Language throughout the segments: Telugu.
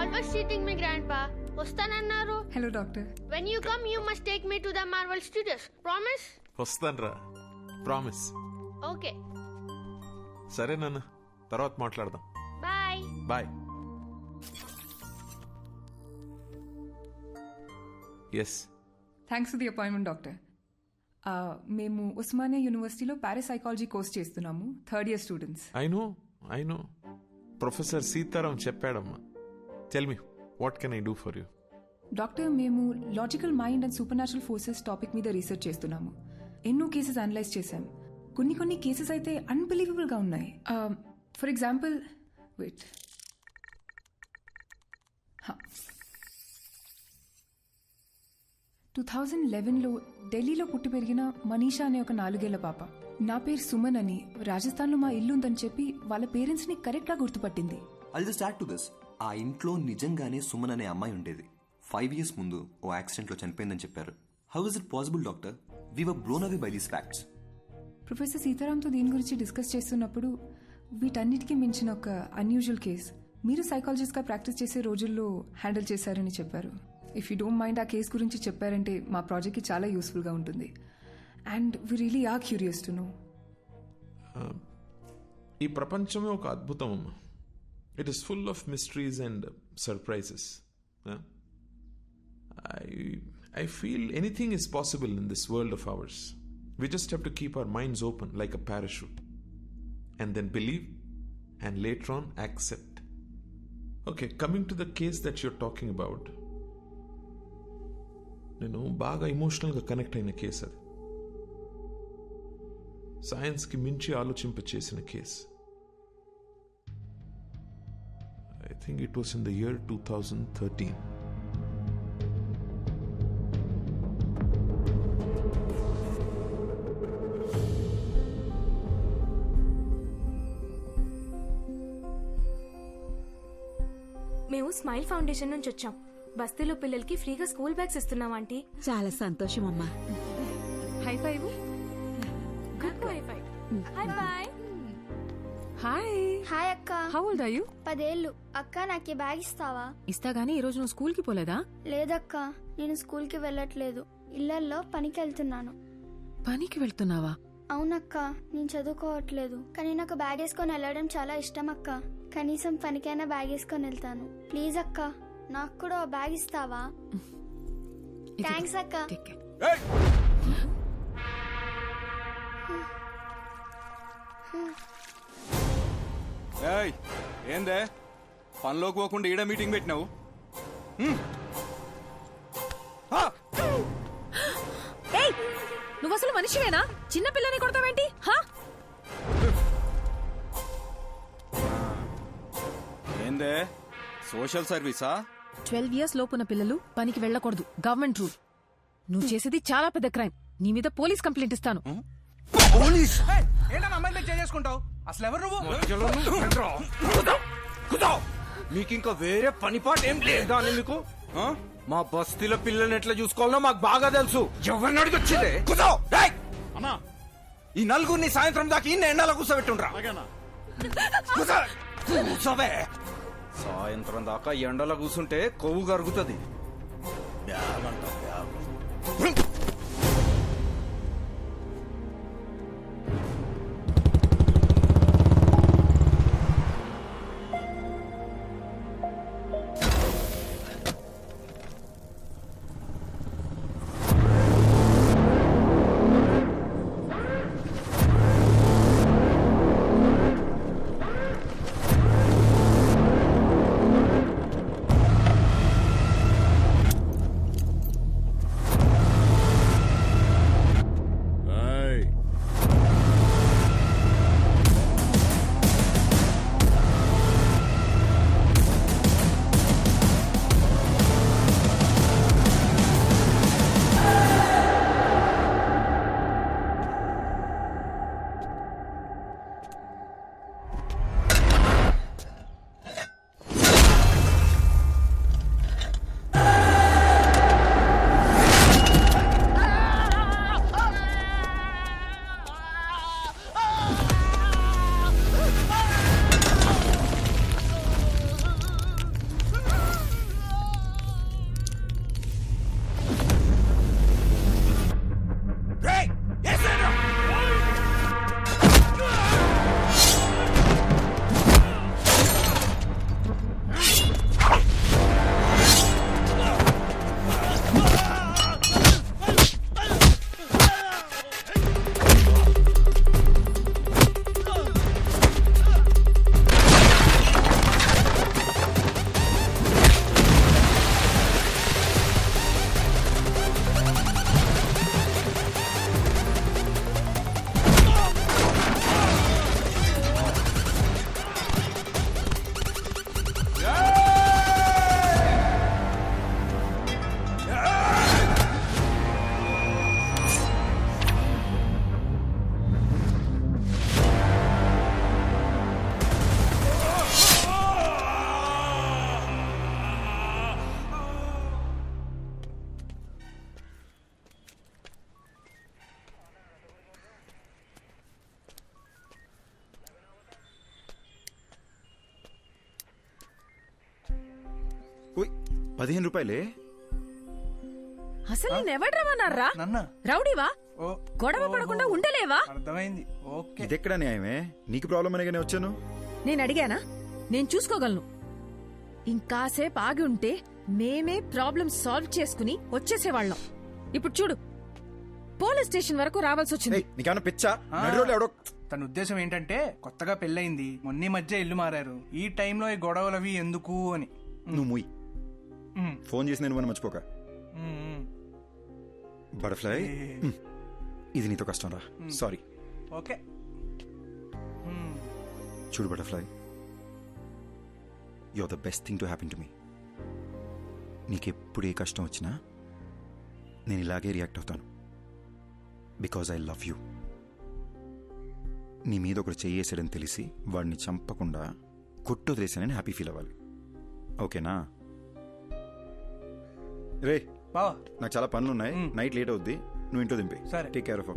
always cheating me, Grandpa. వస్తానన్నారు. Hello doctor. When you come, you must take me to the Marvel Studios. Promise? వస్తానరా, ప్రామిస్. Okay. సరే నాన్న, తర్వాత మాట్లాడదాం. Bye. Bye. Yes. Thanks for the appointment doctor. మేము ఉస్మానియా యూనివర్సిటీలో పారాసైకాలజీ కోర్స్ చేస్తున్నాము, third year students. I know professor Sitaram చెప్పాడమ్మా. Tell me, what can I do for you? Doctor, మేము logical mind and supernatural forces topic మీద రీసెర్చ్ చేస్తున్నాము. ఎన్నో కేసెస్ అనలైజ్ చేశాం. కొన్ని కేసెస్ అయితే అన్బిలీవబుల్గా ఉన్నాయి. ఫర్ ఎగ్జాంపుల్, వెయిట్, 2011లో ఢిల్లీలో పుట్టి పెరిగిన మనీషా అనే ఒక 4 ఏళ్ల పాప, నా పేరు సుమన్ అని, రాజస్థాన్లో మా ఇల్లు ఉందని చెప్పి వాళ్ళ పేరెంట్స్ని కరెక్ట్గా గుర్తుపట్టింది. I'll just add to this. ఆ ఇంట్లో నిజంగానే సుమన్ అనే అమ్మాయి ఉండేది. 5 years ముందు ఓ యాక్సిడెంట్లో చనిపోయిందని చెప్పారు. How is it possible doctor? We were blown away by these facts. Professor సీతారాంతో దీని గురించి డిస్కస్ చేస్తున్నప్పుడు వీటన్నిటికీ మించిన ఒక అన్యూజువల్ కేస్ మీరు సైకాలజిస్ట్గా ప్రాక్టీస్ చేసే రోజుల్లో హ్యాండిల్ చేశారని చెప్పారు. ఇఫ్ యూ డోంట్ మైండ్ ఆ కేస్ గురించి చెప్పారంటే మా ప్రాజెక్ట్కి చాలా యూస్ఫుల్గా ఉంటుంది. And we really are curious to know. ఈ ప్రపంచమే ఒక అద్భుతం అమ్మా. It is full of mysteries and surprises. I feel anything is possible in this world of ours. We just have to keep our minds open like a parachute and then believe and later on accept. Okay, coming to the case that you're talking about, నేను బాగా ఎమోషనల్గా కనెక్ట్ అయిన కేసు అది. సైన్స్కి మించి ఆలోచింపచేసిన case. I think it was in the year 2013. మేము స్మైల్ ఫౌండేషన్ నుంచి వచ్చాం. బస్తీలో పిల్లలకి ఫ్రీగా స్కూల్ బ్యాగ్స్ ఇస్తున్నాం ఆంటీ. చాలా సంతోషం అమ్మా. High five. High five. Hi boy. Hi. Hi అక్క. How old are you? 10 ఏళ్ళు. అక్క నాకు ఈ బ్యాగ్ ఇస్తావా? ఇస్తా గానీ ఈ రోజు నువ్వు స్కూల్ కి పోలేదా? లేదక్క, నేను స్కూల్ కి వెళ్ళట్లేదు. ఇళ్లల్లో పనికి వెళ్తున్నాను. పనికి వెళ్తున్నావా? అవునక్క, నేను చదువుకోవట్లేదు. కానీ నాకు బ్యాగ్ వేసుకొని వెళ్ళడం చాలా ఇష్టం అక్క. కనీసం పనికైనా బ్యాగ్ వేసుకొని వెళ్తాను. ప్లీజ్ అక్క, నాకు కూడా ఓ బ్యాగ్ ఇస్తావా? థ్యాంక్స్ అక్క. ఏందే పనిలోకి పోకుండా ఈడ మీటింగ్ పెట్టినావు? నువ్వు అసలు మనిషివేనా? చిన్న పిల్లని కొడతావేంటి? ఏందే సోషల్ సర్వీసా? 12 years లోపున్న పిల్లలు పనికి వెళ్ళకూడదు, గవర్నమెంట్ రూల్. నువ్వు చేసేది చాలా పెద్ద క్రైమ్. నీ మీద పోలీస్ కంప్లైంట్ ఇస్తాను. పోలీస్? చేసుకుంటావు అసలు ఎవరు మీకు ఇంకా వేరే పనిపాటు ఏం లేదా అని మీకు? మా బస్తీలో పిల్లల్ని ఎట్లా చూసుకోవాలో మాకు బాగా తెలుసు. ఎవరిని అడిగి వచ్చిందే? అన్నా, ఈ నలుగురిని సాయంత్రం దాకా ఇన్ని ఎండలో కూర్చోబెట్టుండ్రా. కూర్చోవే. సాయంత్రం దాకా ఎండలో కూర్చుంటే కొవ్వు కరుగుతుంది. బ్యాగ్ అంట బ్యాగ్. 15 రూపాయలే. అసలు నేనెవడు రమ్మన్నారా? నన్న రౌడీవా? ఓ గొడవ పడకుండా ఉండలేవా? అర్థమైంది. ఓకే ఇదెక్కడా న్యాయమే? నీకు ప్రాబ్లం అనగానే వచ్చాను. నేను అడిగానా? నేను చూసుకోగలను. ఇంకాసేపు ఆగి ఉంటే మేమే ప్రాబ్లం సాల్వ్ చేసుకుని వచ్చేసేవాళ్ళం. ఇప్పుడు చూడు, పోలీస్ స్టేషన్ వరకు రావాల్సి వచ్చింది. నీకేమన్నా పిచ్చా? నడిరోడ్లో ఎవడో తన ఉద్దేశం ఏంటంటే కొత్తగా పెళ్ళయింది, మొన్న మధ్య ఇల్లు మారారు, ఈ టైంలో ఈ గొడవలవి ఎందుకు అని. నువ్వు మూయి. ఫోన్ చేసి నేను మర్చిపోక. బటర్ఫ్లై, ఇది నీతో కష్టం రా. సారీ. ఓకే చూడు butterfly, you are the best thing to happen to me. నీకెప్పుడు ఏ కష్టం వచ్చినా నేను ఇలాగే రియాక్ట్ అవుతాను. Because I love you. నీ మీద ఒకడు చెయ్యేసాడని తెలిసి వాడిని చంపకుండా కొట్టొదిలేసానని హ్యాపీ ఫీల్ అవ్వాలి. ఓకేనా? రే బావా, నాకు చాలా పనులు ఉన్నాయి. నైట్ లేట్ అవుద్ది, నువ్వు ఇంట్లో దింపే. సరే. Take care of.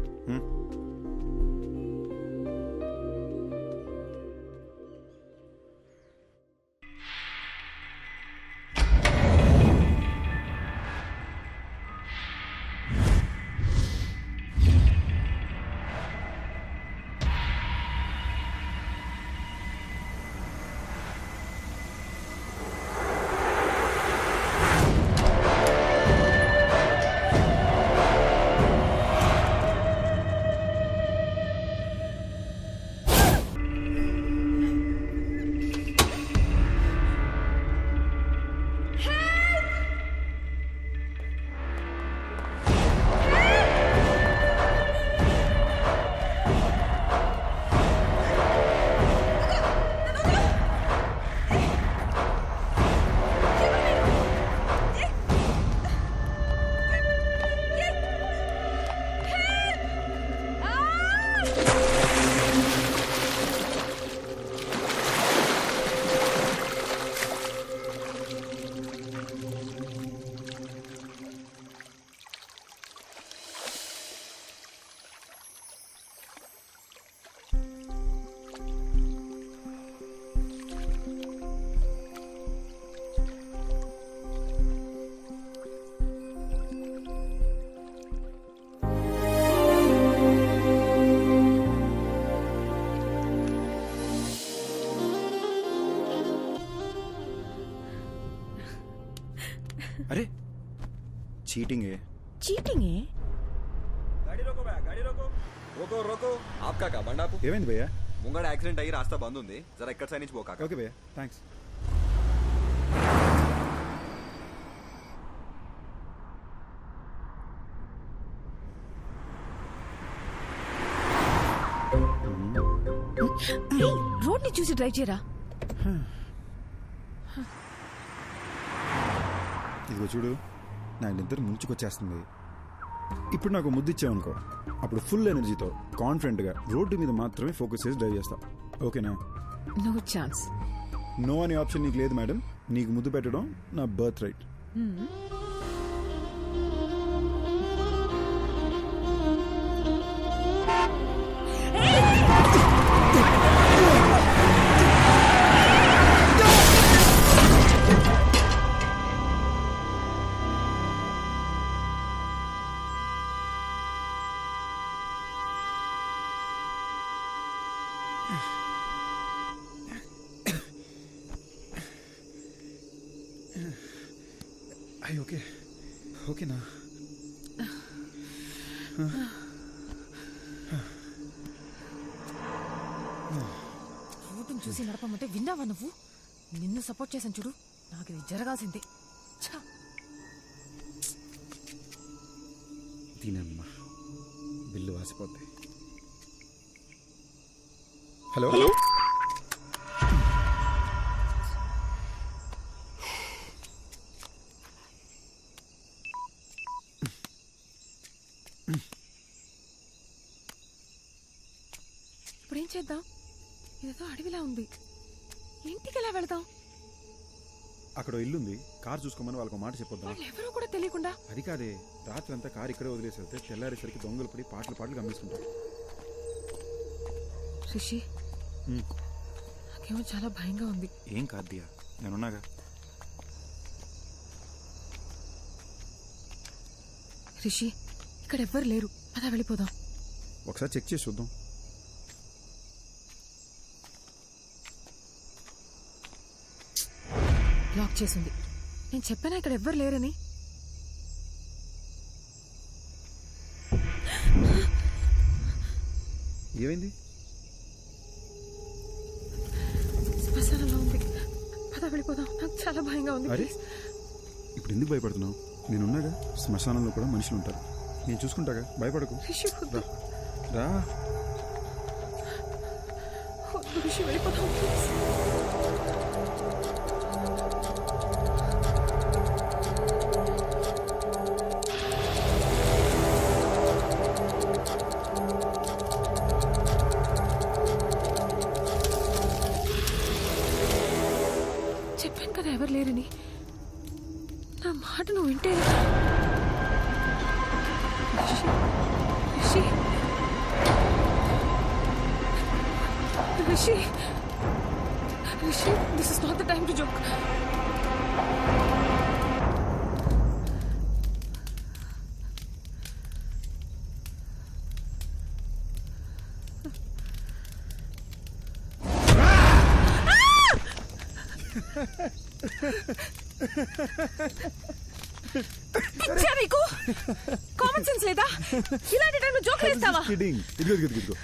అరే చీటింగ్ है. చీటింగ్ है? गाड़ी रोको भैया, गाड़ी रोको. रोको रोको. आपका का బండాపు ఏమైంది భయ్యా? ముంగడ యాక్సిడెంట్ అయ్యి రాస్తా బంద్ ఉంది, జర ఇక్కడ సైడ్ నుంచి పో కాకా. ఓకే భయ్యా, థ్యాంక్స్. రోడ్ ని చూసి డ్రైవ్ చేయరా. ఇదిగో చూడు, నా నిద్ర ముంచుకొచ్చేస్తుంది. ఇప్పుడు నాకు ముద్దు ఇచ్చావనుకో, అప్పుడు ఫుల్ ఎనర్జీతో కాన్ఫిడెంట్గా రోడ్డు మీద మాత్రమే ఫోకస్ చేసి డ్రైవ్ చేస్తా. ఓకేనా? No chance. నో అనే ఆప్షన్ నీకు లేదు మేడం. నీకు ముద్దు పెట్టడం నా బర్త్ రైట్. ఓకే ఓకేనా? రోడ్డును చూసి నడపమంటే విన్నావా నువ్వు? నిన్ను సపోర్ట్ చేశాను చూడు, నాకు ఇది జరగాల్సిందే. దీనమ్మా బిల్లు వాసిపోద్ది. హలో ఇప్పుడేం చేద్దాం? ఇదేదో అడవిలా ఉంది. ఇంటికి ఎలా వెళదాం? అక్కడ ఇల్లుంది, కార్ చూసుకోమని వాళ్ళకి మాట చెప్పొద్దాం. ఎవరో కూడా తెలియకుండా. అది కాదే, రాత్రి అంతా కారు ఇక్కడే వదిలేసి వెళ్తే తెల్లారేసరికి దొంగలు పడి పాటలు గమనిస్తుంటారు. రిషి, నాకేమో చాలా భయంగా ఉంది. ఏం కాద్దియా, నేనున్నాగా. రిషి ఇక్కడ ఎవ్వరు లేరు, అలా వెళ్ళిపోదాం. ఒకసారి చెక్ చేసి చూద్దాం. లాక్ చేసింది. నేను చెప్పానా ఇక్కడ ఎవ్వరు లేరని? ఏమైంది? శ్మశానంలో ఉంది, పద వెళ్ళిపోదాం. నాకు చాలా భయంగా ఉంది. అరే ఇప్పుడు ఎందుకు భయపడుతున్నావు? నేనున్నాగా. శ్మశానంలో కూడా మనుషులు ఉంటారు, నేను చూసుకుంటాగా, భయపడకు. రిషి వద్దు. రా వద్దు రిషి, వెళ్ళిపోదాం ప్లీజ్. చెప్పాను కదా ఎవరు లేరని. నా మాట నువ్వు వింటే. Rishi Rishi Rishi, this is not the time to joke. పిచ్చా నీకు? కామన్ సెన్స్ లేదా? ఇలాంటి టైంలో జోకులు వేస్తావా? ఇదిగో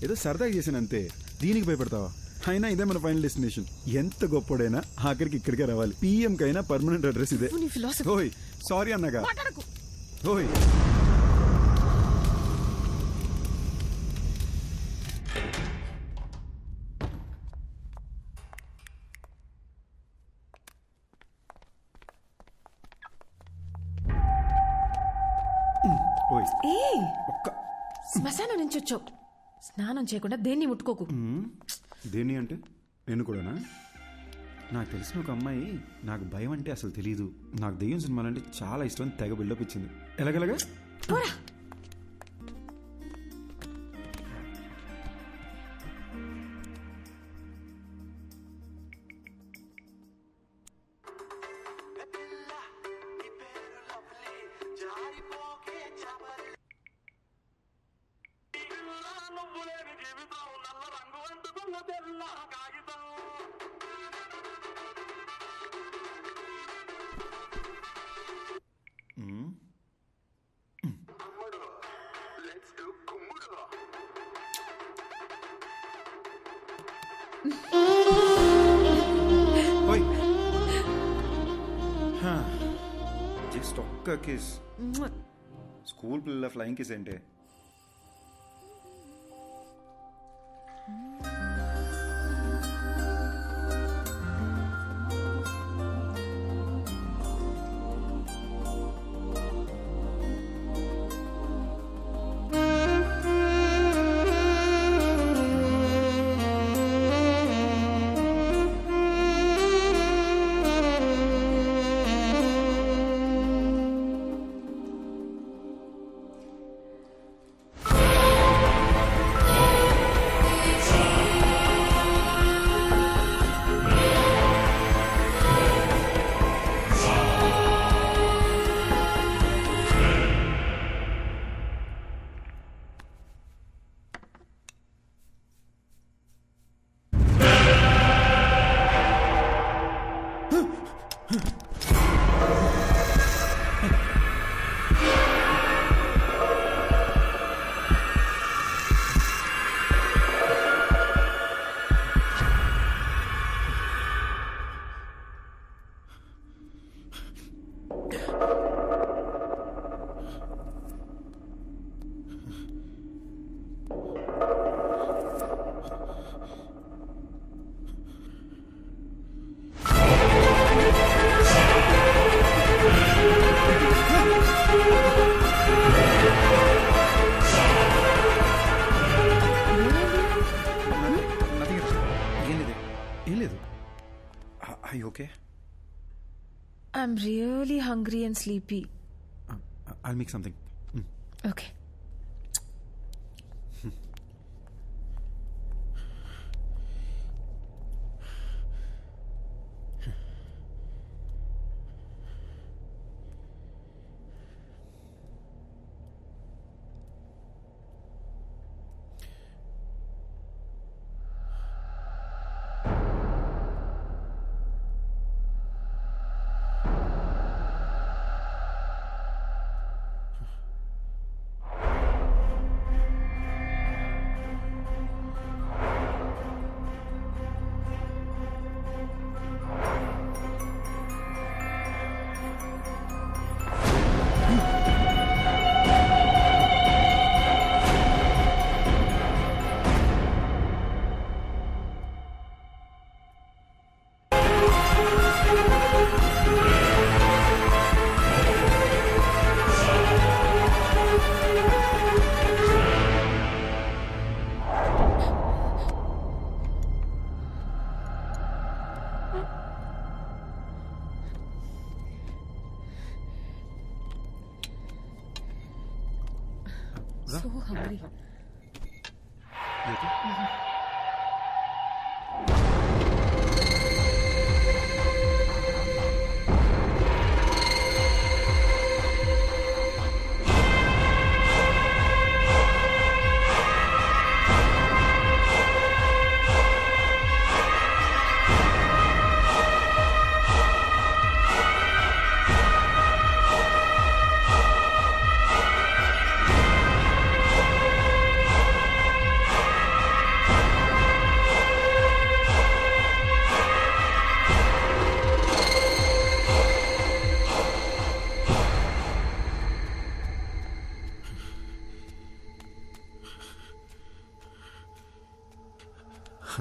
ఏదో సరదాగా చేశాను అంతే, దీనికి భయపడతావా? అయినా ఇదే మన ఫైనల్ డెస్టినేషన్. ఎంత గొప్పడైనా ఆఖరికి ఇక్కడికే రావాలి. పిఎం కైనా పర్మనెంట్ అడ్రస్ ఇదే. ఓయ్ సారీ అన్నగా. ఓయ్ శ్మశానం నుంచి వచ్చావు, స్నానం చేయకుండా దేన్ని ముట్టుకోకు. దేన్ని అంటే నేను కూడానా? నాకు తెలిసిన ఒక అమ్మాయి నాకు భయం అంటే అసలు తెలీదు, నాకు దెయ్యం సినిమాలంటే చాలా ఇష్టం, తెగ బిల్డప్ ఇచ్చింది. ఎలాగలగా జస్ట్ ఒక్క కిస్. స్కూల్ పిల్లల ఫ్లయింగ్ కిస్ ఏంటే? Okay? I'm really hungry and sleepy. I'll make something. Okay. So hungry.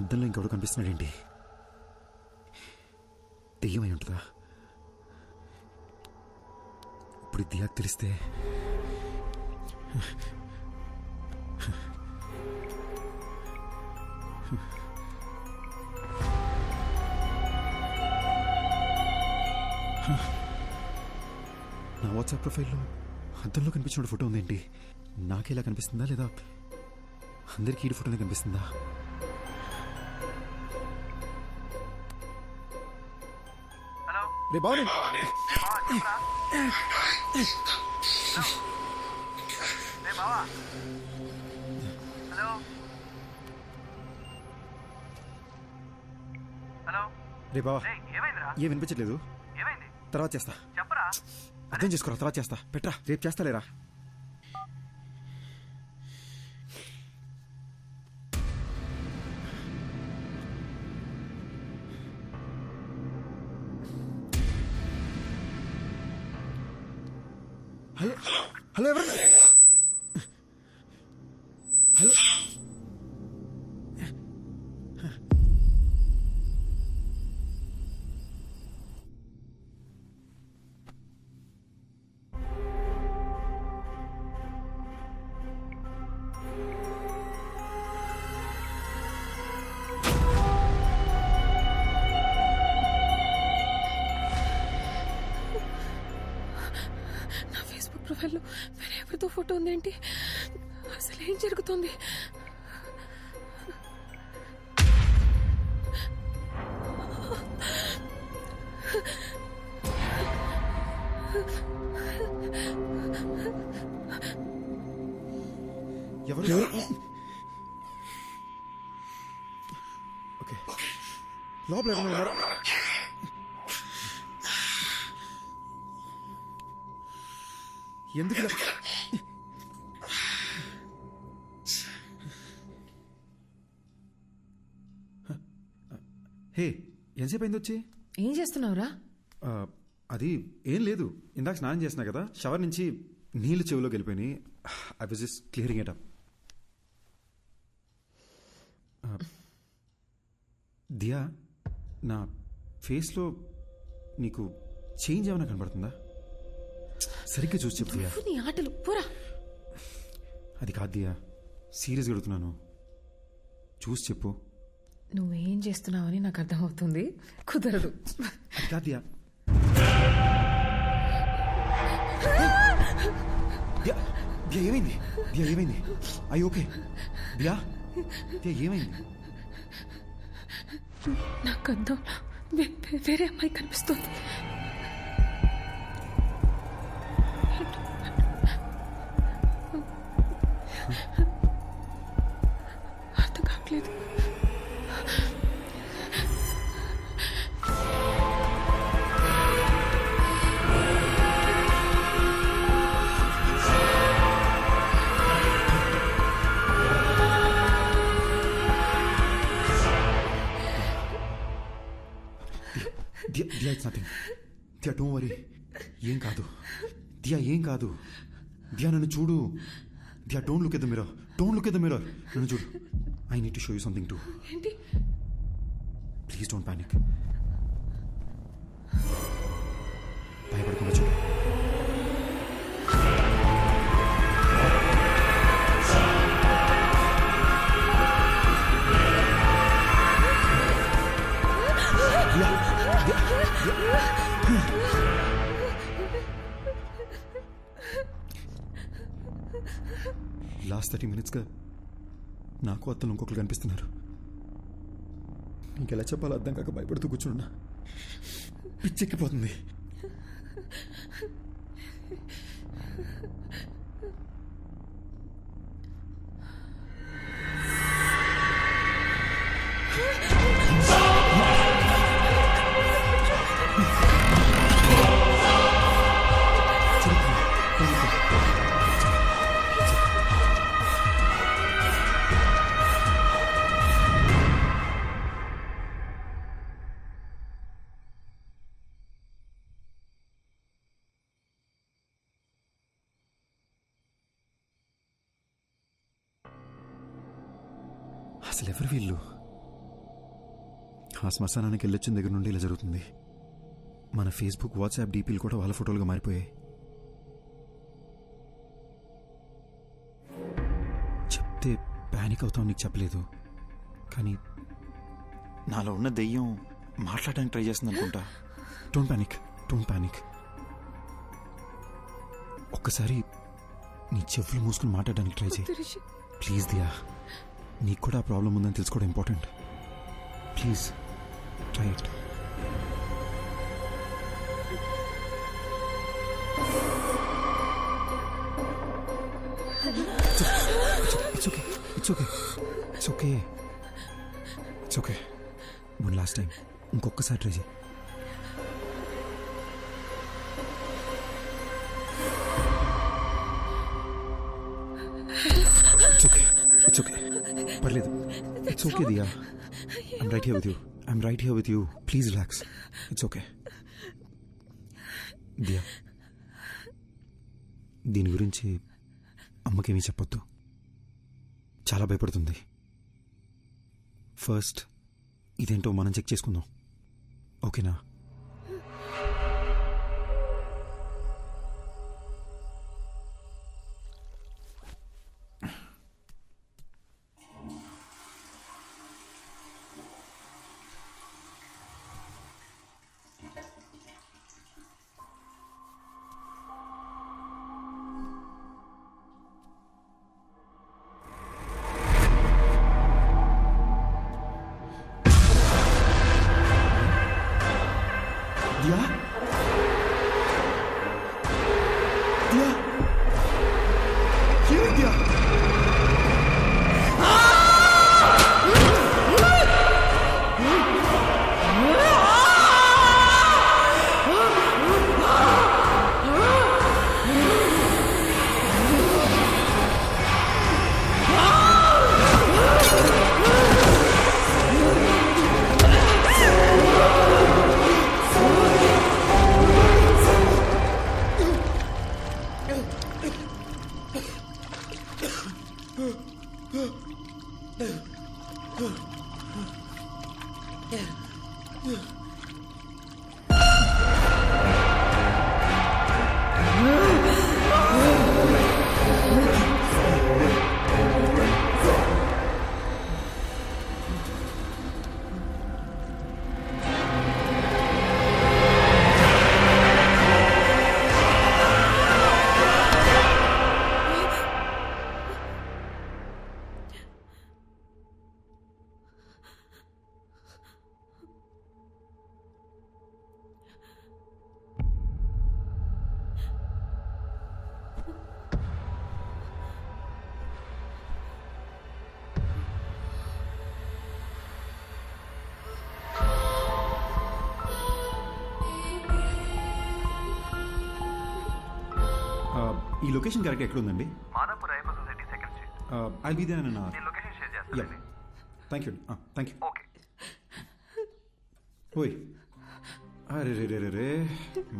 అద్దంలో ఇంకెవడు కనిపిస్తున్నాడేంటి? దెయ్యమై ఉంటుందా? ఇప్పుడు దియాకు తెలిస్తే నా వాట్సాప్ ప్రొఫైల్లో అద్దంలో కనిపించిన ఫోటో ఉందేంటి? నాకేలా కనిపిస్తుందా లేదా అందరికీ ఈ ఫోటోనే కనిపిస్తుందా? రే బాగుంది. రే బావా ఏం వినిపించట్లేదు. తర్వాత చేస్తా. అర్థం చేసుకోరా, తర్వాత చేస్తా. పెట్రా, రేపు చేస్తా లేరా. హలో హలో ఎవరు? హలో ప్రొఫైల్లో వేరే ఎవరితో ఫోటో ఉందేంటి? అసలు ఏం జరుగుతుంది? ఎవరు? ఓకే, లోపల ఎవరైనా ఉన్నారా? ఎందుకు హే, ఎంతసేపు అయింది వచ్చి? ఏం చేస్తున్నావురా? అది ఏం లేదు, ఇందాక స్నానం చేసినా కదా, షవర్ నుంచి నీళ్లు చెవిలోకి వెళ్ళిపోయినాయి. I was just clearing it up. Diya, నా ఫేస్లో నీకు చేంజ్ ఏమైనా కనబడుతుందా? సరిగ్గా చూసి చెప్పు దియా. నీ ఆటలు పోరా. అది కాదు దియా, సీరియస్గా అడుగుతున్నాను, చూసి చెప్పు. నువ్వేం చేస్తున్నావని నాకు అర్థమవుతుంది, కుదరదు. అది కాదు దియా. దియా, దియా ఏమైంది? దియా ఏమైంది? అయ్యి ఓకే దియా, దియా ఏమైంది? నాకు అర్థం, వేరే అమ్మాయి కనిపిస్తుంది. అర్థం కావట్లేదు. Diya, it's nothing. Diya don't worry, ఏం కాదు. దియా ఏం కాదు. దియా నన్ను చూడు. Diya don't look at the mirror, don't look at the mirror. నన్ను చూడు. I need to show you something too. ఏంటి? Please don't panic. భయపడకుండా చూడు. లాస్ట్ 30 minutesగా నాకు అత్తలు ఇంకొకరు కనిపిస్తున్నారు. ఇంకెలా చెప్పాలో అర్థం కాక భయపడుతూ కూర్చున్నా. పిచ్చెక్కిపోతుంది. అసలు ఎవరు వీళ్ళు? ఆ శ్మశానానికి వెళ్ళొచ్చిన దగ్గర నుండి ఇలా జరుగుతుంది. మన ఫేస్బుక్, వాట్సాప్ డీపీలు కూడా వాళ్ళ ఫోటోలుగా మారిపోయాయి. చెప్తే ప్యానిక్ అవుతావు, నీకు చెప్పలేదు. కానీ నాలో ఉన్న దెయ్యం మాట్లాడడానికి ట్రై చేస్తుంది అనుకుంటా. Don't panic. ఒక్కసారి నీ చెవులు మూసుకుని మాట్లాడడానికి ట్రై చేయి ప్లీజ్. దియా, నీకు కూడా ఆ ప్రాబ్లం ఉందని తెలుసుకోవడం important. Please try it. It's okay. One last time. ఇంకొకసారి ట్రై చేయి. It's okay. పర్లేదు. It's okay, Diya. I'm right here with you. Please relax. It's okay. Diya, దీని గురించి అమ్మకేమీ చెప్పొద్దు. చాలా భయపడుతుంది. ఫస్ట్ ఇదేంటో మనం చెక్ చేసుకుందాం, ఓకేనా? ఈ లొకేషన్ కరెక్ట్ ఎక్కడ ఉందండి? Madhapur Ayyappa society second street. I'll be there in నేను లొకేషన్ షేర్ చేస్తాను. Thank you. ఓకే. ఓయ్, అరే రే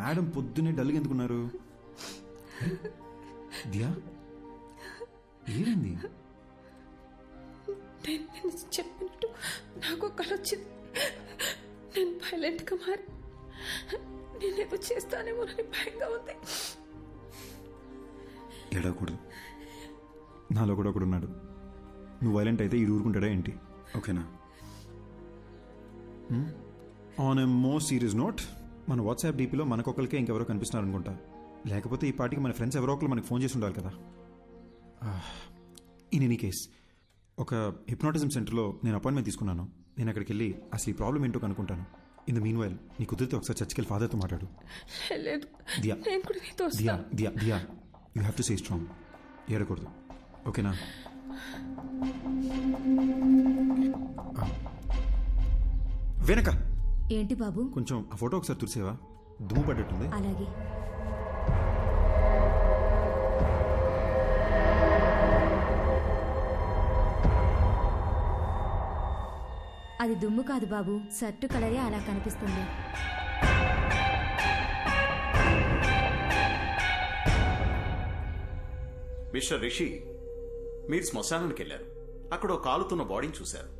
మేడం పొద్దున్నే డల్గా ఎందుకున్నారు? దియా, ఏమైంది? నేను చెప్పినట్టు నాకు కళ వచ్చింది. నేను వైలెంట్గా మారి నేనేదో చేస్తానేమోనని భయంగా ఉంది. ఏడవకూడదు, నాలో కూడా ఒకడు ఉన్నాడు. నువ్వు వైలెంట్ అయితే ఈ ఊరుకుంటాడా ఏంటి? ఓకేనా? On a more serious note, మన వాట్సాప్ డీపీలో మనకొకరికే ఇంకెవరో కనిపిస్తున్నారు అనుకుంటా. లేకపోతే ఈ పార్టీకి మన ఫ్రెండ్స్ ఎవరో ఒకరు మనకి ఫోన్ చేసి ఉండాలి కదా. ఇన్ ఎనీ కేస్ ఒక హిప్నాటిజం సెంటర్లో నేను అపాయింట్మెంట్ తీసుకున్నాను. నేను అక్కడికి వెళ్ళి అసలు ఈ ప్రాబ్లం ఏంటో కనుక్కుంటాను. ఇన్ ద మీన్ వైల్ నీ కుదిరితే ఒకసారి చర్చికి వెళ్ళి ఫాదర్తో మాట్లాడు. లేదు, దియా నేను కూడా నీతో దియా వస్తాను. Diya Diya you have to stay strong. ఏడకూడదు, ఓకేనా? వెనక ఏంటి బాబు? కొంచెం ఆ ఫోటో ఒకసారి తుడిసేవా? దుమ్ము పడ్డట్టుంది. అలాగే. అది దుమ్ము కాదు బాబు, షర్టు కలరే అలా కనిపిస్తుంది. మిస్టర్ రిషి, మీరు శ్మశానానికి వెళ్ళారు. అక్కడ ఓ కాలుతున్న బాడీని చూశారు.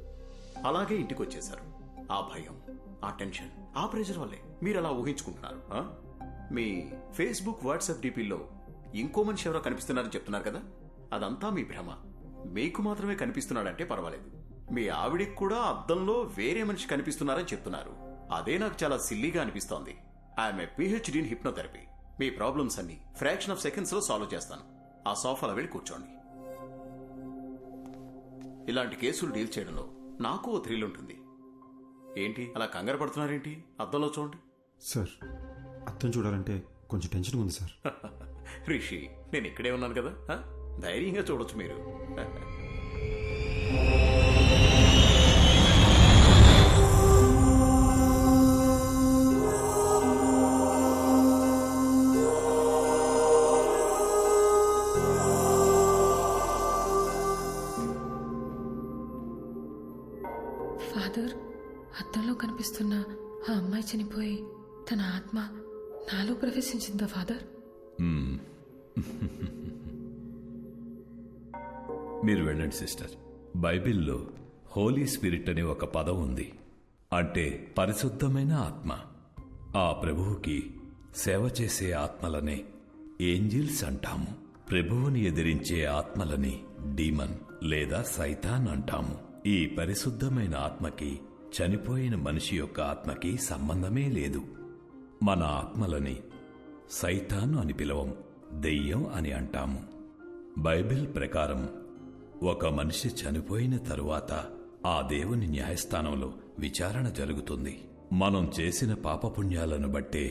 అలాగే ఇంటికి వచ్చేశారు. ఆ భయం, ఆ టెన్షన్, ఆ ప్రెషర్ వల్లే మీరు అలా ఊహించుకుంటున్నారు. మీ ఫేస్బుక్, వాట్సాప్ డీపీల్లో ఇంకో మనిషి ఎవరో కనిపిస్తున్నారని చెప్తున్నారు కదా, అదంతా మీ భ్రమ. మీకు మాత్రమే కనిపిస్తున్నాడంటే పర్వాలేదు. మీ ఆవిడికి కూడా అద్దంలో వేరే మనిషి కనిపిస్తున్నారని చెప్తున్నారు. అదే నాకు చాలా సిల్లీగా అనిపిస్తోంది. I'm a PhD in hypnotherapy. Me problems అన్ని ఫ్రాక్షన్ ఆఫ్ సెకండ్స్ లో సాల్వ్ చేస్తాను. ఆ సోఫాలో వెళ్ళి కూర్చోండి. ఇలాంటి కేసులు డీల్ చేయడంలో నాకు ఓ థ్రిల్ ఉంటుంది. ఏంటి అలా కంగారు పడుతున్నారేంటి? అద్దంలో చూడండి. సార్, అద్దం చూడాలంటే కొంచెం టెన్షన్ ఉంది సార్. రిషి, నేను ఇక్కడే ఉన్నాను కదా, ధైర్యంగా చూడొచ్చు మీరు. ఫాదర్, అద్దంలో కనిపిస్తున్న ఆ అమ్మాయి చనిపోయి తన ఆత్మ నాలో ప్రవేశించిందా ఫాదర్? మీరు వెళ్ళండి సిస్టర్. బైబిల్లో హోలీ స్పిరిట్ అనే ఒక పదం ఉంది. అంటే పరిశుద్ధమైన ఆత్మ. ఆ ప్రభువుకి సేవ చేసే ఆత్మలనే ఏంజిల్స్ అంటాము. ప్రభువుని ఎదిరించే ఆత్మలని డీమన్ లేదా సైతాన్ అంటాము. ఈ పరిశుద్ధమైన ఆత్మకి చనిపోయిన మనిషి యొక్క ఆత్మకి సంబంధమే లేదు. మన ఆత్మలని సైతాన్ అని పిలవం, దెయ్యం అని అంటాము. బైబిల్ ప్రకారం ఒక మనిషి చనిపోయిన తరువాత ఆ దేవుని న్యాయస్థానంలో విచారణ జరుగుతుంది. మనం చేసిన పాపపుణ్యాలను బట్టే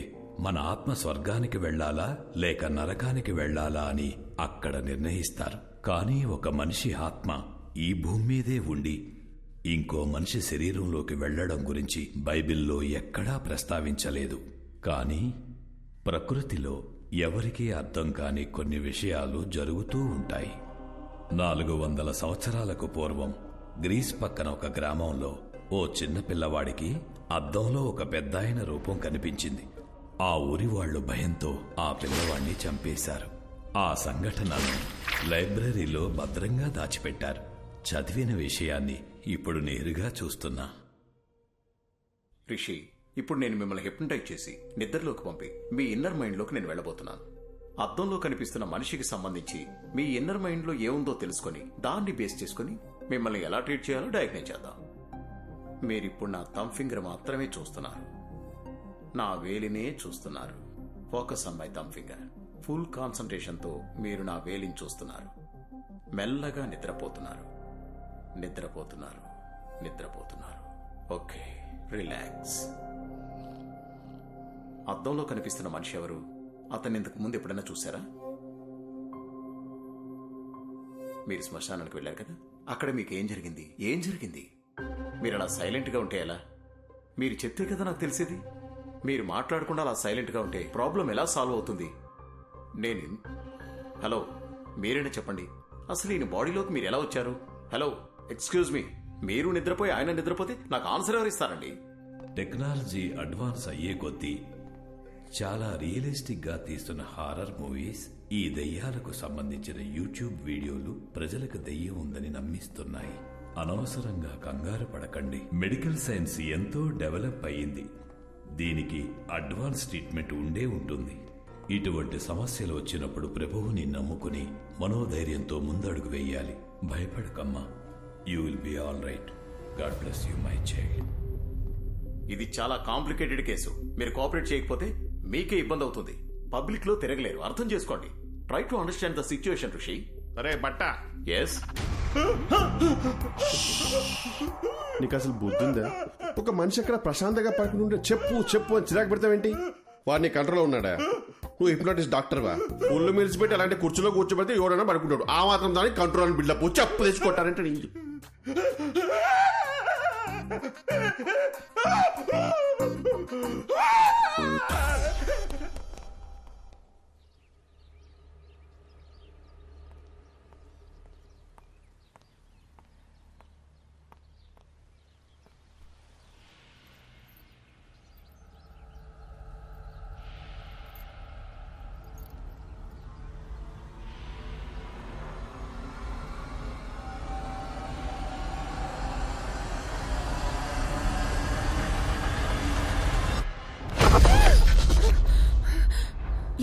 మన ఆత్మ స్వర్గానికి వెళ్లాలా లేక నరకానికి వెళ్లాలా అని అక్కడ నిర్ణయిస్తారు. కానీ ఒక మనిషి ఆత్మ ఈ భూమి మీదే ఉండి ఇంకో మనిషి శరీరంలోకి వెళ్లడం గురించి బైబిల్లో ఎక్కడా ప్రస్తావించలేదు. కానీ ప్రకృతిలో ఎవరికీ అర్థం కాని కొన్ని విషయాలు జరుగుతూ ఉంటాయి. 400 సంవత్సరాలకు పూర్వం గ్రీస్ పక్కన ఒక గ్రామంలో ఓ చిన్న పిల్లవాడికి అద్దంలో ఒక పెద్దాయన రూపం కనిపించింది. ఆ ఊరి వాళ్లు భయంతో ఆ పిల్లవాడిని చంపేశారు. ఆ సంఘటనను లైబ్రరీలో భద్రంగా దాచిపెట్టారు. చదివిన విషయాన్ని ఇప్పుడు నేరుగా చూస్తున్నా. రిషి, ఇప్పుడు నేను మిమ్మల్ని హిప్నటైజ్ చేసి నిద్రలోకి పంపి మీ ఇన్నర్ మైండ్లోకి నేను వెళ్ళబోతున్నాను. అద్దంలో కనిపిస్తున్న మనిషికి సంబంధించి మీ ఇన్నర్ మైండ్లో ఏముందో తెలుసుకొని దాన్ని బేస్ చేసుకుని మిమ్మల్ని ఎలా ట్రీట్ చేయాలో డయాగ్నైజ్ చేద్దాం. మీరిప్పుడు నా థంబ్ ఫింగర్ మాత్రమే చూస్తున్నారు. నా వేలినే చూస్తున్నారు. Focus on my thumb finger. Full కాన్సంట్రేషన్తో మీరు నా వేలిని చూస్తున్నారు. మెల్లగా నిద్రపోతున్నారు. నిద్రపోతున్నారు. నిద్రపోతున్నారు. Okay, relax. అద్దంలో కనిపిస్తున్న మనిషి ఎవరు? అతన్ని ఇంతకు ముందు ఎప్పుడైనా చూసారా? మీరు శ్మశానానికి వెళ్ళారు కదా, అక్కడ మీకు ఏం జరిగింది? ఏం జరిగింది? మీరు అలా సైలెంట్గా ఉంటే ఎలా? మీరు చెప్తే కదా నాకు తెలిసేది. మీరు మాట్లాడకుండా అలా సైలెంట్గా ఉంటే ప్రాబ్లం ఎలా సాల్వ్ అవుతుంది? హలో, మీరైనా చెప్పండి, అసలు ఈయన బాడీలోకి మీరు ఎలా వచ్చారు? హలో, ఎక్స్క్యూజ్ మీ, మీరు నిద్రపోయి ఆయన నిద్రపోతే నాకు ఆన్సర్ ఎవరు ఇస్తారండి? టెక్నాలజీ అడ్వాన్స్ అయ్యే కొద్దీ చాలా రియలిస్టిక్ గా తీస్తున్న హారర్ మూవీస్, ఈ దెయ్యాలకు సంబంధించిన యూట్యూబ్ వీడియోలు ప్రజలకు దెయ్యం ఉందని నమ్మిస్తున్నాయి. అనవసరంగా కంగారు పడకండి. మెడికల్ సైన్స్ ఎంతో డెవలప్ అయ్యింది. దీనికి అడ్వాన్స్ ట్రీట్మెంట్ ఉండే ఉంటుంది. ఇటువంటి సమస్యలు వచ్చినప్పుడు ప్రభువుని నమ్ముకుని మనోధైర్యంతో ముందడుగు వేయాలి. భయపడకమ్మా, you will be all right. God bless you my child. ఇది చాలా కాంప్లికేటెడ్ కేసు. మీరు కోఆపరేట్ చేయకపోతే మీకే ఇబ్బంది అవుతుంది. పబ్లిక్ లో తిరగలేరు. అర్థం చేసుకోండి. Try to understand the situation ఋషి. అరే బట్ట. ఎస్. నీకు అసలు బుద్ధి ఉందా? ఒక మనిషి అక్కడ ప్రశాంతంగా పడుకుని ఉంటే చెప్పు చెప్పు అని చిరాకు పెడతావేంటి? వాడిని కంట్రోల్లో ఉన్నాడా? నువ్వు హిప్నోటిస్ట్ డాక్టర్వా? ఒళ్ళు మిలిచిపెట్టి అలాంటి కుర్చీలో కూర్చోబెడితే ఎవరైనా పడుకుంటాడు. ఆ మాత్రం దానికి కంట్రోల్ బిల్డప్ చెప్పు తెచ్చుకుంటారంటే నీ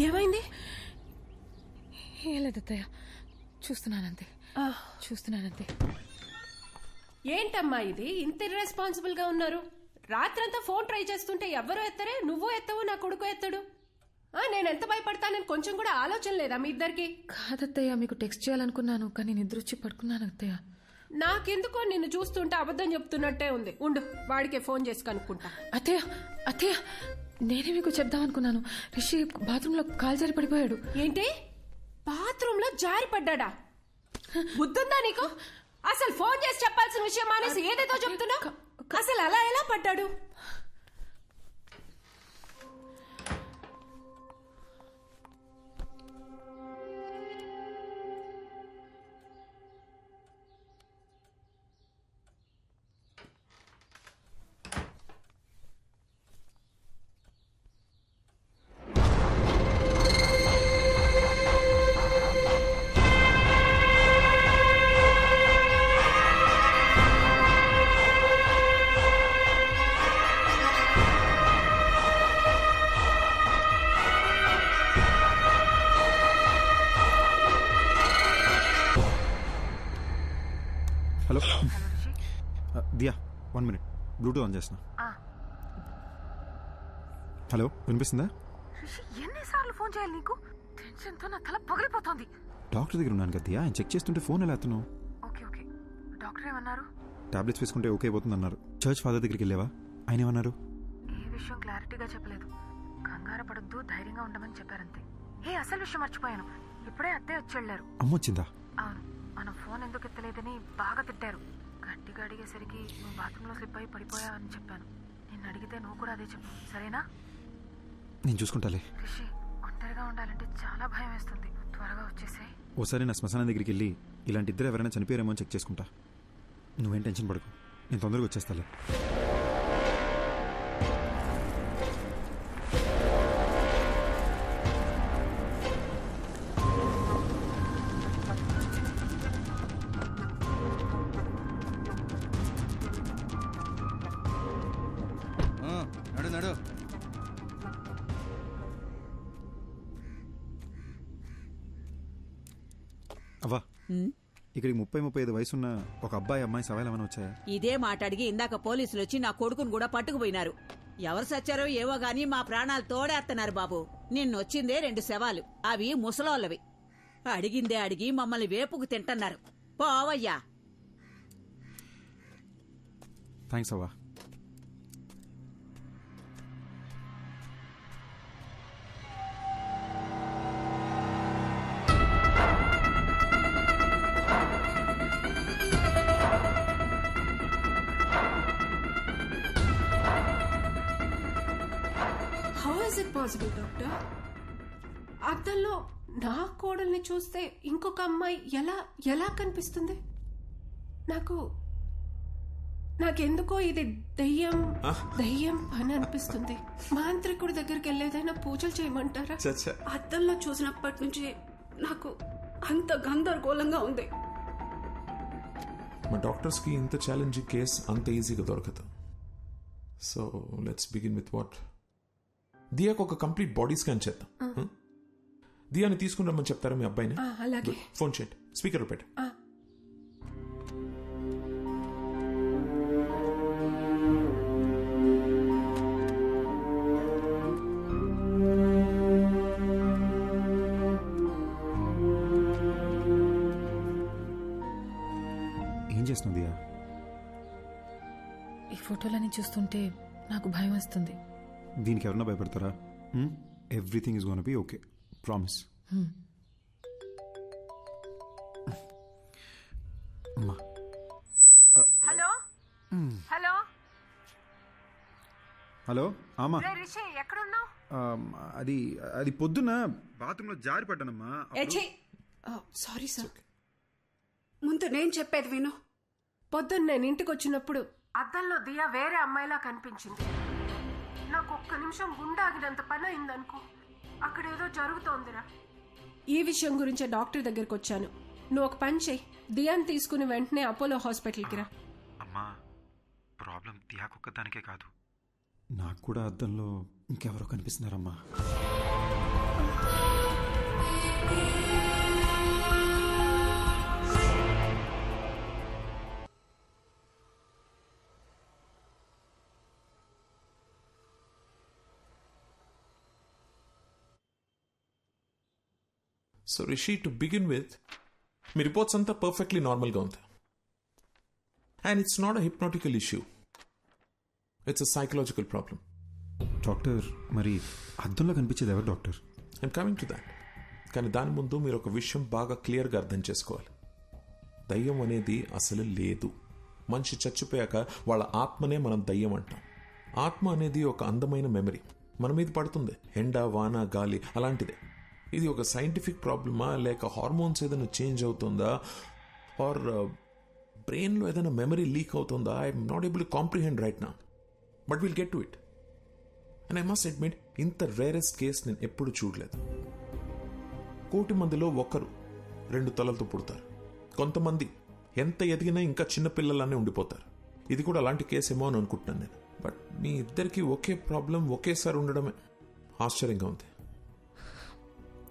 ఏమైంది? ఏం లేదు అత్తయ్య, చూస్తున్నానంతే. ఏంటమ్మా ఇది ఇంత ఇర్రెస్పాన్సిబుల్ గా ఉన్నారు? రాత్రంతా ఫోన్ ట్రై చేస్తుంటే ఎవ్వరూ ఎత్తరే, నువ్వు ఎత్తవు, నా కొడుకు ఎత్తడు. నేను ఎంత భయపడతానని కొంచెం కూడా ఆలోచన లేదా మీ ఇద్దరికి? కాదత్తయ్య, మీకు టెక్స్ట్ చేయాలనుకున్నాను కానీ నిద్రొచ్చి పడుకున్నాను అత్తయ్య. నాకెందుకో నిన్ను చూస్తుంటే అబద్ధం చెప్తున్నట్టే ఉంది. ఉండు, వాడికే ఫోన్ చేసి కనుక్కుంటా. అత్తయ్య నేనే మీకు చెప్దామనుకున్నాను. రిషి బాత్రూమ్ లో కాలు జారి పడిపోయాడు. ఏంటి? బాత్రూమ్ లో జారి పడ్డా? బుద్ధుందా నీకు? అసలు ఫోన్ చేసి చెప్పాల్సిన విషయం మానేసి ఏదేదో చెప్తున్నా. అసలు అలా ఎలా పడ్డాడు? Hello Diya, 1 minute, bluetooth on చేస్తున్నా. హలో, వినిపిస్తుందా? ఎన్నిసార్లు ఫోన్ చేయాలి నీకు? టెన్షన్ తో నా తల పగిలిపోతుంది. డాక్టర్ దగ్గర ఉన్నాను కదా దియా, ఆయన చెక్ చేస్తుంటే ఫోన్ ఎలా ఎత్తున్నావు? ఓకే, డాక్టర్ ఏమన్నారు? టాబ్లెట్స్ వేసుకుంటే ఓకే అయిపోతుంది అన్నారు. చర్చ్ ఫాదర్ దగ్గరికి వెళ్ళావా? ఆయన ఏమన్నారు? ఏ విషయం క్లారిటీగా చెప్పలేదు. కంగారు పడొద్దు, ధైర్యంగా ఉండమని చెప్పారంతే. అసలు విషయం మర్చిపోయాను. ఇప్పుడే అత్తయ్య వచ్చి వెళ్ళారు. అమ్మొచ్చిందా? అవును, మనం ఫోన్ ఎందుకు ఎత్తలేదని బాగా తిట్టారు. గట్టిగా అడిగేసరికి నువ్వు బాత్రూంలో స్లిప్ అయి పడిపోయా అని చెప్పాను. నిన్ను అడిగితే నువ్వు కూడా అదే చెప్పు, సరేనా? నేను చూసుకుంటాలే. రిషి, ఒంటరిగా ఉండాలంటే చాలా భయం వేస్తుంది. త్వరగా వచ్చేసాయి. ఓసారి నా శ్మశానం దగ్గరికి వెళ్ళి ఇలాంటి ఇద్దరు ఎవరైనా చనిపోయారేమో అని చెక్ చేసుకుంటా. నువ్వేం టెన్షన్ పడకు, నేను తొందరగా వచ్చేస్తాలే. నడు. అవ్వా, ఇక్కడికి 30-35 వయసున్న ఒక అబ్బాయి అమ్మాయి సవాలు ఏమైనా వచ్చాయా? ఇదే మాట అడిగి ఇందాక పోలీసులు వచ్చి నా కొడుకును కూడా పట్టుకుపోయినారు. ఎవరు సచ్చారో ఏవో గాని మా ప్రాణాలు తోడేస్తున్నారు బాబు. నిన్నొచ్చిందే 2 శవాలు, అవి ముసలోళ్ళవి. అడిగిందే అడిగి మమ్మల్ని వేపుకు తింటున్నారు. పోవయ్యా. థ్యాంక్స్ అవ్వా. How is it possible doctor? అద్దంలో నా కోడల్ని చూస్తే ఇంకొక అమ్మాయి ఎలా కనిపిస్తుంది? నాకెందుకో ఇది దయ్యం పని అనిపిస్తుంది. మాంత్రికుడి దగ్గరికి వెళ్ళేదైనా పూజలు చేయమంటారా? అద్దంలో చూసినప్పటి నుంచి నాకు అంత గందరగోళంగా ఉంది. మా డాక్టర్స్ కి ఇంత ఛాలెంజింగ్ కేస్ అంత ఈజీగా దొరకదు. So let's begin with what. దియాకు ఒక కంప్లీట్ బాడీ స్కాన్ చేద్దాం. దియాని తీసుకుని రమ్మని చెప్తారా మీ అబ్బాయిని? అలాగే. ఫోన్ చేయండి, స్పీకర్ పెట్టు. చేస్తున్నావు దియా? ఈ ఫోటోలని చూస్తుంటే నాకు భయం వస్తుంది. దీనికి ఎవరన్నా భయపడతారా? Everything is gonna okay, promise. అమ్మా. హలో హలో హలో ఆమా. రిషి ఎక్కడున్నావు? అది అది పొద్దున్న బాత్రూంలో జారి పడ్డానమ్మా. Sorry sir. ముందు నేను చెప్పేది విను. పొద్దున్న నేను ఇంటికి వచ్చినప్పుడు అద్దంలో దియా వేరే అమ్మాయిలా కనిపించింది. నాకు ఒక్క నిమిషం గుండె ఆగినంత పని అయిందనుకో. అక్కడ ఏదో జరుగుతోందిరా. ఈ విషయం గురించే డాక్టర్ దగ్గరికి వచ్చాను. నువ్వు ఒక పని చెయ్యి, దియాని తీసుకుని వెంటనే అపోలో హాస్పిటల్కి రా. అమ్మా, ప్రాబ్లం దియాకొక్కదానికే కాదు, నాకు కూడా అద్దంలో ఇంకెవరో కనిపిస్తున్నారమ్మా. So Rishi, to begin with, మీ రిపోర్ట్స్ అంతా పర్ఫెక్ట్లీ నార్మల్గా ఉంది. And it's not a hypnotical issue, it's a psychological problem. Doctor, మరి అద్దంలో కనిపించేది ఎవరు doctor? I'm coming to that. కానీ దాని ముందు మీరు ఒక విషయం బాగా క్లియర్గా అర్థం చేసుకోవాలి. దయ్యం అనేది అసలు లేదు. మనిషి చచ్చిపోయాక వాళ్ళ ఆత్మనే మనం దయ్యం అంటాం. ఆత్మ అనేది ఒక అందమైన మెమరీ, మన మీద పడుతుంది, ఎండ, వాన, గాలి అలాంటిదే. ఇది ఒక సైంటిఫిక్ ప్రాబ్లమా, లేక హార్మోన్స్ ఏదైనా చేంజ్ అవుతుందా, ఆర్ బ్రెయిన్లో ఏదైనా మెమరీ లీక్ అవుతుందా? I'm not able to comprehend right now, but will get to it. And I must admit, ఇంత రేరెస్ట్ కేస్ నేను ఎప్పుడు చూడలేదు. 1,000,000 మందిలో ఒకరు 2 తలలతో పుడతారు. కొంతమంది ఎంత ఎదిగినా ఇంకా చిన్నపిల్లలానే ఉండిపోతారు. ఇది కూడా అలాంటి కేసు ఏమో అని అనుకుంటున్నాను నేను. బట్ మీ ఇద్దరికి ఒకే ప్రాబ్లం ఒకేసారి ఉండడమే ఆశ్చర్యంగా ఉంది.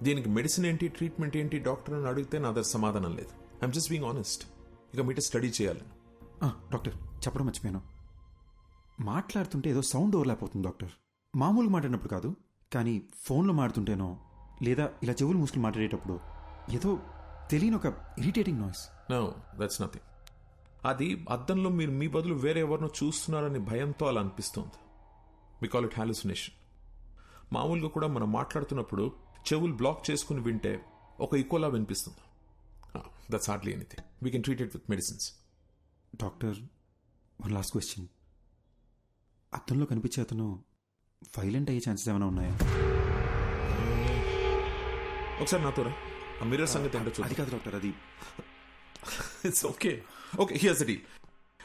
దీనికి మెడిసిన్ ఏంటి, ట్రీట్మెంట్ ఏంటి డాక్టర్ అని అడిగితే నా దగ్గర సమాధానం లేదు. I'm just being honest. ఇక మీట స్టడీ చేయాలి. డాక్టర్, చెప్పడం మర్చిపోయాను. మాట్లాడుతుంటే ఏదో సౌండ్ ఓవర్లాప్ అవుతుంది డాక్టర్. మామూలుగా మాట్లాడినప్పుడు కాదు, కానీ ఫోన్లో మాట్లాడుతుంటేనో లేదా ఇలా చెవులు మూసుకుని మాట్లాడేటప్పుడు ఏదో తెలియని ఒక irritating noise. No, that's nothing. అది అద్దంలో మీరు మీ బదులు వేరే ఎవరినో చూస్తున్నారని భయంతో అలా అనిపిస్తుంది. We call it hallucination. మామూలుగా కూడా మనం మాట్లాడుతున్నప్పుడు చెవులు బ్లాక్ చేసుకుని వింటే ఒక ఈకోలా వినిపిస్తుంది. That's hardly anything. We can treat it with medicines. Doctor, one last question. అద్దంలో కనిపించే అతను వైలెంట్ అయ్యే ఛాన్సెస్ ఏమైనా ఉన్నాయా? ఒకసారి నాతో రా. ఆ మిర్రర్ సంగతి ఏంటో చూద్దాం. అది కాదు డాక్టర్, అది it's okay. Okay, here's the deal.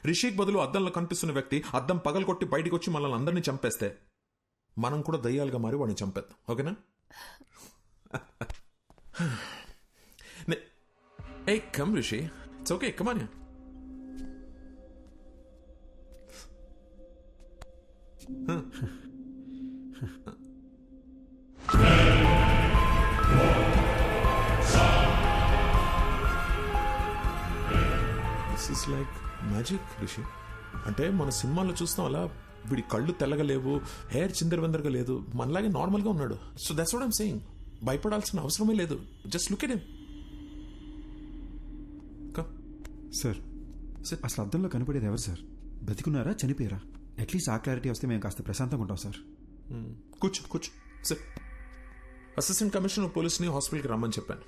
Rishik బదులు అద్దంలో కనిపిస్తున్న వ్యక్తి అద్దం పగలగొట్టి బయటికి వచ్చి మనల్ని అందరినీ చంపేస్తే మనం కూడా దయ్యాలుగా మారి వాడిని చంపేద్దాం. ఓకేనా? Hey, come Rishi. It's okay. Come on here. This is like magic, Rishi. అంటే మన సినిమాలో చూస్తాం అలా వీడి కళ్ళు తెల్లగా లేవు, హెయిర్ చిందరవందరగా లేదు, మనలాగే నార్మల్గా ఉన్నాడు. So that's what I'm saying. భయపడాల్సిన అవసరమే లేదు. Just look at him. Sir, అసలు అద్దంలో కనపడేది ఎవరు సార్? బతికున్నారా, చనిపోయారా? అట్లీస్ట్ ఆ క్లారిటీ వస్తే మేము కాస్త ప్రశాంతంగా ఉంటాం సార్. కూర్చో కూర్చో సార్. అసిస్టెంట్ కమిషనర్ పోలీస్ని హాస్పిటల్కి రమ్మని చెప్పాను.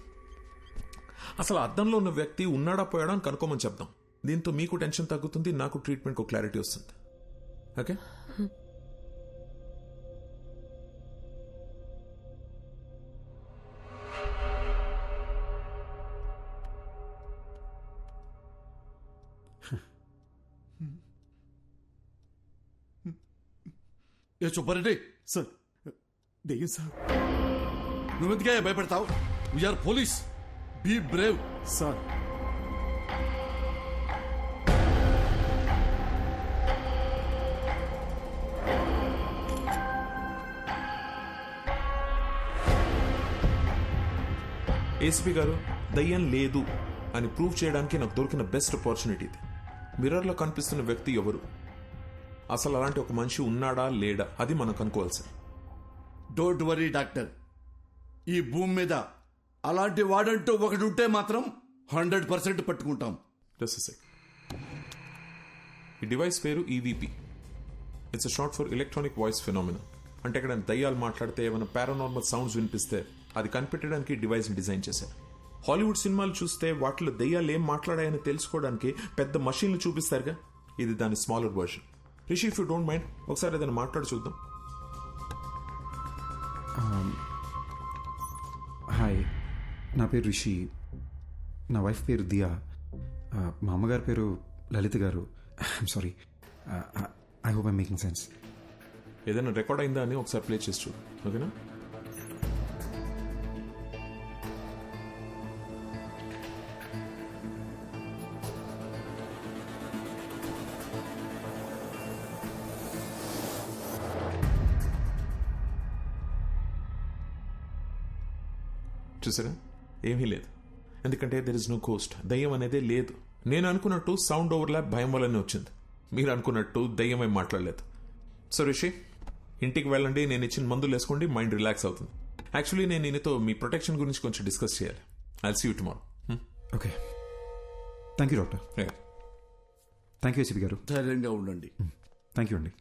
అసలు అద్దంలో ఉన్న వ్యక్తి ఉన్నాడా పోయాడా అని కనుక్కోమని చెప్దాం. దీంతో మీకు టెన్షన్ తగ్గుతుంది, నాకు ట్రీట్మెంట్కి క్లారిటీ వస్తుంది. ఓకే? ఏ సుబ్బారెడ్డి సార్, దెయ్యం సార్. నువ్వెందుకే భయపడతావు? We are police, be brave. Sir, ACP గారు, దయ్యం లేదు అని ప్రూవ్ చేయడానికి నాకు దొరికిన బెస్ట్ ఆపర్చునిటీ ఇది. మిర్రర్లో కనిపిస్తున్న వ్యక్తి ఎవరు, అసలు అలాంటి ఒక మనిషి ఉన్నాడా లేడా, అది మనం కనుక్కోవాలి సార్. డోంట్ వరీ డాక్టర్, ఈ భూమి మీద అలాంటి వాడంటూ ఒకటి ఉంటే మాత్రం 100% పట్టుకుంటాం. Just second. ఈ డివైస్ పేరు EVP. It's short for electronic voice phenomena. అంటే అక్కడ దయ్యాలు మాట్లాడితే ఏమైనా పారానార్మల్ సౌండ్స్ వినిపిస్తే అది కనిపెట్టడానికి డివైస్ని డిజైన్ చేశారు. హాలీవుడ్ సినిమాలు చూస్తే వాటిలో దయ్యాలు ఏం మాట్లాడాయని తెలుసుకోవడానికి పెద్ద మషీన్లు చూపిస్తారుగా, ఇది దాని smaller version. Rishi, if you don't mind ఒకసారి ఏదైనా మాట్లాడి చూద్దాం. హాయ్, నా పేరు రిషి. నా వైఫ్ పేరు దియా. మా అమ్మగారి పేరు లలిత గారు. I'm sorry, I hope I'm making sense. ఏదైనా రికార్డ్ అయిందా అని ఒకసారి ప్లే చేసి చూడు, ఓకేనా? చూసారా, ఏమీ లేదు. ఎందుకంటే దెర్ ఇస్ నో కోస్ట్. దయ్యం అనేదే లేదు. నేను అనుకున్నట్టు సౌండ్ ఓవర్లాప్ భయం వల్లనే వచ్చింది. మీరు అనుకున్నట్టు దయ్యమై మాట్లాడలేదు. సో రిషి, ఇంటికి వెళ్ళండి, నేను ఇచ్చిన మందులు వేసుకోండి, మైండ్ రిలాక్స్ అవుతుంది. యాక్చువల్లీ నేను ఈయనతో మీ ప్రొటెక్షన్ గురించి కొంచెం డిస్కస్ చేయాలి. I'll see you tomorrow. Okay, thank you doctor. Thank you ACP గారు. ధైర్యంగా ఉండండి. థ్యాంక్ యూ అండి.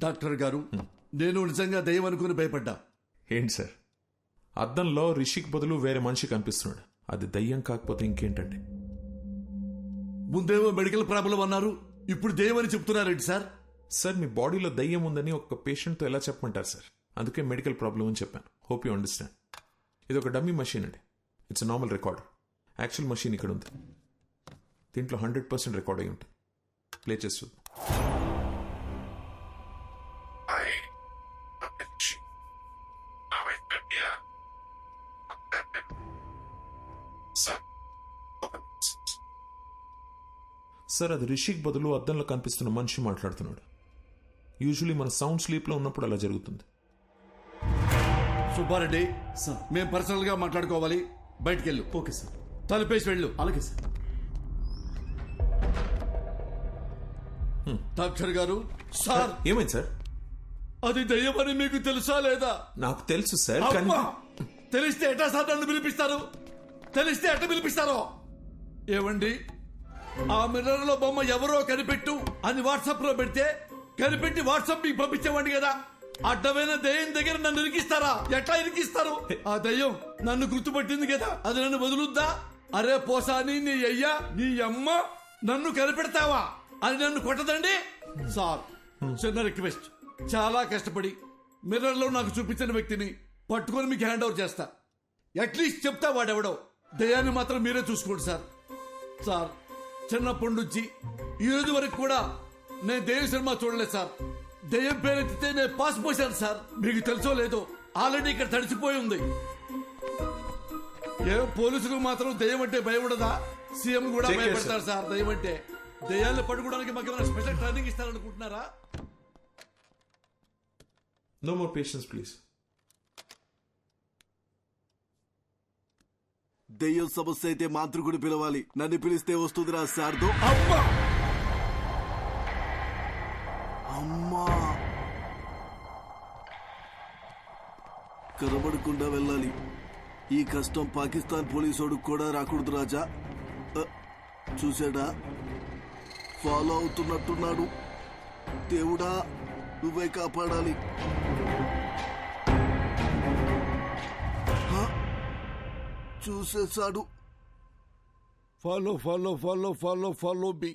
డాక్టర్ గారు, నేను నిజంగా దయ్యం అనుకుని భయపడ్డా. ఏంటి సార్, అద్దంలో రిషికి బదులు వేరే మనిషి కనిపిస్తున్నాడు. అది దయ్యం కాకపోతే ఇంకేంటండి? ముందేమో మెడికల్ ప్రాబ్లం అన్నారు, ఇప్పుడు దయ్యం అని చెప్తున్నారేంటి సార్? సార్, మీ బాడీలో దయ్యం ఉందని ఒక పేషెంట్తో ఎలా చెప్పమంటారు సార్? అందుకే మెడికల్ ప్రాబ్లం అని చెప్పాను. Hope you understand. ఇది ఒక డమ్మీ మషీన్ అండి. It's normal recorder. Actual machine ఇక్కడ ఉంది. దీంట్లో 100% రికార్డ్ అయి ఉంటుంది. ప్లే చేస్తూ సార్, అది రిషిక్ బదులు అద్దంలో కనిపిస్తున్న మనిషి మాట్లాడుతున్నాడు. యూజువలీ మన సౌండ్ స్లీప్లో ఉన్నప్పుడు అలా జరుగుతుంది. సుబ్బారెడ్డి, మేము పర్సనల్ గా మాట్లాడుకోవాలి, బయటికి వెళ్ళు. Okay sir. తలుపేసి వెళ్ళు. అలాగే సార్. డాక్టర్ గారు. సార్, ఏమైంది సార్? అది దయ్యమని మీకు తెలుసా లేదా? నాకు తెలుసు సార్. తెలిస్తే ఎట్లా సార్ నన్ను పిలిపిస్తారు? తెలిస్తే ఎట్లా పిలిపిస్తారో? ఏమండి, ఆ మిర్రర్ లో బొమ్మ ఎవరో కనిపెట్టు అని వాట్సాప్ లో పెడితే కనిపెట్టి వాట్సాప్ మీకు పంపించేవాడి కదా. అడ్డమైన దయ్యం దగ్గర నన్ను ఇరికిస్తారా? ఎట్లా ఇరికిస్తారు? ఆ దయ్యం నన్ను గుర్తుపట్టింది కదా, అది నన్ను వదులుద్దా? అరే పోసాని, నీ అయ్యా నీ అమ్మ నన్ను కనిపెడతావా అని నన్ను కొట్టదండి. సార్, చిన్న రిక్వెస్ట్, చాలా కష్టపడి మిర్రర్ లో నాకు చూపించిన వ్యక్తిని పట్టుకొని మీకు హ్యాండ్ ఓవర్ చేస్తా. అట్లీస్ట్ చెప్తా వాడెవడో. దయ్యాన్ని మాత్రం మీరే చూసుకోండి సార్. సార్, చిన్నప్పటి నుంచి ఈ రోజు వరకు కూడా నేను దెయ్యం సినిమా చూడలేదు సార్. దెయ్యం పేరెత్తితే నేను పాస్ పోసాను సార్. మీకు తెలుసో లేదో, ఆల్రెడీ ఇక్కడ తడిసిపోయి ఉంది. ఏ పోలీసులకు మాత్రం దెయ్యం అంటే భయం ఉండదా? సీఎం కూడా భయపడతారు సార్ దెయ్యం అంటే. దెయ్యాలను పట్టుకోవడానికి మాకు ఏమైనా స్పెషల్ ట్రైనింగ్ ఇస్తారనుకుంటున్నారా? No more patience please. దెయ్యం సమస్య అయితే మాంత్రికుడు పిలవాలి. నన్ను పిలిస్తే వస్తుందిరా సార్తో. అమ్మా, కనబడకుండా వెళ్ళాలి. ఈ కష్టం పాకిస్తాన్ పోలీసోడు కూడా రాకూడదు రాజా. చూసాడా, ఫాలో అవుతున్నట్టున్నాడు. దేవుడా, నువ్వే కాపాడాలి. చూసేశాడు. Follow follow follow follow follow me.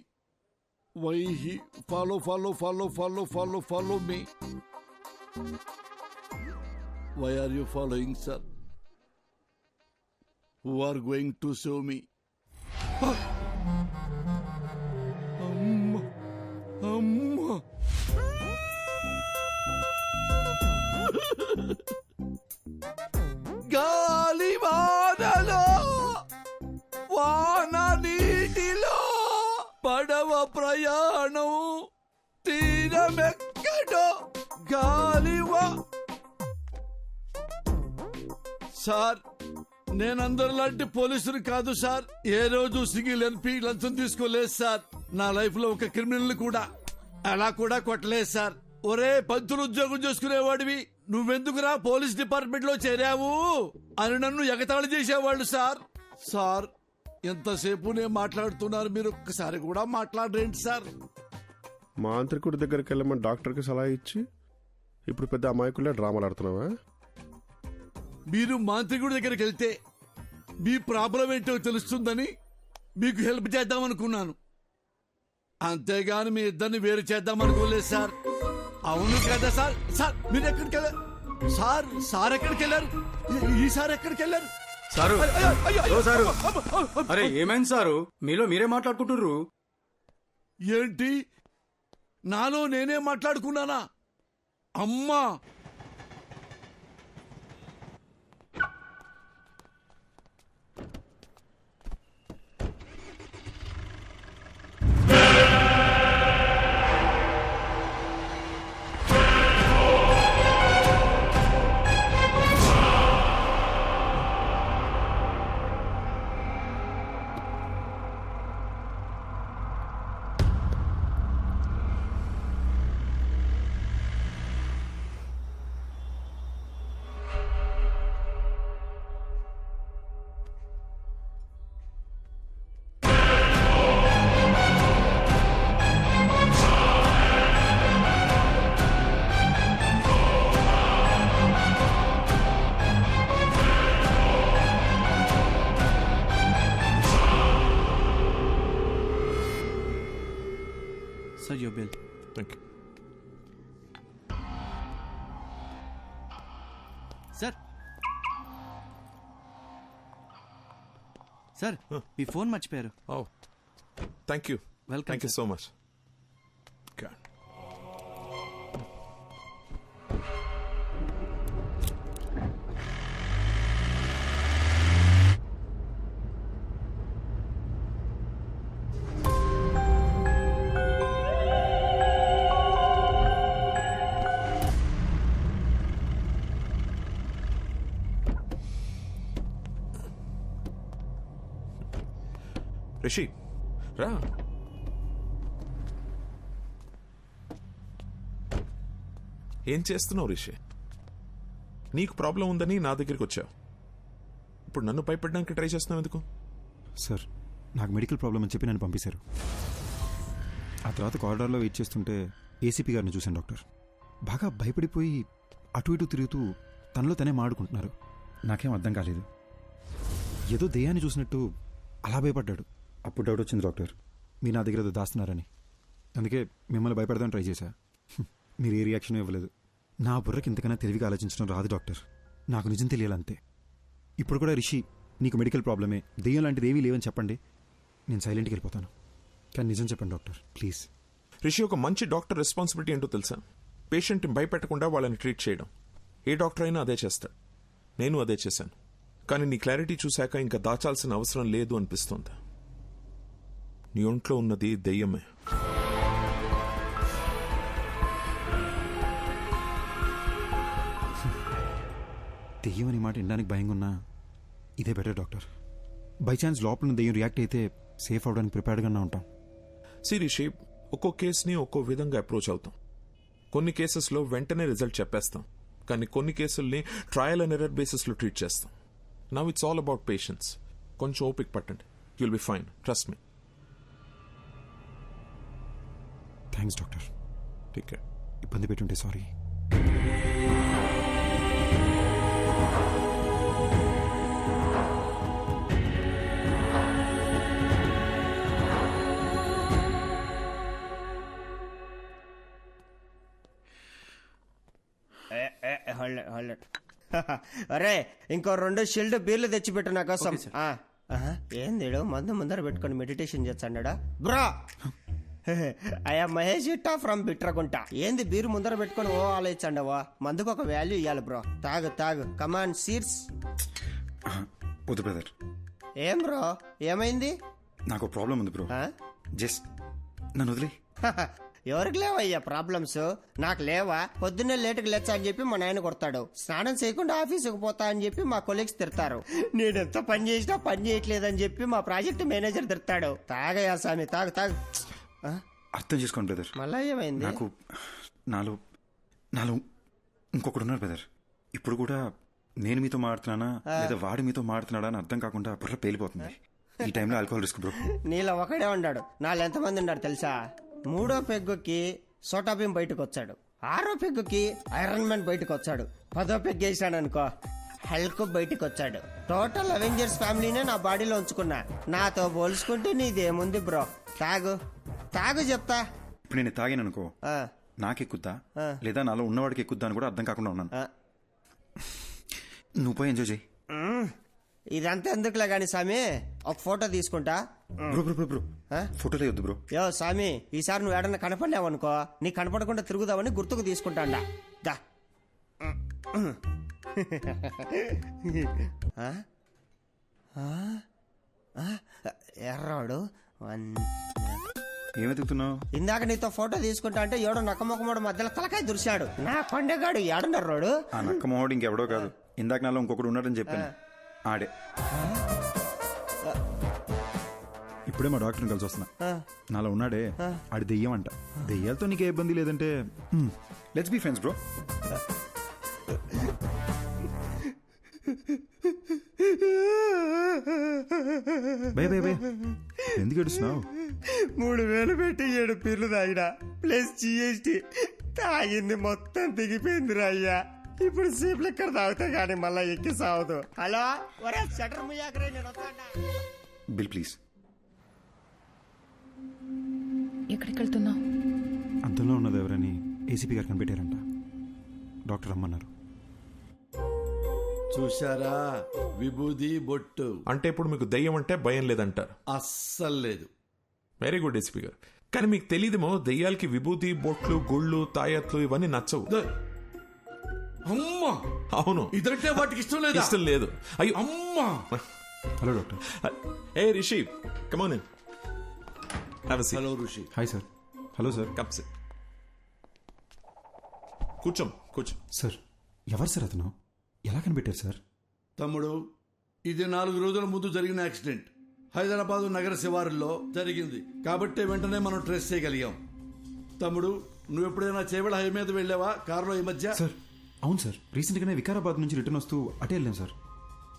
Why he follow follow follow follow follow follow me. Why are you following sir? Who are going to save me? అమ్మ అమ్మ, గాలివానలో వాన నీటిలో పడవ ప్రయాణం తీరమెక్కడో గాలివా. సార్, నేనందరిలాంటి పోలీసులు కాదు సార్. ఏ రోజు సింగిల్ ఎన్పీ లంచం తీసుకోలేదు సార్. నా లైఫ్ లో ఒక క్రిమినల్ కూడా అలా కూడా కొట్టలేదు సార్. ఒరే, పంతులు ఉద్యోగం చేసుకునేవాడివి, నువ్వెందుకురా పోలీస్ డిపార్ట్మెంట్ లో చేరావు అని నన్ను ఎగతాళి చేసేవాళ్ళు సార్. సార్, ఎంతసేపు నేను మాట్లాడుతున్నారు, మీరు ఒక్కసారి కూడా మాట్లాడరేంటి సార్? మాంత్రికుడి దగ్గరికి వెళ్ళమని డాక్టర్కి సలహా ఇచ్చి ఇప్పుడు పెద్ద అమాయకులే డ్రామాలు ఆడుతున్నావా? మీరు మాంత్రికుడి దగ్గరికి వెళ్తే మీ ప్రాబ్లం ఏంటో తెలుస్తుందని మీకు హెల్ప్ చేద్దామనుకున్నాను, అంతేగాని మీ ఇద్దరిని వేరు చేద్దామనుకోలేదు సార్. అవును కదా సార్? సార్ మీరు ఎక్కడికి వెళ్ళారు సార్? సార్ ఎక్కడికి వెళ్ళారు? ఈసారి ఎక్కడికి వెళ్ళారు సారు? ఓ సారు, అరే ఏమైంది సారు? మీలో మీరే మాట్లాడుకుంటుర్రు ఏంటి? నాలో నేనే మాట్లాడుకున్నానా? అమ్మా, sir your bill. Thank you sir. Sir మీ ఫోన్ మర్చిపోయారు. Oh thank you. Welcome. Thank you so much. Rishi రా. ఏం చేస్తున్నావు రిషి? నీకు ప్రాబ్లం ఉందని నా దగ్గరికి వచ్చావు, ఇప్పుడు నన్ను భయపడడానికి ట్రై చేస్తున్నావు ఎందుకు? సార్ నాకు మెడికల్ ప్రాబ్లం అని చెప్పి నన్ను పంపించారు. ఆ తర్వాత కారిడార్లో వెయిట్ చేస్తుంటే ఏసీపీ గారిని చూశాను డాక్టర్. బాగా భయపడిపోయి అటు ఇటు తిరుగుతూ తనలో తనే మాడుకుంటున్నారు. నాకేం అర్థం కాలేదు, ఏదో దెయ్యాన్ని చూసినట్టు అలా భయపడ్డాడు. అప్పుడు డౌట్ వచ్చింది డాక్టర్, మీరు నా దగ్గర ఏదో దాస్తున్నారని. అందుకే మిమ్మల్ని భయపడదామని ట్రై చేశా. మీరు ఏ రియాక్షన్ ఇవ్వలేదు. నా బుర్రకి ఇంతకన్నా తెలివిగా ఆలోచించడం రాదు డాక్టర్, నాకు నిజం తెలియాలంతే. ఇప్పుడు కూడా రిషి నీకు మెడికల్ ప్రాబ్లమే, దెయ్యం లాంటిది ఏమీ లేవని చెప్పండి, నేను సైలెంట్కి వెళ్ళిపోతాను. కానీ నిజం చెప్పండి డాక్టర్ ప్లీజ్. రిషి, ఒక మంచి డాక్టర్ రెస్పాన్సిబిలిటీ ఏంటో తెలుసా? పేషెంట్ని భయపెట్టకుండా వాళ్ళని ట్రీట్ చేయడం. ఏ డాక్టర్ అయినా అదే చేస్తాడు, నేను అదే చేశాను. కానీ నీ క్లారిటీ చూశాక ఇంకా దాచాల్సిన అవసరం లేదు అనిపిస్తోంది. నీ ఒంట్లో ఉన్నది దెయ్యమే. దెయ్యం అని మాట వినడానికి భయంగా ఉన్నా ఇదే బెటర్ డాక్టర్. బై ఛాన్స్ లోపల ఉన్న దెయ్యం రియాక్ట్ అయితే సేఫ్ అవడానికి ప్రిపేర్డ్గానే ఉంటాం. రిషి, ఒక్కో కేసుని ఒక్కో విధంగా అప్రోచ్ అవుతాం. కొన్ని కేసెస్లో వెంటనే రిజల్ట్ చెప్పేస్తాం, కానీ కొన్ని కేసుల్ని ట్రయల్ అండ్ ఎర్రర్ బేసిస్లో ట్రీట్ చేస్తాం. Now it's all about patience. కొంచెం ఓపిక పట్టండి, you'll be fine, trust me. Thanks doctor. Take care. ఇబ్బంది పెట్టుంటే సారీ. అరే ఇంకో 2 షిల్డ్ బీర్లు తెచ్చిపెట్టు నా కోసం. ఏంది మందు ముందర పెట్టుకొని మెడిటేషన్ చేస్తాడా బ్రో? అయ్యా మహేష్ ఇట్టా ఫ్రమ్ బిట్రగుంట. ఏంది బీరు ముందర పెట్టుకొని ఓ ఆలోచించండవా? మందుకు ఒక వాల్యూ ఇవ్వాలి బ్రో. తాగు తాగు, కమాన్ సీర్స్. వద్దు బ్రదర్. ఏం బ్రో, ఏమైంది? నాకు ప్రాబ్లం ఉంది బ్రో, జస్ట్ నన్ను వదిలే. ఎవరికి లేవయ్యా ప్రాబ్లమ్స్? నాకు లేవా? పొద్దున్నే లేటుకు లేచా అని చెప్పి మా నాయన కొడతాడు, స్నానం చేయకుండా ఆఫీసుకు పోతా అని చెప్పి మా కొలీగ్స్ తిడతారు, నేనెంత పని చేసినా పని చేయట్లేదని చెప్పి మా ప్రాజెక్ట్ మేనేజర్ తిడతాడు. తాగయా స్వామి, తాగు తాగు. అర్థం చేసుకోండి బ్రదర్. మళ్ళా ఏమైంది? నాకు నాలో ఇంకొకడు ఉన్నారు బ్రదర్. ఇప్పుడు కూడా నేను మీతో మాడుతున్నానా లేదా వాడు మీతో మాడుతున్నాడా అని అర్థం కాకుండా బుర్ర పేలిపోతుంది. ఈ టైంలో ఆల్కహాల్ రిస్క్ బ్రో. నీలో ఒకడే ఉన్నాడు, నాలో ఎంతమంది ఉన్నాడు తెలుసా? 3వ పెగ్గుకి సోటాబీం బయటకు వచ్చాడు, 6వ పెగ్గుకి ఐరన్ మ్యాన్ బయటకు వచ్చాడు, 10వ పెగ్ వేసాడు అనుకో హల్క్ బయటకు వచ్చాడు. టోటల్ అవెంజర్స్ ఫ్యామిలీనే నా బాడీలో ఉంచుకున్నా. నాతో పోల్చుకుంటే నీదేముంది బ్రో? తాగు తాగు చెప్తా. ఇప్పుడు నేను తాగాను అనుకో నాకెక్కుద్దా లేదా నాలో ఉన్నవాడికి ఎక్కుద్దా అని కూడా అర్థం కాకుండా ఉన్నాను. నువ్వు పోయి ఎంజాయ్ చేయి. ఇదంతా ఎందుకులే గాని సామి, ఒక ఫోటో తీసుకుంటా. బ్రో ఫోటో లేదు బ్రో. యో సామి, ఈసారి నువ్వు ఏడన్నా కనపడలేవనుకో నీ కనపడకుండా తిరుగుదామని గుర్తుకు తీసుకుంటాండా. దా ఎర్రాడు ఏమెతుకుతున్నావు? ఇందాక నీతో ఫోటో తీసుకుంటా అంటే ఏడో నక్కమొక్కమోడు మధ్యలో తలకాయ దురిశాడు. నా కొండగాడు ఏడన్నాడు. ఆ నక్కమోడు ఇంకెవడో కాదు, ఇందాక నాలో ఇంకొకడు ఉన్నాడని చెప్పాను, ఆడే. ఇప్పుడే మా డాక్టర్ని కలిసి వస్తున్నా. నాలో ఉన్నాడే ఆడి దెయ్యం అంట. దెయ్యాలతో నీకే ఇబ్బంది లేదంటే let's be friends bro. By by by, ఎందుకు ఏడుస్తున్నావు? 3000 పెట్టి 7 పీర్లు తాగినా ప్లస్ GST తాగింది మొత్తం దిగిపోయిందిరా అయ్యా. ఇప్పుడు సీప్ లెక్కర తాగుతా గానీ మళ్ళా ఎక్కి సావదు. హలో ఒరే షటర్ ముయ్యాకరే, నేను వస్తానా? Bill please. ఎక్కడికి వెళ్తున్నావు? అంతలో ఉన్నది ఎవరని ఏసీపీ గారు కనిపెట్టారంట, డాక్టర్ రమ్మన్నారు. చూశారా విభూది బొట్టు అంటే ఇప్పుడు మీకు దయ్యం అంటే భయం లేదంటారు? అస్సలు లేదు. వెరీ గుడ్ ఎస్పీ గారు. కానీ మీకు తెలియదేమో దయ్యాలకి విభూతి బొట్లు గుళ్ళు తాయత్లు ఇవన్నీ నచ్చవు. అమ్మా అవును, ఇదంటే వాటికి ఇష్టం లేదు. ఇష్టం లేదు. అయ్యో అమ్మా. Hello doctor. A Rishi, come on in. Have a seat. Hello Rishi. Hi sir. Hello sir. Come SIT. కూర్చో కూర్చో. సార్ ఎవరు సార్ అతను? ఎలా కనిపెట్టారు సార్? తమ్ముడు, ఇది 4 రోజుల ముందు జరిగిన యాక్సిడెంట్ హైదరాబాదు నగర శివారుల్లో జరిగింది కాబట్టి వెంటనే మనం ట్రేస్ చేయగలిగాం. తమ్ముడు, నువ్వు ఎప్పుడైనా చేవెళ్ళ హై మీద వెళ్ళావా కారులో ఈ మధ్య? సార్ అవును సార్, రీసెంట్గానే వికారాబాద్ నుంచి రిటర్న్ వస్తూ అటే వెళ్ళాం సార్.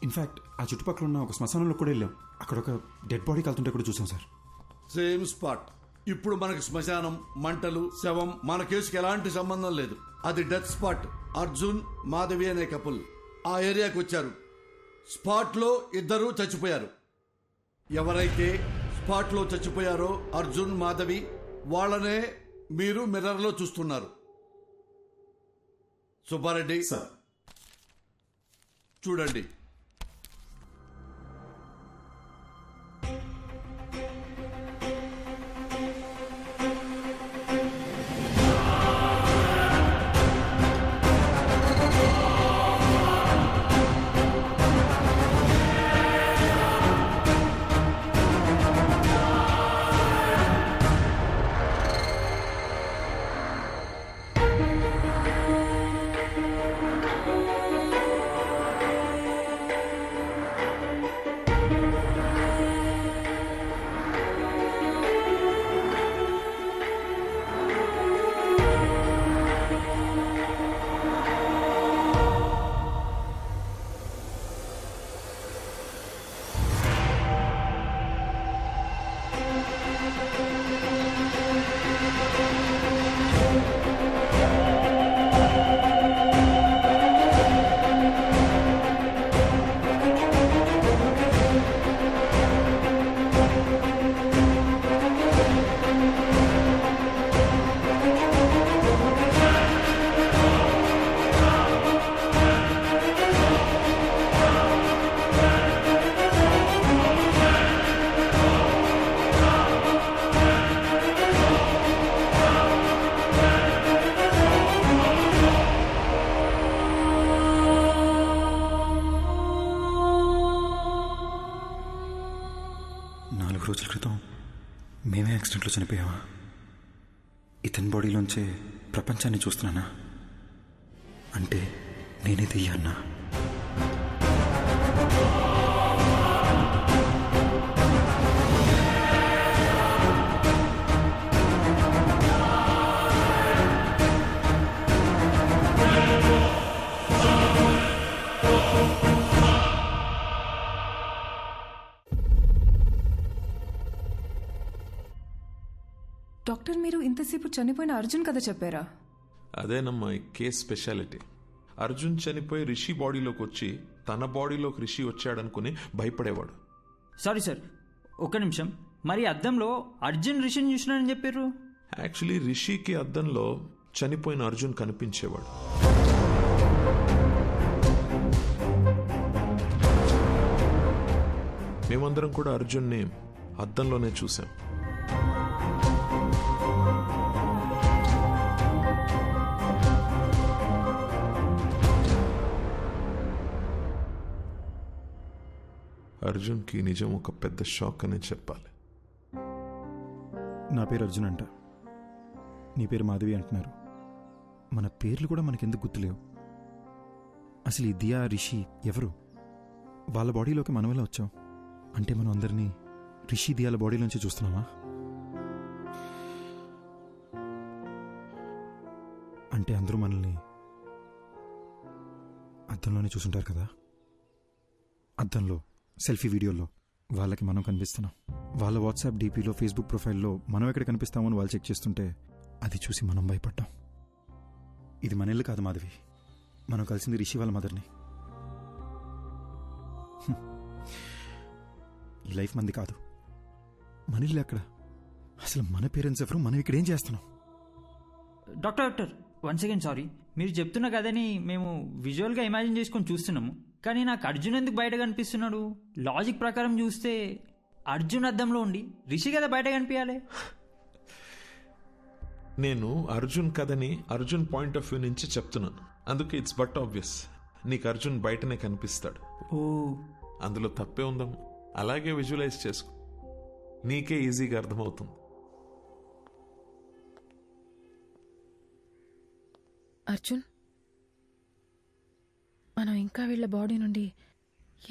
ఇన్ఫాక్ట్ ఆ చుట్టుపక్కల ఉన్న ఒక శ్మశానంలో కూడా వెళ్ళాం. అక్కడ ఒక డెడ్ బాడీ కలుతుంటే కూడా చూసాం సార్. Same spot. ఇప్పుడు మనకు శ్మశానం, మంటలు, శవం మన కేసుకి ఎలాంటి సంబంధం లేదు. అది డెత్ స్పాట్. అర్జున్ మాధవి అనే కపుల్ ఆ ఏరియాకి వచ్చారు. స్పాట్లో 2 చచ్చిపోయారు. ఎవరైతే స్పాట్లో చచ్చిపోయారో అర్జున్ మాధవి, వాళ్ళనే మీరు మిర్రర్లో చూస్తున్నారు. సుబ్బారెడ్డి చూడండి. రోజుల క్రితం మేమే యాక్సిడెంట్లో చనిపోయావా? ఇతని బాడీలోంచే ప్రపంచాన్ని చూస్తున్నానా? అంటే నేనే దెయ్యాన్నా? డాక్టర్ మీరు ఇంతసేపు చనిపోయిన అర్జున్ కథ చెప్పారా? అదేనమ్మా ఈ కేస్ స్పెషాలిటీ. అర్జున్ చనిపోయి రిషి బాడీలోకి వచ్చి తన బాడీలోకి రిషి వచ్చాడనుకుని భయపడేవాడు. సారీ సార్, ఒక్క నిమిషం. మరి అద్దంలో అర్జున్ రిషిని చూసినానని చెప్పారు. యాక్చువల్లీ రిషికి అద్దంలో చనిపోయిన అర్జున్ కనిపించేవాడు. మేమందరం కూడా అర్జున్ని అద్దంలోనే చూసాం. అర్జున్కి నిజం ఒక పెద్ద షాక్ అనే చెప్పాలి. నా పేరు అర్జున్ అంట, నీ పేరు మాధవి అంటున్నారు. మన పేర్లు కూడా మనకెందుకు గుర్తులేవు? అసలు ఈ దియా రిషి ఎవరు? వాళ్ళ బాడీలోకి మనం ఎలా వచ్చాం? అంటే మనం అందరినీ రిషి దియాల బాడీలోంచి చూస్తున్నామా? అంటే అందరూ మనల్ని అద్దంలోనే చూసుంటారు కదా. అద్దంలో సెల్ఫీ వీడియోలో వాళ్ళకి మనం కనిపిస్తున్నాం. వాళ్ళ వాట్సాప్ డీపీలో ఫేస్బుక్ ప్రొఫైల్లో మనం ఎక్కడ కనిపిస్తామని వాళ్ళు చెక్ చేస్తుంటే అది చూసి మనం భయపడ్డాం. ఇది మన ఇల్లు కాదు మాధవి, మనం కలిసింది రిషి వాళ్ళ మదర్ని. ఈ లైఫ్ మంది కాదు, మన ఇల్లు ఎక్కడ? అసలు మన పేరెంట్స్ ఎవరు? మనం ఇక్కడ ఏం చేస్తున్నాం? Doctor one second, sorry. మీరు చెప్తున్నా కదని మేము విజువల్గా ఇమాజిన్ చేసుకొని చూస్తున్నాము, కానీ నాకు అర్జున్ ఎందుకు బయట కనిపిస్తున్నాడు? లాజిక్ ప్రకారం చూస్తే అర్జున్ అద్దంలో ఉండి రిషి కదా బయట కనిపించాలి. నేను అర్జున్ కథని అర్జున్ పాయింట్ ఆఫ్ వ్యూ నుంచి చెప్తున్నాను, అందుకే ఇట్స్ బట్ ఆబ్వియస్ నీకు అర్జున్ బయటనే కనిపిస్తాడు. ఓ, అందులో తప్పే ఉందాము. అలాగే విజువలైజ్ చేసుకో, నీకే ఈజీగా అర్థమవుతుంది. అర్జున్, మనం ఇంకా వీళ్ళ బాడీ నుండి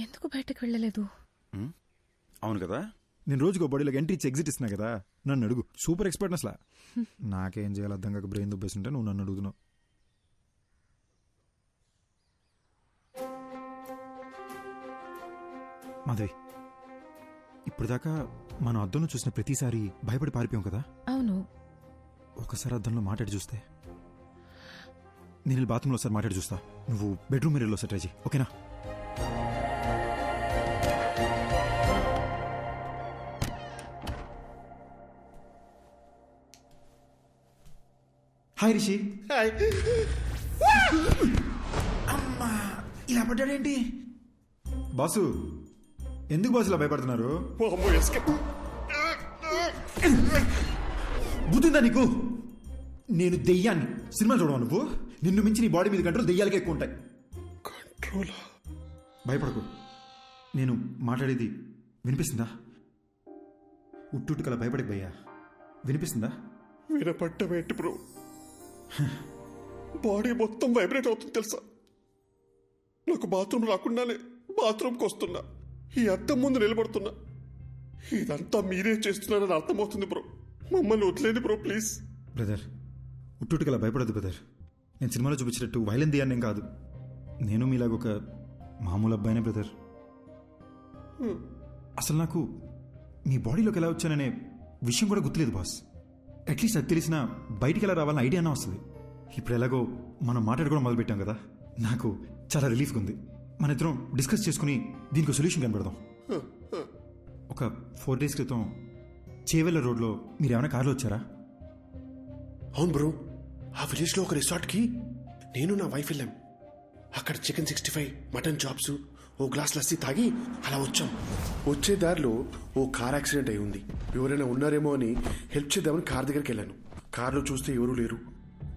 ఎందుకు బయటకు వెళ్ళలేదు? అవును కదా, నేను రోజుకో బాడీలోకి ఎంట్రీ ఇచ్చి ఎగ్జిట్ ఇస్తున్నా కదా. నన్ను అడుగు, సూపర్ ఎక్స్పర్ట్ అసలు. నాకేం చేయాలి అర్థం కాక బ్రెయిన్ దుబ్బేస్తుంటే నువ్వు నన్ను అడుగుతున్నావు. మాధవి, ఇప్పుడు దాకా మనం అద్దంలో చూసిన ప్రతిసారి భయపడి పారిపోయాం కదా. అవును. ఒకసారి అద్దంలో మాట్లాడి చూస్తే. నేను బాత్రూంలో ఒకసారి మాట్లాడి చూస్తా, నువ్వు బెడ్రూమ్ మిర్రర్లో ఒకసారి ట్రై చేయి, ఓకేనా? హాయ్ రిషి. అమ్మా, ఇలా పడ్డాడేంటి? బాసు, ఎందుకు బాసు ఇలా భయపడుతున్నారు? బుద్ధిందా నీకు? నేను దెయ్యాన్ని. సినిమా చూడవా నువ్వు? నిన్ను మించి నీ బాడీ మీద కంట్రోల్ దెయ్యాలకే ఎక్కువ ఉంటాయి. కంట్రోల్? భయపడకు, నేను మాట్లాడేది వినిపిస్తుందా? ఉట్టుకలా భయపడకు భయ్యా, వినిపిస్తుందా? వినపట్టమేంటి బ్రో, బాడీ మొత్తం వైబ్రేట్ అవుతుంది తెలుసా. నాకు బాత్రూమ్ రాకుండానే బాత్రూమ్కి వస్తున్నా, ఈ అద్దం ముందు నిలబడుతున్నా. ఇదంతా మీరే చేస్తున్నారని అర్థమవుతుంది బ్రో. మమ్మల్ని వదిలేండి బ్రో ప్లీజ్. బ్రదర్, ఉట్టుకలా భయపడదు బ్రదర్. నేను సినిమాలో చూపించినట్టు వైలెంట్ దియాన్నేం కాదు. నేను మీలాగొక మామూలు అబ్బాయినే బ్రదర్. అసలు నాకు మీ బాడీలోకి ఎలా వచ్చాననే విషయం కూడా గుర్తులేదు బాస్. అట్లీస్ట్ అది తెలిసినా బయటికి ఎలా రావాలని ఐడియా అన్నా వస్తుంది. ఇప్పుడు ఎలాగో మనం మాట్లాడుకోవడం మొదలుపెట్టాం కదా, నాకు చాలా రిలీఫ్గా ఉంది. మన ఇద్దరం డిస్కస్ చేసుకుని దీనికి సొల్యూషన్ కనబడదాం. ఒక 4 days క్రితం చేవెళ్ళ రోడ్లో మీరు ఏమైనా కార్లో వచ్చారా? అవును బ్రో, ఆ విలేజ్లో ఒక రిసార్ట్కి నేను నా వైఫ్ వెళ్ళాం. అక్కడ చికెన్ 65, మటన్ చాప్స్, ఓ గ్లాస్ లస్సీ తాగి అలా వచ్చాం. వచ్చే దారిలో ఓ కార్ యాక్సిడెంట్ అయి ఉంది. ఎవరైనా ఉన్నారేమో అని హెల్ప్ చేద్దామని కార్ దగ్గరికి వెళ్ళాను. కార్లో చూస్తే ఎవరూ లేరు.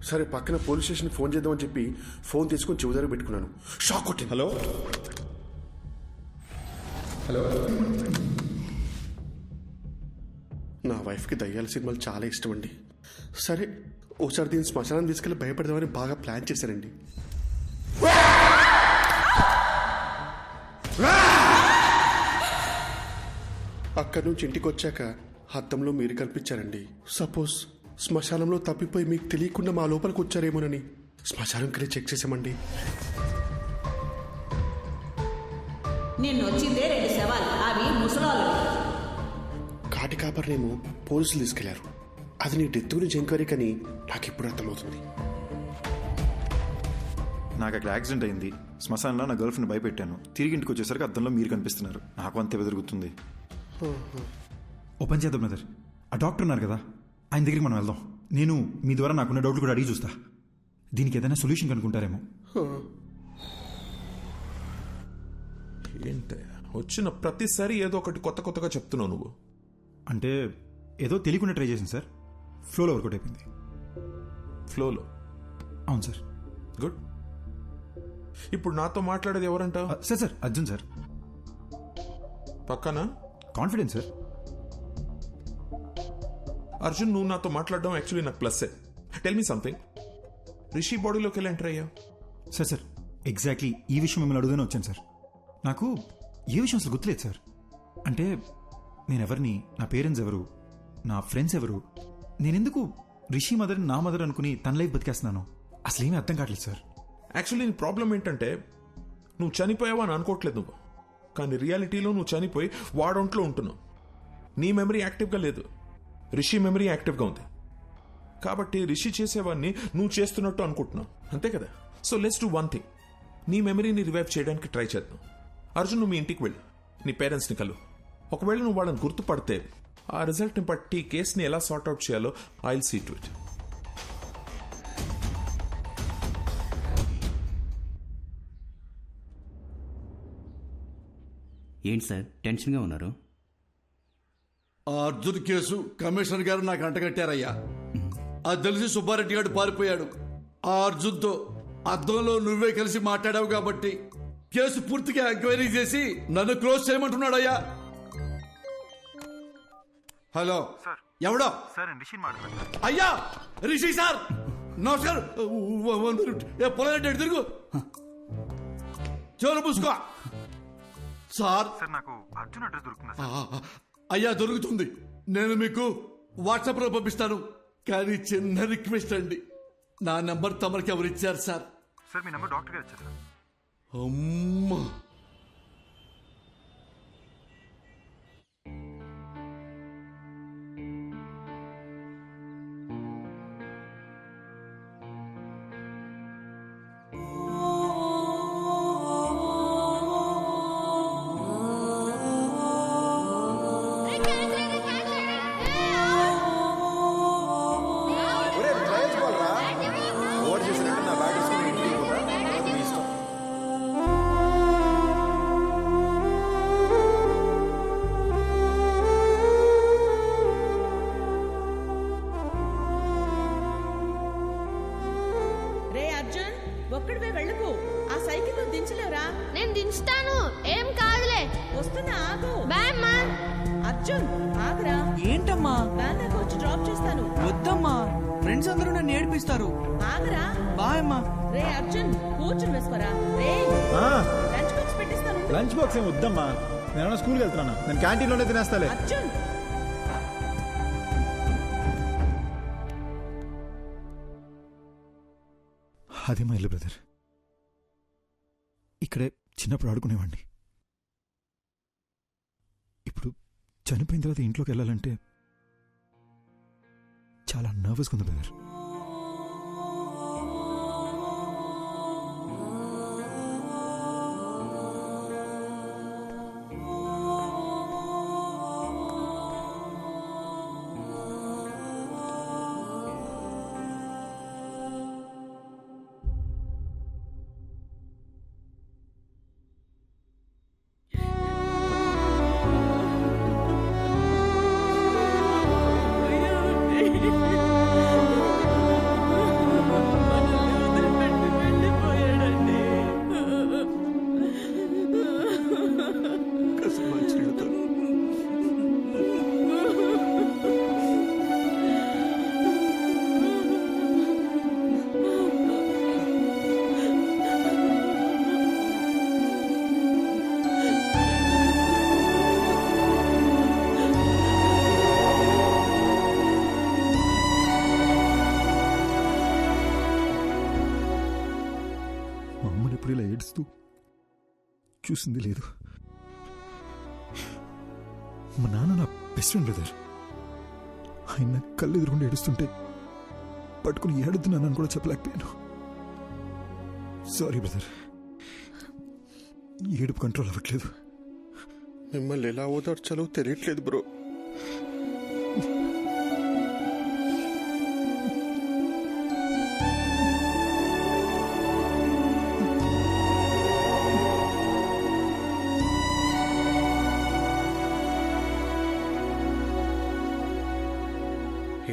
సరే పక్కన పోలీస్ స్టేషన్కి ఫోన్ చేద్దామని చెప్పి ఫోన్ తీసుకొని చెవి దగ్గర పెట్టుకున్నాను. షాక్ కొట్టింది. హలో హలో, నా వైఫ్కి దయ్యాల సినిమాలు చాలా ఇష్టం అండి. సరే ఒకసారి దీన్ని శ్మశానం తీసుకెళ్ళి భయపడదామని బాగా ప్లాన్ చేశానండి. అక్కడి నుంచి ఇంటికి వచ్చాక అద్దంలో మీరు కనిపించారండి. సపోజ్ శ్మశానంలో తప్పిపోయి మీకు తెలియకుండా మా లోపలికి వచ్చారేమోనని శ్మశానంకి చెక్ చేసామండి. నిన్ను వచ్చిందే 2 శవాలు, అవి ముసలాళ్ళు. కాటి కాపర్నేమో పోలీసులు తీసుకెళ్లారు. అది నీ డెత్ గురించి ఎంక్వైరీ కానీ నాకు ఇప్పుడు అర్థమవుతుంది. నాకు అక్కడ యాక్సిడెంట్ అయింది, శ్మశానంలో నా గర్ల్ ఫ్రెండ్ భయపెట్టాను, తిరిగి ఇంటికి వచ్చేసరికి అద్దంలో మీరు కనిపిస్తున్నారు. నాకు అంతే బెదురుగుతుంది. ఓపెన్ చేద్దాం బ్రదర్, ఆ డాక్టర్ ఉన్నారు కదా ఆయన దగ్గరికి మనం వెళ్దాం. నేను మీ ద్వారా నాకున్న డౌట్లు కూడా అడిగి చూస్తా, దీనికి ఏదైనా సొల్యూషన్ కనుక్కుంటారేమో. ఏంటి వచ్చిన ప్రతిసారి ఏదో ఒకటి కొత్త కొత్తగా చెప్తున్నావు నువ్వు? అంటే ఏదో తెలియకుండా ట్రై చేసింది సార్, ఫ్లోలో వర్కౌట్ అయిపోయింది. ఫ్లోలో? అవును సార్. గుడ్. ఇప్పుడు నాతో మాట్లాడేది ఎవరంట? Sir sir Arjun sir. పక్కన కాన్ఫిడెన్స్ సార్. అర్జున్, నువ్వు నాతో మాట్లాడడం యాక్చువల్లీ నాకు ప్లస్సే. టెల్ మీ సంథింగ్, రిషి బాడీలోకి ఎలా ఎంటర్ అయ్యా? సార్ సార్ ఎగ్జాక్ట్లీ ఈ విషయం మిమ్మల్ని అడుగుదానే వచ్చాను సార్. నాకు ఏ విషయం అసలు గుర్తులేదు సార్. అంటే నేను ఎవరిని, నా పేరెంట్స్ ఎవరు, నా ఫ్రెండ్స్ ఎవరు, నేనెందుకు రిషి మదర్ నా మదర్ అనుకుని తన లైఫ్ బతికేస్తున్నాను, అసలు ఏమీ అర్థం కావట్లేదు సార్. యాక్చువల్లీ నీ ప్రాబ్లం ఏంటంటే నువ్వు చనిపోయావా అని అనుకోవట్లేదు నువ్వు, కానీ రియాలిటీలో నువ్వు చనిపోయి వాడొంట్లో ఉంటున్నావు. నీ మెమరీ యాక్టివ్గా లేదు, రిషి మెమరీ యాక్టివ్గా ఉంది. కాబట్టి రిషి చేసేవాడిని నువ్వు చేస్తున్నట్టు అనుకుంటున్నావు, అంతే కదా? So let's do one thing, నీ మెమరీని రివైవ్ చేయడానికి ట్రై చేద్దాం. అర్జున్, నువ్వు మీ ఇంటికి వెళ్ళు, నీ పేరెంట్స్ని కలు. ఒకవేళ నువ్వు వాళ్ళని గుర్తుపడితే ఆ రిజల్ట్ని బట్టి కేసుని ఎలా సార్ట్అవుట్ చేయాలో I will see to it. ఏంటి సార్ టెన్షన్గా ఉన్నారు? ఆ అర్జున్ కేసు కమిషనర్ గారు నాకు అంటగట్టారయ్యా. అది తెలిసి సుబ్బారెడ్డి గారు పారిపోయాడు. ఆ అర్జున్తో అద్దంలో నువ్వే కలిసి మాట్లాడావు కాబట్టి కేసు పూర్తిగా ఎంక్వైరీ చేసి నన్ను క్లోజ్ చేయమంటున్నాడయ్యా. హలో, ఎవడో? అయ్యా రిషి సార్, నమస్కారం. పొలం తిరుగు, చెవులు పూసుకో. సార్ నాకు అర్జున్ అడ్రస్ దొరుకుతుందా? అయ్యా దొరుకుతుంది, నేను మీకు వాట్సాప్ లో పంపిస్తాను. కానీ చిన్న రిక్వెస్ట్ అండి, నా నంబర్ తమరికి ఎవరు ఇచ్చారు సార్? సార్ మీ నంబర్ డాక్టర్ గారు ఇచ్చారు సార్. అమ్మా, ఒక్కడివే వెళ్ళకు, ఆ సైకిల్ దించలేవురా? నేను దించుతాను, ఏం కాదులే. వస్తున్నా, ఆగు. బాయ్ అమ్మా. అర్జున్ ఆగరా. ఏంటమ్మా? వ్యాన్ దాకా వచ్చి డ్రాప్ చేస్తాను. వద్దమ్మా, ఫ్రెండ్స్ అందరూ నన్ను ఏడిపిస్తారు. ఆగరా. బాయ్ అమ్మా. రే అర్జున్, కూర్చుని వేసుకోరా. రే లంచ్ బాక్స్ పెట్టిస్తాను. లంచ్ బాక్స్ ఏమి వద్దమ్మా, నేను స్కూల్కి వెళ్తున్నా, నేను క్యాంటీన్లోనే తినేస్తాలే. అర్జున్ అదే మా ఇల్లు బ్రదర్, ఇక్కడే చిన్నప్పుడు ఆడుకునేవాడిని. ఇప్పుడు చనిపోయిన తర్వాత ఇంట్లోకి వెళ్ళాలంటే చాలా నర్వస్గా ఉంది బ్రదర్. ఇలా ఏడుస్తూ చూసింది లేదు. మా నాన్న నా బెస్ట్ ఫ్రెండ్ బ్రదర్, ఆయన కళ్ళు ఎదురుకుండా ఏడుస్తుంటే పట్టుకుని ఏడుతున్నానని కూడా చెప్పలేకపోయాను. సారీ బ్రదర్, ఏడుపు కంట్రోల్ అవ్వట్లేదు. మిమ్మల్ని ఎలా ఓదార్చాలో తెలియట్లేదు బ్రో.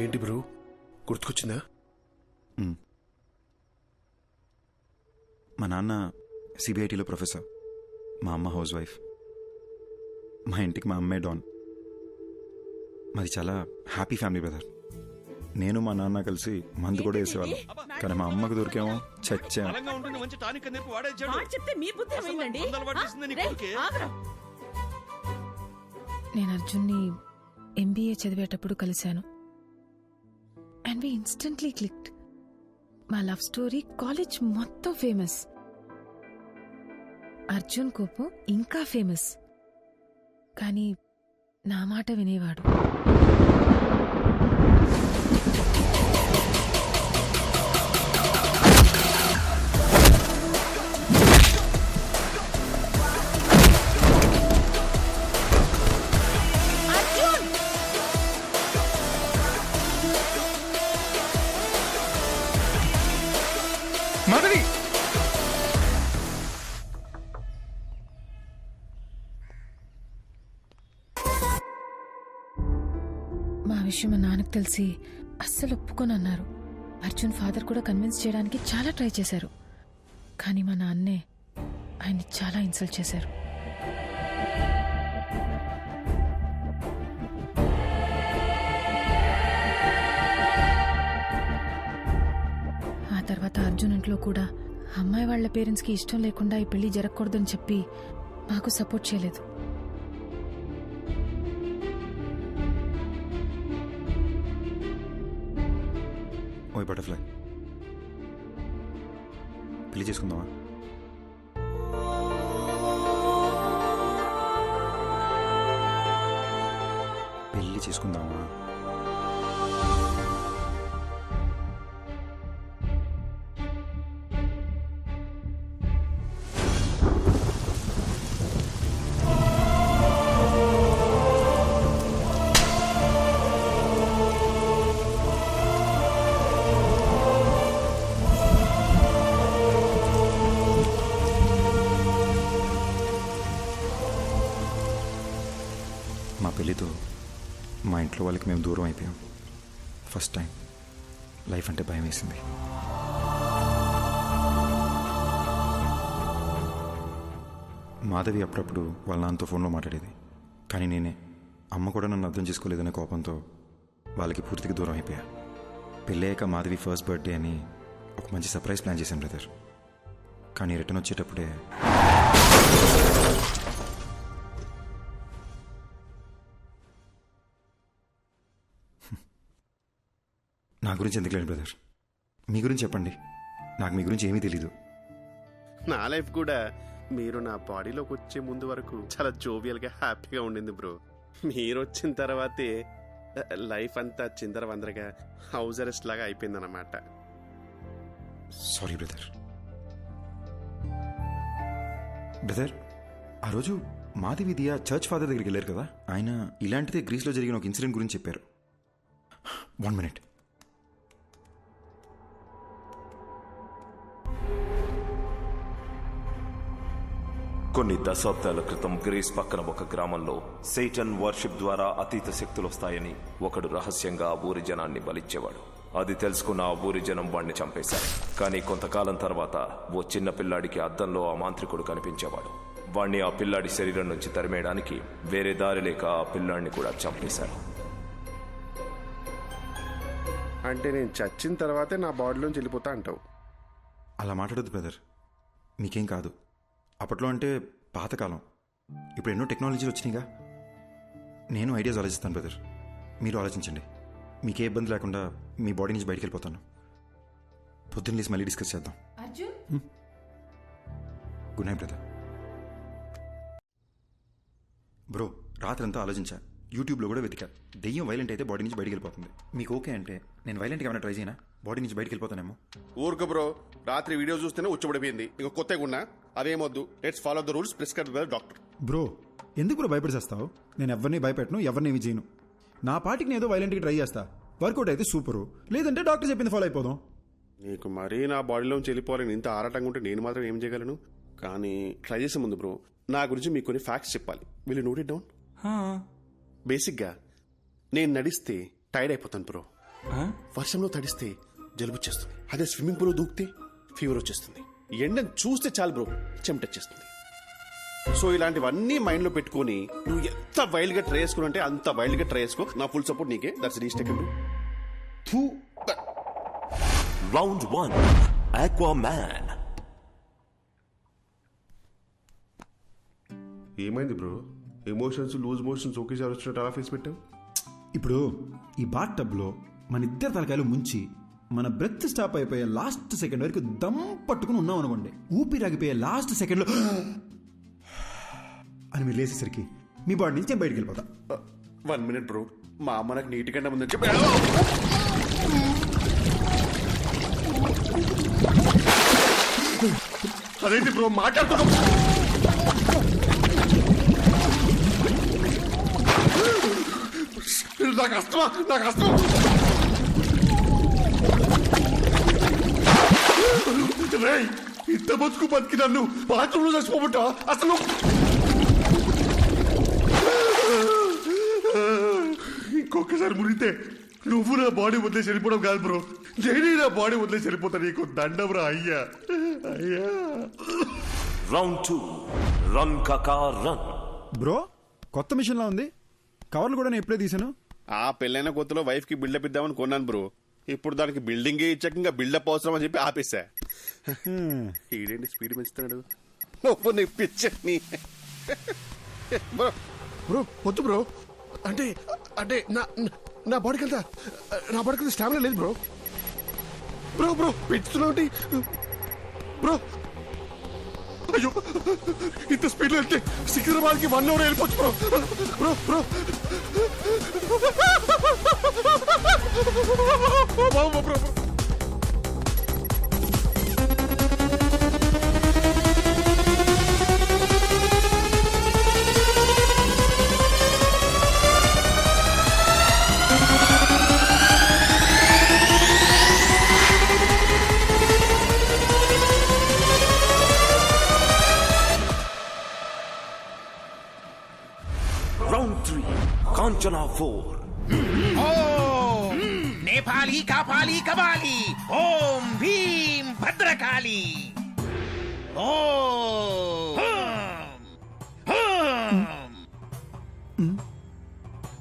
ఏంటి బ్రో, గుర్తుకొచ్చిందా? మా నాన్న సిబిఐటీలో ప్రొఫెసర్, మా అమ్మ హౌస్ వైఫ్. మా ఇంటికి మా అమ్మే డాన్. మాది చాలా హ్యాపీ ఫ్యామిలీ బ్రదర్. నేను మా నాన్న కలిసి మందు కూడా వేసేవాళ్ళం. కానీ మా అమ్మకు దొరికేమో చచ్చాం. నేను అర్జున్ని ఎంబీఏ చదివేటప్పుడు కలిశాను. And we instantly clicked. మా లవ్ స్టోరీ కాలేజ్ మొత్తం ఫేమస్. అర్జున్ కోపం ఇంకా ఫేమస్. కానీ నా మాట వినేవాడు. మాధవి, మా విషయం మా నాన్నకు తెలిసి అస్సలు ఒప్పుకోనన్నారు. అర్జున్ ఫాదర్ కూడా కన్విన్స్ చేయడానికి చాలా ట్రై చేశారు. కానీ మా నాన్నే ఆయన్ని చాలా ఇన్సల్ట్ చేశారు. ఆ తర్వాత అర్జున్ ఇంట్లో కూడా అమ్మాయి వాళ్ల పేరెంట్స్కి ఇష్టం లేకుండా ఈ పెళ్లి జరగకూడదని చెప్పి మాకు సపోర్ట్ చేయలేదు. ఓయ్ బటర్ఫ్లై, పెళ్లి చేసుకుందామా? పెళ్లి చేసుకుందామా? మా పెళ్ళితో మా ఇంట్లో వాళ్ళకి మేము దూరం అయిపోయాం. ఫస్ట్ టైం లైఫ్ అంటే భయం వేసింది. మాధవి అప్పుడప్పుడు వాళ్ళ నాన్నతో ఫోన్లో మాట్లాడేది. కానీ నేనే, అమ్మ కూడా నన్ను అర్థం చేసుకోలేదనే కోపంతో వాళ్ళకి పూర్తిగా దూరం అయిపోయా. పెళ్ళయ్యాక మాధవి ఫస్ట్ బర్త్డే అని ఒక మంచి సర్ప్రైజ్ ప్లాన్ చేశాను బ్రదర్. కానీ రిటర్న్ వచ్చేటప్పుడే నా గురించి ఎందుకు లేదు బ్రదర్, మీ గురించి చెప్పండి. నాకు మీ గురించి ఏమీ తెలీదు. నా లైఫ్ కూడా మీరు నా బాడీలోకి వచ్చే ముందు వరకు చాలా జోవియల్గా హ్యాపీగా ఉండింది బ్రో. మీరు వచ్చిన తర్వాతే లైఫ్ అంతా చిందరవందరగా హౌస్ అరెస్ట్ లాగా అయిపోయిందన్నమాట. Sorry brother. బ్రదర్, ఆ రోజు మాధవి దియా చర్చ్ ఫాదర్ దగ్గరికి వెళ్ళారు కదా, ఆయన ఇలాంటిదే గ్రీస్లో జరిగిన ఒక ఇన్సిడెంట్ గురించి చెప్పారు. 1 minute. కొన్ని దశాబ్దాల క్రితం గ్రీస్ పక్కన ఒక గ్రామంలో సైటన్ వర్షిప్ ద్వారా అతీత శక్తులు వస్తాయని ఒకడు రహస్యంగా ఆ ఊరి జనాన్ని బలిచ్చేవాడు. అది తెలుసుకున్న ఆ ఊరి జనం వాడిని చంపేశారు. కానీ కొంతకాలం తర్వాత ఓ చిన్న పిల్లాడికి అద్దంలో ఆ మాంత్రికుడు కనిపించేవాడు. వాణ్ణి ఆ పిల్లాడి శరీరం నుంచి తరిమేయడానికి వేరే దారి లేక ఆ పిల్లాడిని కూడా చంపేశారు. అంటే నేను చచ్చిన తర్వాతే నా బాడీలోంచి వెళ్ళిపోతా అంటావు? అలా మాట్లాడద్దు బ్రదర్, మీకేం కాదు. అప్పట్లో అంటే పాతకాలం, ఇప్పుడు ఎన్నో టెక్నాలజీలు వచ్చినాయిగా. నేను ఐడియాస్ ఆలోచిస్తాను బ్రదర్, మీరు ఆలోచించండి. మీకే ఇబ్బంది లేకుండా మీ బాడీ నుంచి బయటికి వెళ్ళిపోతాను. పొద్దున్న లేసి మళ్ళీ డిస్కస్ చేద్దాం. Good night brother. బ్రో, రాత్రంతా ఆలోచించా. యూట్యూబ్లో కూడా వెతికా. దెయ్యం వైలెంట్ అయితే బాడీ నుంచి బయటికి వెళ్ళిపోతుంది. మీకు ఓకే అంటే నేను వైలెంట్గా ఏమైనా ట్రై చేయనా? బాడీ నుంచి బయటికి వెళ్ళిపోతానేమో. ఊరుకు బ్రో, రాత్రి వీడియో చూస్తేనే ఉచ్చబడిపోయింది. ఇంక కొత్తగా ఉన్నా అదేమొద్దు. Let's follow the rules prescribed by doctor. Bro ఎందుకు బ్రో భయపడిసేస్తావు? నేను ఎవరిని భయపెట్టను, ఎవరిని ఏమి చేయను. నా పాటికి నేను ఏదో వైలెంట్గా ట్రై చేస్తా. వర్కౌట్ అయితే సూపరు, లేదంటే డాక్టర్ చెప్పింది ఫాలో అయిపోదాం. నీకు మరీ నా బాడీలోంచి వెళ్ళిపోవాలని ఇంత ఆరాటంగా ఉంటే నేను మాత్రం ఏం చేయగలను? కానీ ట్రై చేసే ముందు బ్రో నా గురించి మీకు కొన్ని ఫ్యాక్ట్స్ చెప్పాలి. Will you note it down? బేసిక్గా నేను నడిస్తే టైర్డ్ అయిపోతాను బ్రో. వర్షంలో తడిస్తే జలుబు వచ్చేస్తుంది. అదే స్విమ్మింగ్ పూల్ దూకితే ఫీవర్ వచ్చేస్తుంది. ఎండను చూస్తే చాలు బ్రో చెమటొచ్చేస్తుంది. సో ఇలాంటివన్నీ మైండ్ లో పెట్టుకుని నువ్వు ఎంత వైల్డ్ గా ట్రై చేసుకుని అంటే అంత వైల్డ్ గా ట్రై చేసుకో. నా ఫుల్ సపోర్ట్ నీకే. That's reach tech. Round 1 Aquaman. ఏమైంది బ్రో? ఎమోషన్స్ లూజ్ మోషన్స్ ఒకేసారి వచ్చినట్టు అలా ఫేస్ పెట్టావు. ఇప్పుడు ఈ బాత్ టబ్లో మన ఇద్దరు తలకాయలు ముంచి మన బ్రెత్ స్టాప్ అయిపోయే లాస్ట్ సెకండ్ వరకు దమ్ పట్టుకుని ఉన్నాం అనుకోండి. ఊపిరాగిపోయే లాస్ట్ సెకండ్లో అని మీరు లేసేసరికి మీ బాడీ నుంచి నేను బయటికి వెళ్ళిపోతా. 1 minute బ్రో, మా అమ్మ నాకు నీటి కంటే ముందని చెప్పి అదేంటి బ్రో మాట్లాడుతున్నాం? నాకు అస్తమా, నాకు అస్తమా. ఇంత బతుకు బతికి నన్ను బాత్రూంలో చచ్చిపోబుట్టా అసలు. ఇంకొకసారి మురిగితే నువ్వు నా బాడీ వదిలేసి వెళ్ళిపోవడం కాదు బ్రో, నేనే నా బాడీ వదిలేసి వెళ్ళిపోతా. నీకు దండం రా అయ్యా, అయ్యా. రౌండ్ 2 రన్ కాకా రన్. బ్రో కొత్త మిషన్ లా ఉంది. కవర్లు కూడా నేను ఎప్పుడే తీసాను. ఆ పెళ్ళైన కొత్తలో వైఫ్ కి బిల్డప్ ఇద్దామని కొన్నాను బ్రో. ఇప్పుడు దానికి బిల్డింగ్ ఇచ్చాక ఇంకా బిల్డప్ అవసరం అని చెప్పి ఆపేసా. ఈడేంటి స్పీడ్ పెంచుతాడు. పిచ్చని బ్రో బ్రో వద్దు బ్రో. అంటే అంటే నా బాడీకి అంతా స్టామినా లేదు బ్రో. బ్రో బ్రో పెంచుతున్నావు బ్రో. అయ్యో ఇంత స్పీడ్ లో వెళ్తే సికింద్రాబాద్కి 1 hour వెళ్ళిపోవచ్చు bro. Bro bro bro. Round 3 Kanchana 4. नेपाली कापाली कबाली ओम भीम भद्रकाली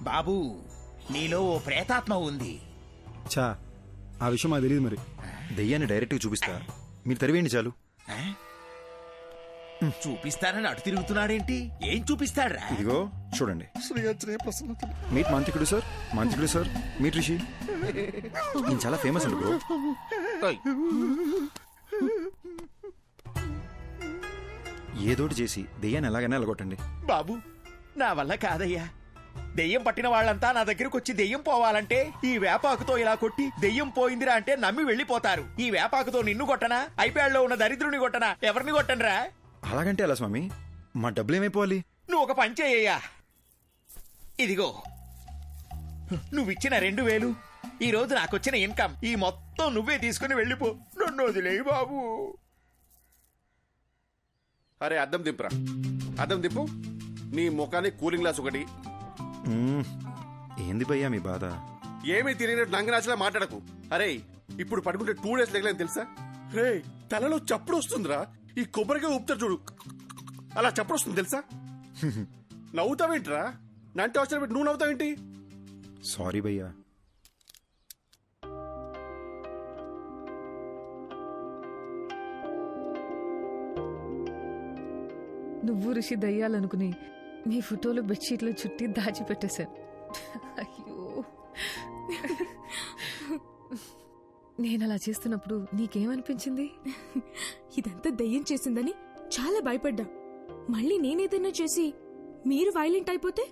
బాబు నీలో ఓ ప్రేతాత్మ ఉంది. చా ఆ విషయం మాకు తెలియదు. మరి దెయ్యాన్ని డైరెక్ట్గా చూపిస్తా, మీరు తరివేయండి చాలు. చూపిస్తానని అటు తిరుగుతున్నాడేంటి? ఏం చూపిస్తాడ్రా? ఇదిగో చూడండి. మీట్ మాంత్రికుడు సార్, మాంత్రికుడు సార్, మీట్ రిషి. నేను చాలా ఫేమస్ అండి బ్రో. ఏదోటి చేసి దెయ్యాన్ని ఎలాగైనా ఎలగొట్టండి బాబు. నా వల్ల కాదయ్యా. దెయ్యం పట్టిన వాళ్ళంతా నా దగ్గరకు వచ్చి దెయ్యం పోవాలంటే ఈ వేపాకుతో ఇలా కొట్టి దెయ్యం పోయిందిరా అంటే నమ్మి వెళ్ళిపోతారు. ఈ వేపాకుతో నిన్ను కొట్టనా, ఐప్యాడ్లో ఉన్న దరిద్రుని కొట్టనా, ఎవరిని కొట్టనరా? అలాగంటే అలా స్వామి, మా డబ్బులు ఏమైపోవాలి? నువ్వు ఒక పని చేయ్యా. ఇదిగో నువ్విచ్చిన 2000, ఈ రోజు నాకొచ్చిన ఇన్కమ్, ఈ మొత్తం నువ్వే తీసుకుని వెళ్ళిపో. నన్ను వదిలేయి బాబు. అరే అద్దం దింపురా, అద్దం దింపు. నీ ముఖానికి కూలింగ్ గ్లాస్ ఒకటి. ఏంది భయ్యా మీ బాధ? ఏమీ తిరిగినట్టు నంగరాజులా మాట్లాడకు. అరే ఇప్పుడు పడుకుంటే 2 days లేకలేని తెలుసా? రే తలలో చప్పుడు వస్తుందిరా. ఈ కొబ్బరిగా ఊపుతారు చూడు, అలా చప్పుడు వస్తుంది తెలుసా? నవ్వుతావేంట్రా? నంటే అవసరం పెట్టి నువ్వు నవ్వుతావేంటి? సారీ భయ్యా. నువ్వు ఋషి దయ్యాలనుకుని నీ ఫోటోలు బెడ్షీట్లో చుట్టి దాచిపెట్టేశాను. అయ్యో, నేను అలా చేస్తున్నప్పుడు నీకేమనిపించింది? ఇదంతా దయ్యం చేసిందని చాలా భయపడ్డా. మళ్ళీ నేనేదైనా చేసి మీరు వైలెంట్ అయిపోతే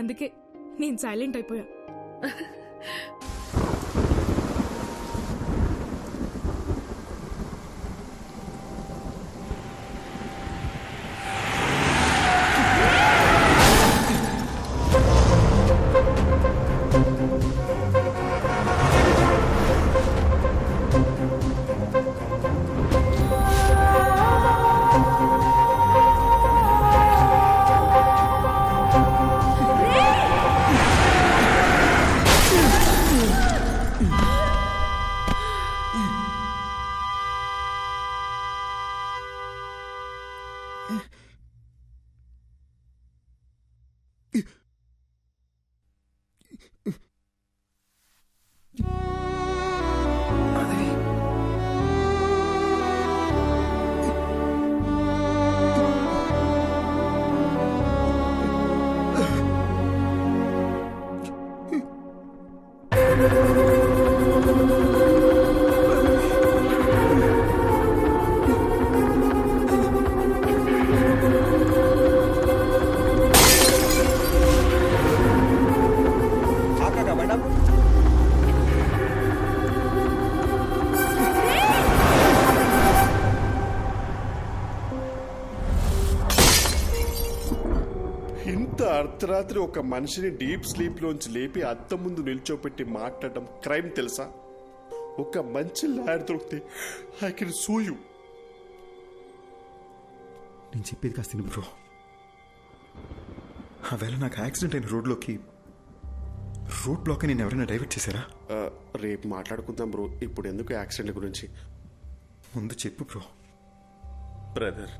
అందుకే నేను సైలెంట్ అయిపోయా. అర్ధరాత్రి ఒక మనిషిని డీప్ స్లీప్ లోంచి లేపి అద్దం ముందు నిల్చోపెట్టి మాట్లాడడం క్రైమ్ తెలుసా? ఒక మంచి లాయర్ దొరికితే ఐ కెన్ సూ యూ. నేను చెప్పేది కాస్త తిను బ్రో. ఆవేళ నాకు యాక్సిడెంట్ అయిన రోడ్ బ్లాక్ నేను ఎవరైనా డైవర్ట్ చేశారా? రేపు మాట్లాడుకుందాం బ్రో, ఇప్పుడు ఎందుకు యాక్సిడెంట్ గురించి? ముందు చెప్పు బ్రో. బ్రదర్,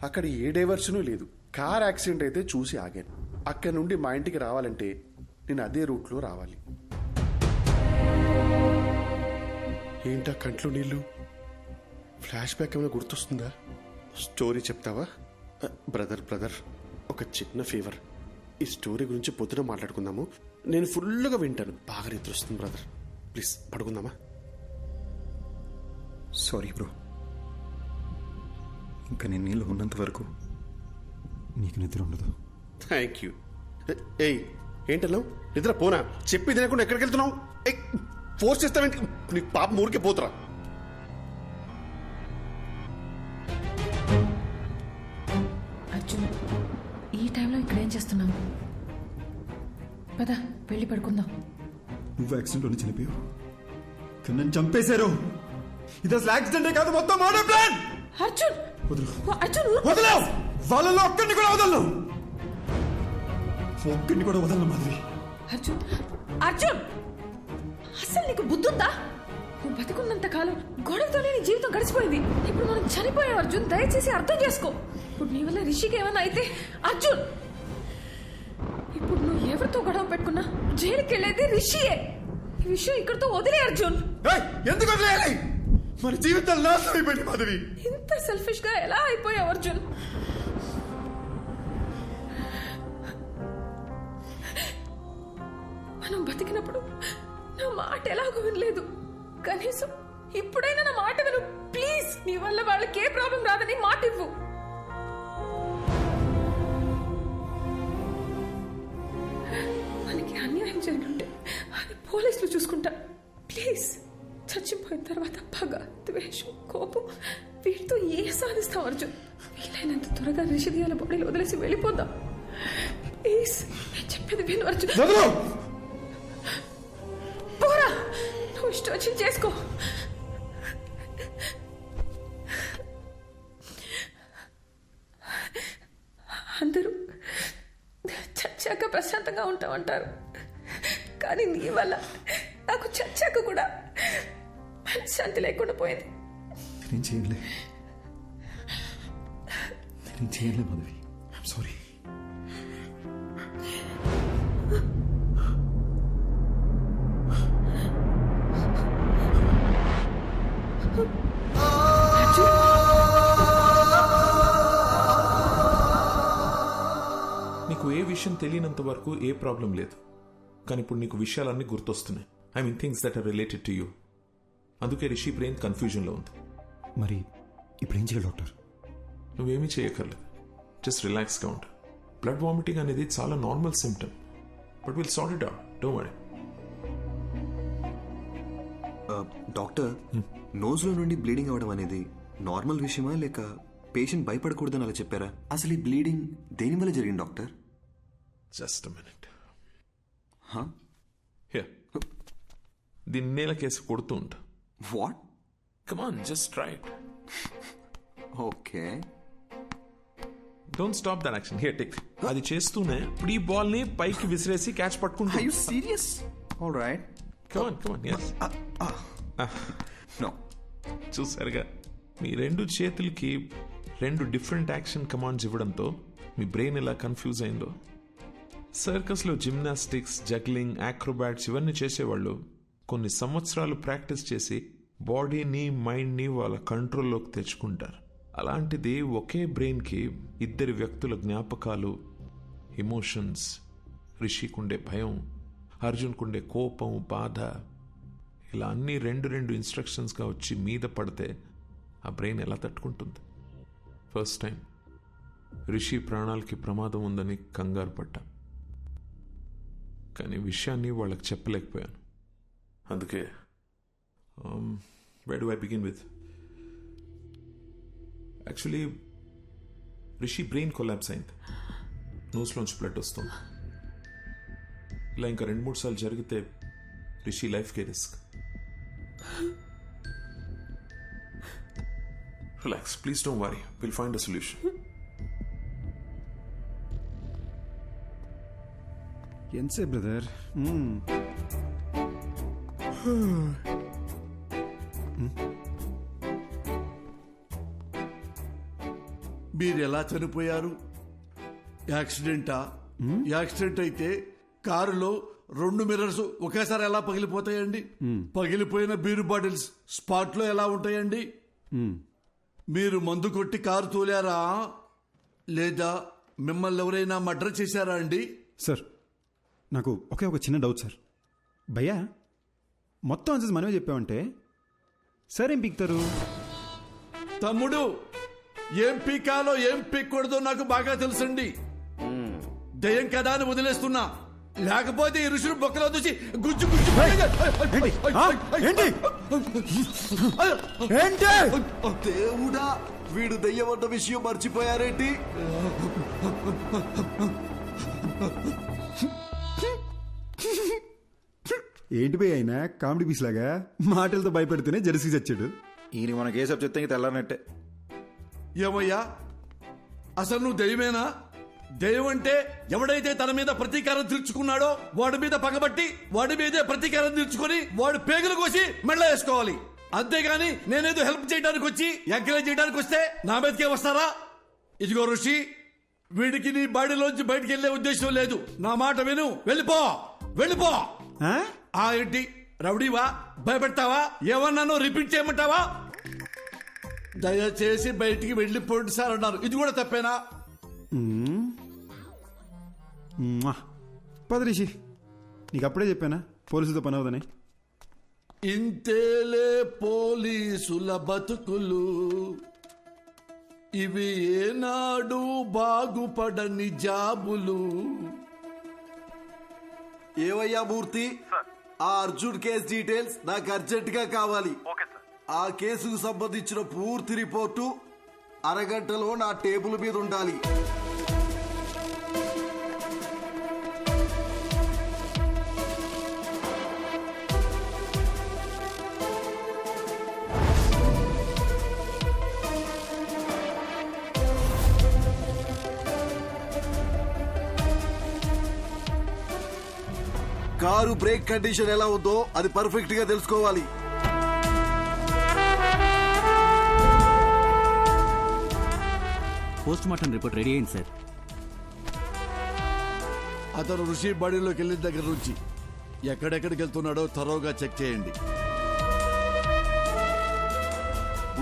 అక్కడ ఏ డైవర్షను లేదు. కార్ యాక్సిడెంట్ అయితే చూసి ఆగాను. అక్కడ నుండి మా ఇంటికి రావాలంటే నేను అదే రూట్లో రావాలి. ఏంటా కంట్లో నీళ్ళు? ఫ్లాష్ బ్యాక్ ఏమైనా గుర్తొస్తుందా? స్టోరీ చెప్తావా? బ్రదర్ ఒక చిన్న ఫేవర్. ఈ స్టోరీ గురించి పొద్దున మాట్లాడుకుందాము. నేను ఫుల్గా వింటాను. బాగా నిద్ర వస్తుంది బ్రదర్. ప్లీజ్ పడుకుందామా? సారీ బ్రో, ఇంకా నేను నీళ్ళు ఉన్నంత వరకు నీకు నిద్ర ఉండదు. Thank you. ఏయ్, ఏంటన్నావు? నిద్ర పోనా? చెప్పి తినకుండా ఎక్కడికి వెళ్తున్నావు? ఫోర్స్ చేస్తావేంటి? నీకు పాపం ఊరికే పోతురా. అర్జున్, ఈ టైంలో ఇక్కడేం చేస్తున్నావు? పద వెళ్ళి పడుకుందాం. నువ్వు యాక్సిడెంట్లోనే చనిపోయావు, కానీ నన్ను చంపేశారు. ఇది అసలు యాక్సిడెంటే కాదు, మొత్తం మర్డర్ ప్లాన్. అర్జున్ వదలవు. వాళ్ళలో ఒక్కడిని కూడా వదలను మాధవి. అర్జున్, అసలు నీకు బుద్ధుందా? నువ్వు బతికున్నంత కాలం గొడవతోనే నీ జీవితం గడిచిపోయింది. ఇప్పుడు మనం చనిపోయాం అర్జున్, దయచేసి అర్థం చేసుకో. ఇప్పుడు నీ వల్ల రిషికి ఏమన్నా అయితే అర్జున్, ఇప్పుడు నువ్వు ఎవరితో గొడవ పెట్టుకున్నా జైలుకి వెళ్ళేది రిషియే. ఈ విషయం ఇక్కడితో వదిలే అర్జున్. ఎందుకు వదిలేయాలి? మన జీవితాలు నాశనం అయిపోయింది మాధవి. ఇంత సెల్ఫిష్ గా ఎలా అయిపోయావు అర్జున్? మనం బతికినప్పుడు నా మాట ఎలాగో వినలేదు. కనీసం ఇప్పుడైనా నా మాట విను ప్లీజ్. నీ వల్ల వాళ్ళకి ఏ ప్రాబ్లం రాదని మాట ఇవ్వు. మనకి అన్యాయం జరుగుంటే అది పోలీసులు చూసుకుంటా. ప్లీజ్, చచ్చిపోయిన తర్వాత పగ, ద్వేషం, కోపం వీటితో ఏ సాధిస్తాం అర్జున్? వీలైనంత త్వరగా రిషిదియాల బాడీలు వదిలేసి వెళ్ళిపోదాం ప్లీజ్. నేను చెప్పేది విను అర్జున్. పోరా, నువ్వు ఇష్టం వచ్చింది చేసుకో. అందరూ చచ్చాక ప్రశాంతంగా ఉంటామంటారు, కానీ నీ వల్ల నాకు చచ్చాక కూడా మనశ్శాంతి లేకుండా పోయింది. నేను చేయలే మాధవి. I'm sorry. నీకు ఏ విషయం తెలియనంత వరకు ఏ ప్రాబ్లం లేదు, కానీ ఇప్పుడు నీకు విషయాలన్నీ గుర్తొస్తున్నాయి. I mean things that are related to you. అందుకే రిషి బ్రెయిన్ కన్ఫ్యూజన్లో ఉంది. మరి ఇప్పుడు ఏం చేయాలి డాక్టర్? నువ్వేమీ చేయక్కర్లేదు, జస్ట్ రిలాక్స్గా ఉండు. బ్లడ్ వామిటింగ్ అనేది చాలా normal symptom. But we'll sort it out. Don't worry. Doctor, నోజ్లో నుండి బ్లీడింగ్ అవడం అనేది నార్మల్ విషయమా లేక పేషెంట్ భయపడకూడదని అలా చెప్పారా? అసలు ఈ బ్లీడింగ్ దేనివల్ల జరిగింది doctor? Just a minute. Here. దీన్ని నేలకేసి కొడుతూ ఉంటా. What? Come on, just try it. Okay. Don't stop that action. Here, take. అది చేస్తూనే ఇప్పుడు ఈ బాల్ ని పైకి విసిరేసి క్యాచ్ పట్టుకుంటా. Are you serious? All right. Come on, yes. No. చూసారుగా, మీ రెండు చేతులకి రెండు డిఫరెంట్ యాక్షన్ కమాండ్స్ ఇవ్వడంతో మీ బ్రెయిన్ ఎలా కన్ఫ్యూజ్ అయిందో. సర్కస్లో జిమ్నాస్టిక్స్, జగ్లింగ్, యాక్రోబాట్స్ ఇవన్నీ చేసేవాళ్ళు కొన్ని సంవత్సరాలు ప్రాక్టీస్ చేసి బాడీని, మైండ్ని వాళ్ళ కంట్రోల్లోకి తెచ్చుకుంటారు. అలాంటిది ఒకే బ్రెయిన్కి ఇద్దరి వ్యక్తుల జ్ఞాపకాలు, ఎమోషన్స్, రిషికుండే భయం, అర్జున్కుండే కోపం, బాధ, ఇలా అన్నీ రెండు ఇన్స్ట్రక్షన్స్గా వచ్చి మీద పడితే ఆ బ్రెయిన్ ఎలా తట్టుకుంటుంది? ఫస్ట్ టైం రిషి ప్రాణాలకి ప్రమాదం ఉందని కంగారు పడ్డా, కానీ విషయాన్ని వాళ్ళకి చెప్పలేకపోయాను. అందుకే where do I begin with? Actually Rishi brain collapse అయింది, నోస్లోంచి బ్లడ్ వస్తుంది. ఇలా ఇంకా 2-3 సార్లు జరిగితే రిషి లైఫ్కే risk. Relax, please don't worry, will find a solution. ఎంతసేపు బ్రదర్? మీరు ఎలా చనిపోయారు? యాక్సిడెంటా? యాక్సిడెంట్ అయితే కారులో 2 మిర్రర్స్ ఒకేసారి ఎలా పగిలిపోతాయండి? పగిలిపోయిన బీరు బాటిల్స్ స్పాట్ లో ఎలా ఉంటాయండి? మీరు మందు కొట్టి కారు తోలారా లేదా మిమ్మల్ని ఎవరైనా మర్డర్ చేశారా అండి? సార్, నాకు ఒకే ఒక చిన్న డౌట్ సార్. భయ్యా, మొత్తం ఆన్సర్స్ మనమే చెప్పామంటే సార్ ఏం పీక్తారు? తమ్ముడు, ఏం పీకాలో ఏం పీక్కూడదో నాకు బాగా తెలుసండి. దయ్యం కదా అని వదిలేస్తున్నా, లేకపోతే ఈ ఋషులు బొక్కలో చూసి గుజ్జు గుజ్జు. దేవుడా, వీడు దయ్యం అన్న విషయం మర్చిపోయారేంటి? ఏంటి భయ్య అయినా కామెడీ పీస్ లాగా మాటలతో భయపెడితేనే జెర్సీ చచ్చాడు. ఈయన మనకి ఏ సబ్ చెప్తే ఇంక తెల్లారనట్టే. ఏమయ్యా, అసలు నువ్వు దయ్యమేనా? దయ్యం అంటే ఎవడైతే తన మీద ప్రతీకారం తీర్చుకున్నాడో వాడి మీద పగబట్టి వాడి మీదే ప్రతీకారం తీర్చుకొని వాడు పేగులు కోసి మెళ్ళ వేసుకోవాలి. అంతేగాని నేనేదో హెల్ప్ చేయడానికి వచ్చి ఎంకరేజ్ చేయడానికి వస్తే నా మీదకే వస్తారా? ఇదిగో ఋషి, వీడికి నీ బాడీలోంచి బయటికి వెళ్లే ఉద్దేశం లేదు. నా మాట విను, వెళ్ళిపో వెళ్ళిపో. ఏంటి రౌడీవా? భయపెడతావా? ఏమన్నానో రిపీట్ చేయమంటావా? దయచేసి బయటికి వెళ్ళిపోండి సార్ అన్నారు. ఇది కూడా తప్పేనా? పద రిషి, నీకు అప్పుడే చెప్పానా పోలీసులతో పని అవుదని. ఇంతేలే పోలీసుల బతుకులు, ఇవి ఏనాడు బాగుపడని జాబులు. ఏవయ్యా మూర్తి, ఆ అర్జున్ కేసు డీటెయిల్స్ నాకు అర్జెంట్ గా కావాలి. ఆ కేసుకు సంబంధించిన పూర్తి రిపోర్టు అరగంటలో నా టేబుల్ మీద ఉండాలి. కారు బ్రేక్ కండిషన్ ఎలా ఉందో అది పర్ఫెక్ట్ గా తెలుసుకోవాలి. పోస్ట్ మార్టం రిపోర్ట్ రెడీ అయింది సార్. అతను ఋషి బాడీలోకి వెళ్ళిన దగ్గర నుంచి ఎక్కడెక్కడికి వెళ్తున్నాడో త్వరగా చెక్ చేయండి.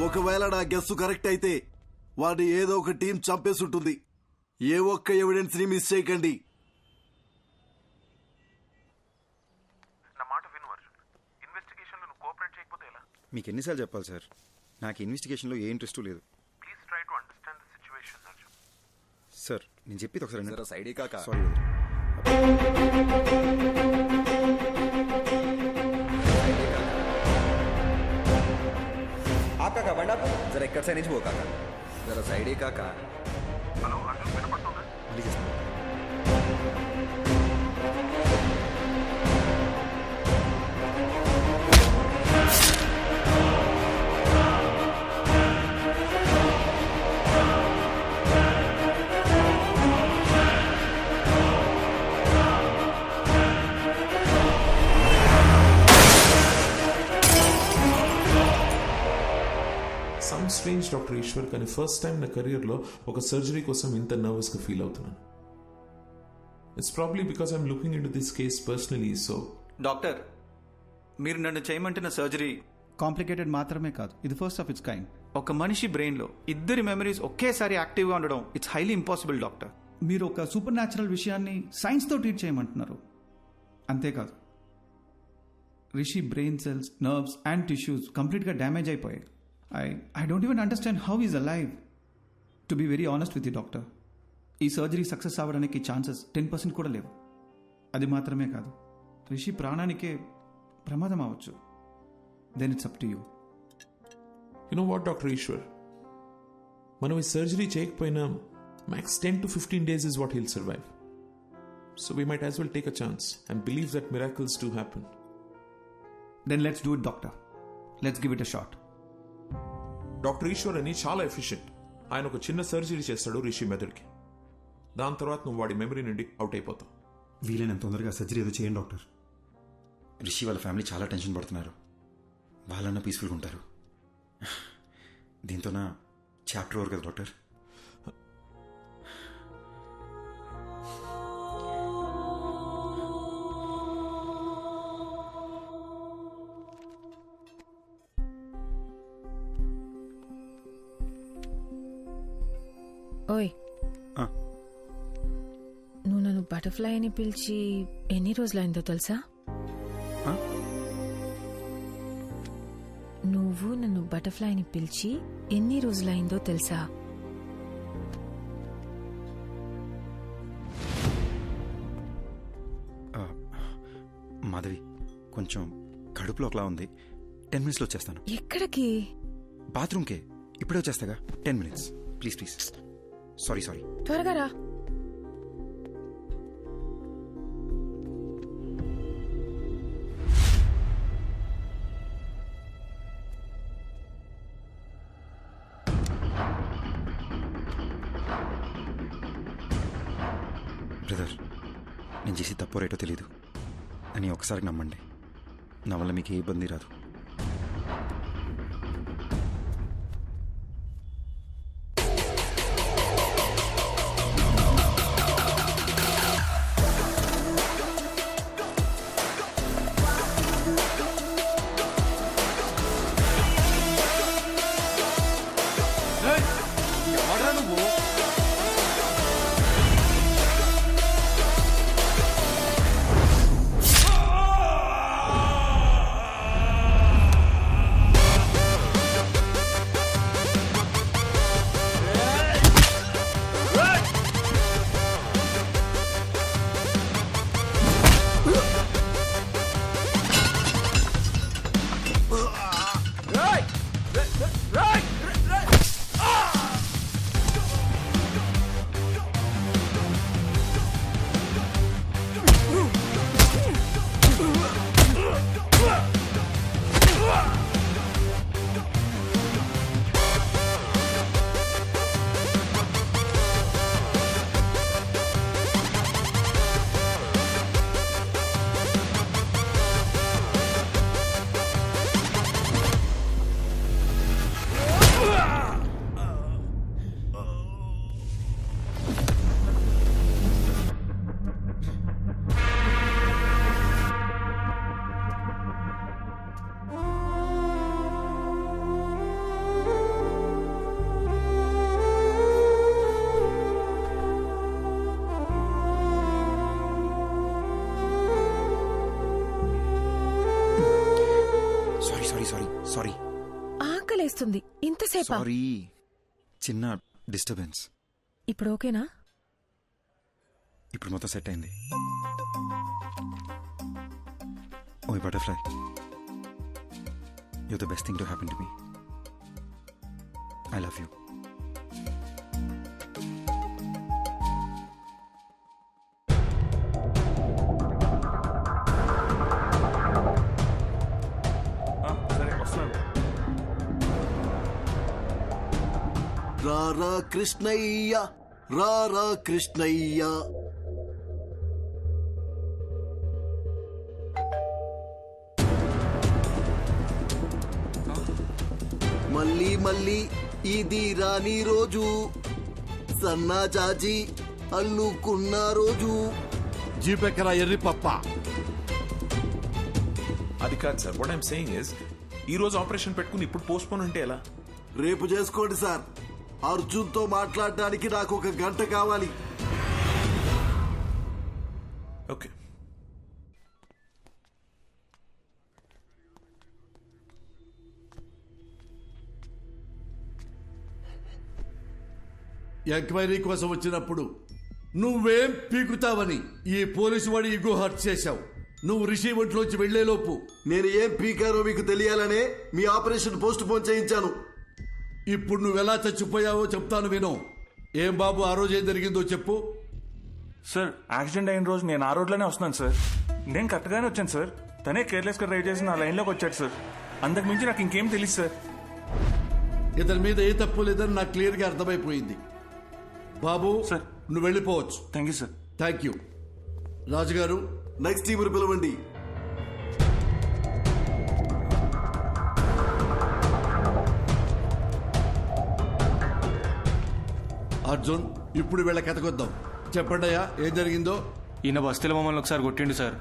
ఒకవేళ నా గెస్సు కరెక్ట్ అయితే వాడిని ఏదో ఒక టీం చంపేసి ఉంటుంది. ఏ ఒక్క ఎవిడెన్స్ ని మిస్ చేయకండి. మీకు ఎన్నిసార్లు చెప్పాలి సార్, నాకు ఇన్వెస్టిగేషన్లో ఏ ఇంట్రెస్ట్ లేదు. సార్ నేను చెప్పేది ఒకసారి సైడే కాక సారీ. आप काका बंडा जरा इक्कड़ से नहीं काका जरा साइड ही काका హలో అర్జున్ వినపడుతుందా? मళ్ళీ చేస్తాను. సమ్ స్ట్రేంజ్ డాక్టర్ ఈశ్వర్, కానీ ఫస్ట్ టైం నా కెరియర్లో ఒక సర్జరీ కోసం ఇంత నర్వస్గా ఫీల్ అవుతున్నాను. It's probably because I'm looking in to this case personally. So doctor, మీరు నన్ను చేయమంటున్న సర్జరీ కాంప్లికేటెడ్ మాత్రమే కాదు, ఇది ఫస్ట్ ఆఫ్ ఇట్స్ కైండ్. ఒక మనిషి బ్రెయిన్లో ఇద్దరి మెమరీస్ ఒకేసారి యాక్టివ్గా ఉండడం ఇట్స్ హైలీ ఇంపాసిబుల్ డాక్టర్. మీరు ఒక సూపర్ న్యాచురల్ విషయాన్ని సైన్స్తో ట్రీట్ చేయమంటున్నారు. అంతేకాదు, Rishi brain cells, nerves and tissues కంప్లీట్గా డ్యామేజ్ అయిపోయాయి. I don't even understand how he's alive. To be very honest with you, doctor, ఈ సర్జరీ సక్సెస్ అవ్వడానికి ఛాన్సెస్ 10% కూడా లేవు. అది మాత్రమే కాదు, రిషి ప్రాణానికే ప్రమాదం అవ్వచ్చు. Then it's up to you. You know what doctor Eshwar, మనం ఈ సర్జరీ చేయకపోయినా max 10 to 15 days is what he'll survive. So we might as well take a chance and believe that miracles do happen. Then let's do it, doctor. Let's give it a shot. Doctor Eshwar అని చాలా ఎఫిషియెంట్. ఆయన ఒక చిన్న సర్జరీ చేస్తాడు రిషి మెదడుకి. దాని తర్వాత నువ్వు వాడి మెమరీ నుండి అవుట్ అయిపోతావు. వీలైనంత తొందరగా సర్జరీ ఏదో చేయండి డాక్టర్. రిషి వాళ్ళ ఫ్యామిలీ చాలా టెన్షన్ పడుతున్నారు. వాళ్ళన్నా పీస్ఫుల్గా ఉంటారు. దీంతో నా చాప్టర్ ఓవర్ కదా డాక్టర్. ఓయ్, నువ్వు నన్ను బటర్ఫ్లై అని పిలిచి ఎన్ని రోజులైందో తెలుసా? నువ్వు నన్ను బటర్ఫ్లై అని పిలిచి ఎన్ని రోజులైందో తెలుసా? మాధవి, కొంచెం కడుపులో ఒకలా ఉంది. 10 minutes వచ్చేస్తాను. ఎక్కడికి? బాత్రూమ్కే. ఇప్పుడే వచ్చేస్తాగా. 10 minutes ప్లీజ్ ప్లీజ్. సారీ త్వరగా రా. బ్రదర్, నేను చేసి తప్పో రేటో తెలీదు అని ఒకసారి నమ్మండి. నా వల్ల మీకు ఏ ఇబ్బంది రాదు. సారీ. ఆకలేస్తుంది. ఇంతసేపా? సారీ, చిన్న డిస్టర్బెన్స్. ఇప్పుడు ఓకేనా? ఇప్పుడు మొత్తం సెట్ అయింది. Oh butterfly, you the best thing to happen to me. I love you. రారా కృష్ణయ్య, రారా కృష్ణయ్య. మళ్ళీ మళ్ళీ ఇది రాని రోజు, సన్నాజాజి అల్లుకున్న రోజు. జీపెక్కరా ఎర్రి పప్ప. అది కాదు sir, what I'm saying is ఈ రోజు ఆపరేషన్ పెట్టుకుని ఇప్పుడు పోస్ట్ పోన్ అంటే ఎలా? రేపు చేసుకోండి సార్. అర్జున్తో మాట్లాడడానికి నాకు 1 గంట కావాలి. ఓకే. ఎంక్వైరీ కోసం వచ్చినప్పుడు నువ్వేం పీకుతావని ఈ పోలీసు వాడి ఇగో హర్ట్ చేశావు. నువ్వు రిషి ఒంట్లోంచి వెళ్లేలోపు నేను ఏం పీకారో మీకు తెలియాలనే మీ ఆపరేషన్ పోస్ట్ పోన్ చేయించాను. ఇప్పుడు నువ్వెలా చచ్చిపోయావో చెప్తాను విను. ఏం బాబు, ఆ రోజు ఏం జరిగిందో చెప్పు. సార్, యాక్సిడెంట్ అయిన రోజు నేను ఆ రోడ్లోనే వస్తున్నాను సార్. నేను కరెక్ట్గానే వచ్చాను సార్. తనే కేర్లెస్గా డ్రైవ్ చేసి నా లైన్లోకి వచ్చాడు సార్. అంతకు మించి నాకు ఇంకేం తెలియదు సార్. ఇతని మీద ఏ తప్పు లేదని నాకు క్లియర్గా అర్థమైపోయింది. బాబు సార్, నువ్వు వెళ్ళిపోవచ్చు. Thank you sir. Thank you. రాజుగారు, నెక్స్ట్ టీం పిలవండి. అర్జున్, ఇప్పుడు వీళ్ళ కథకొద్దాం. చెప్పండి అయ్యా, ఏం జరిగిందో. ఈయన బస్తీలో మమ్మల్ని ఒకసారి కొట్టిండు సార్.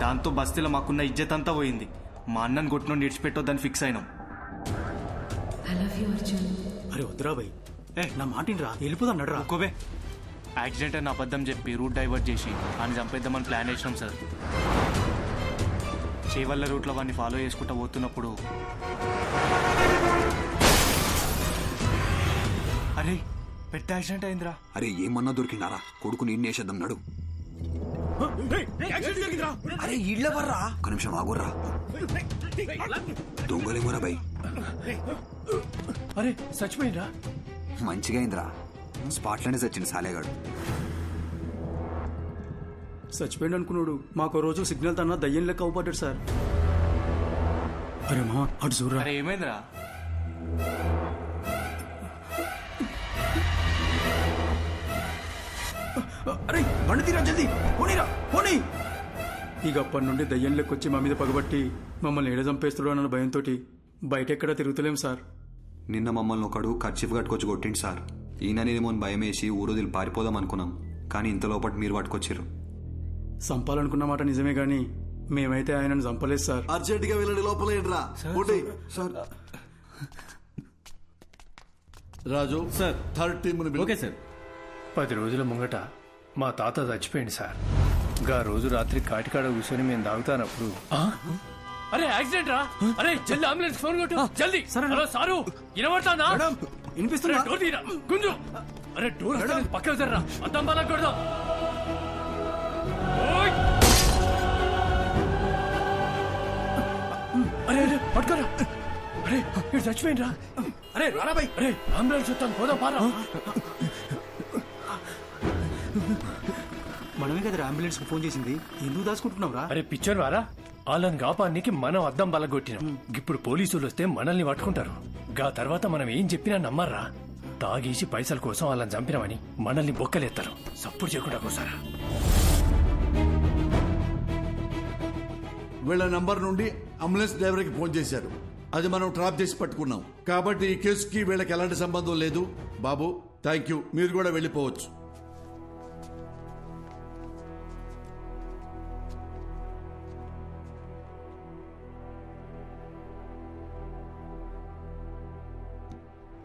దాంతో బస్తీలో మాకున్న ఇజ్జత్ అంతా పోయింది. మా అన్నని కొట్టిన నిడిచిపెట్టొద్దని ఫిక్స్ అయినాం. అరే వద్దురా భయ్, నా మాటిని రా, వెళ్ళిపోదాం నడరా. ఒక్కోవే యాక్సిడెంట్ అని అబద్ధం చెప్పి రూట్ డైవర్ట్ చేసి ఆయన చంపేద్దామని ప్లాన్ చేసినాం సార్. చేవల్ల రూట్లో వాడిని ఫాలో చేసుకుంటూ పోతున్నప్పుడు అరే పెద్ద యాక్సిడెంట్ అయిందిరా. అరే ఏమన్నా దొరికిందారా? కొడుకు నేను వేసేద్దాం నడు. అరే ఇళ్ళ వర్రా, ఒక నిమిషం ఆగుర్రా. దొంగలేమోరా భయ్. అరే చచ్చిపోయిందా? మంచిగా అయిందిరా, స్పాట్లోనే చచ్చింది సాలేగాడు. చచ్చిపోయింది అనుకున్నాడు. మాకు రోజు సిగ్నల్ తన దయ్యం లెక్క అవుపడ్డాడు సార్. అరే మా అటు చూడరా. అరే ఏమైందిరా? అరే బండి తీరా, జల్దీ పోనీరా, పోనీ. ఇక అప్పటి నుండి దయ్యం లెక్కొచ్చి మా మీద పగబట్టి మమ్మల్ని ఏడ చంపేస్తాడు అన్న భయంతో బయట ఎక్కడ తిరుగుతలేం సార్. నిన్న మమ్మల్ని ఒకడు కర్చీఫ్ కట్టుకొచ్చి కొట్టిండు సార్. ఈయన నేనేమో భయం వేసి ఊరోదిలు పారిపోదాం అనుకున్నాం, కానీ ఇంత లోపల మీరు పట్టుకొచ్చారు. చంపాలనుకున్న మాట నిజమే గాని మేమైతే ఆయనను చంపలేదు సార్. అర్జెంట్ గా వెళ్ళండి, లోపల sir. Raju sir, third team. Okay sir. 10 రోజుల ముంగట మా తాత చచ్చిపోయింది సార్. గా రోజు రాత్రి కాటికాడ కూర్చొని మేము తాగుతానప్పుడు అరే యాక్సిడెంట్ రా. అరే జల్ది అంబులెన్స్ ఫోన్ కొట్టు జల్ది. హలో సారు, వినబడతానా? వినిపిస్తున్నా. డోర్ తీరా గుంజు. అరే డోర్ పక్కకు జర్రా, అద్దం బాగా కొడదాం. అరే అరే పట్టుకోరా. అరే ఇక్కడ చచ్చిపోయింది రా. అరే రారా బాయ్. అరే అంబులెన్స్ వస్తాను, పోదాం పారా. మనమే కదా అంబులెన్స్ కు ఫోన్ చేసింది, ఎందుకు దాచుకుంటున్నావు రా? అరే పిచ్చర్ వారా, వాళ్ళని కాపానికి మనం అద్దం బలగొట్టినాం. ఇప్పుడు పోలీసులు వస్తే మనల్ని పట్టుకుంటారు. గా తర్వాత మనం ఏం చెప్పినా నమ్మర్రా. తాగేసి పైసల కోసం వాళ్ళని చంపినామని మనల్ని బొక్కలేస్తారు. సప్పుడు చేయకుండా కోసారా. వీళ్ళ నంబర్ నుండి అంబులెన్స్ డ్రైవర్ కి ఫోన్ చేశారు. అది మనం ట్రాప్ చేసి పట్టుకున్నాం. కాబట్టి ఈ కేసుకి వీళ్ళకి ఎలాంటి సంబంధం లేదు. బాబు థ్యాంక్ యూ, మీరు కూడా వెళ్ళిపోవచ్చు.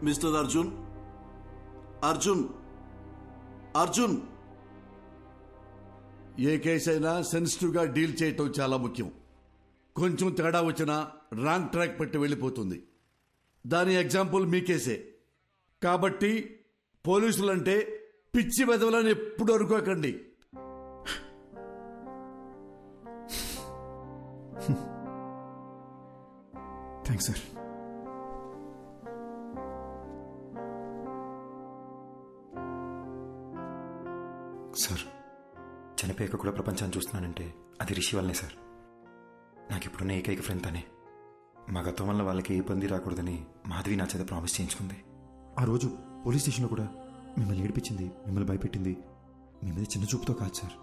మిస్టర్ అర్జున్, అర్జున్, అర్జున్. ఏ కేసు అయినా సెన్సిటివ్ గా డీల్ చేయటం చాలా ముఖ్యం. కొంచెం తేడా వచ్చినా రాంగ్ ట్రాక్ పెట్టి వెళ్ళిపోతుంది. దాని ఎగ్జాంపుల్ మీ కేసే. కాబట్టి పోలీసులంటే పిచ్చి వెదవలని ఎప్పుడు అనుకోకండి. Thanks sir. సార్, చనిపోయాక కూడా ప్రపంచాన్ని చూస్తున్నానంటే అది రిషి వల్లనే సార్. నాకు ఇప్పుడున్న ఏకైక ఫ్రెండ్ తనే. మా గతం వల్ల వాళ్ళకి ఏ ఇబ్బంది రాకూడదని మాధవి నా చేత ప్రామిస్ చేయించుకుంది. ఆ రోజు పోలీస్ స్టేషన్లో కూడా మిమ్మల్ని ఏడిపించింది, మిమ్మల్ని భయపెట్టింది మీ మీద చిన్న చూపుతో కాదు sir.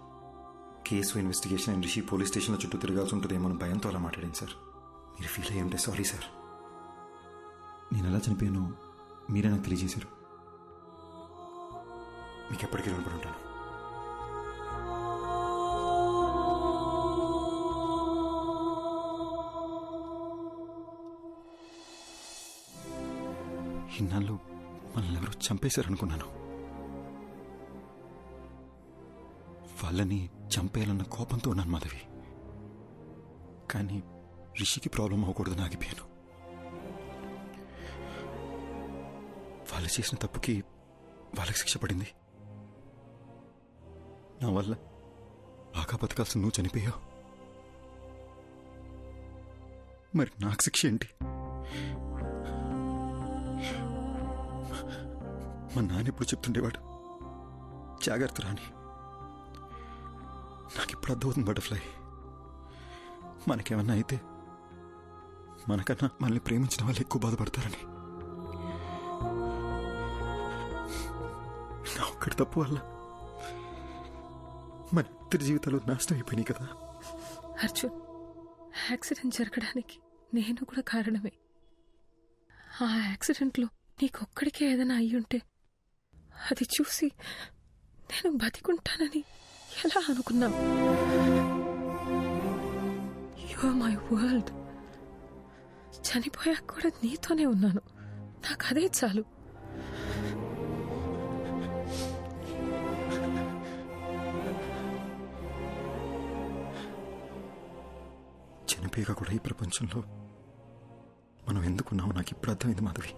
Case investigation and Rishi police స్టేషన్లో చుట్టూ తిరగాల్సి ఉంటుందేమో అని భయంతో అలా మాట్లాడింది సార్. మీరు ఫీల్ అయ్యి ఉంటే సారీ సార్. నేను ఎలా చనిపోయానో మీరే నాకు తెలియజేశారు. మీకు ఎప్పటికీ రుణపడి ఉంటాను. ఇన్నాళ్ళు మనల్ని ఎవరో చంపేశారనుకున్నాను. వాళ్ళని చంపేయాలన్న కోపంతో ఉన్నాను మాధవి. కానీ రిషికి ప్రాబ్లం అవ్వకూడదని ఆగిపోయాను. వాళ్ళు చేసిన తప్పుకి వాళ్ళకి శిక్ష పడింది. నా వల్ల బాగా బతకాల్సి నువ్వు చనిపోయావు. మరి నాకు శిక్ష ఏంటి? మా నాన్న ఎప్పుడు చెప్తుండేవాడు, జాగ్రత్త రాని. నాకిప్పుడు అర్థమవుతుంది బటర్ఫ్లై. మనకేమన్నా అయితే మనకన్నా మనల్ని ప్రేమించిన వాళ్ళు ఎక్కువ బాధపడతారని. నా ఒక్కడి తప్పు వల్ల మన ఇద్దరి జీవితాలు నాశనం అయిపోయినాయి కదా. అర్జున్, యాక్సిడెంట్ జరగడానికి నేను కూడా కారణమే. ఆ యాక్సిడెంట్లో నీకొక్కడికే ఏదైనా అయ్యుంటే అది చూసి నేను బతికుంటానని ఎలా అనుకున్నావు? You are my world. చనిపోయాక కూడా నీతోనే ఉన్నాను. నాకు అదే చాలు. చనిపోయాక కూడా ఈ ప్రపంచంలో మనం ఎందుకున్నామో నాకు ఇప్పుడు అర్థమైంది మాధవి.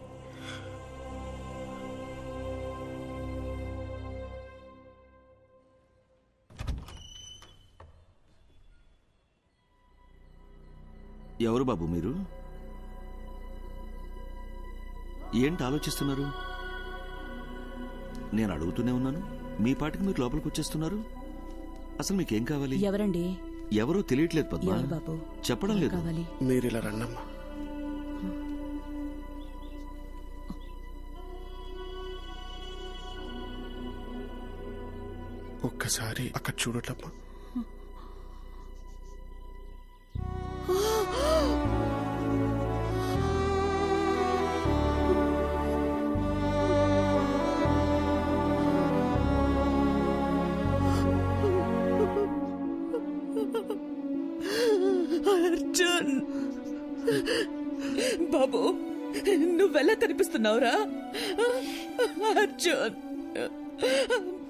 ఎవరు బాబు మీరు? ఏంటి ఆలోచిస్తున్నారు? నేను అడుగుతూనే ఉన్నాను, మీ పాటికి మీరు లోపలికి వచ్చేస్తున్నారు. అసలు మీకేం కావాలి? ఎవరండి? ఎవరో తెలియట్లేదు పద్మ. ఎవరు బాబు? చెప్పడం లేదు. కావాలి. మీరు ఇలా రండమ్మా. ఒక్కసారి అక్కడ చూడటమ్మా. అర్జున్ బాబు, నువ్వెలా కనిపిస్తున్నావురా? అర్జున్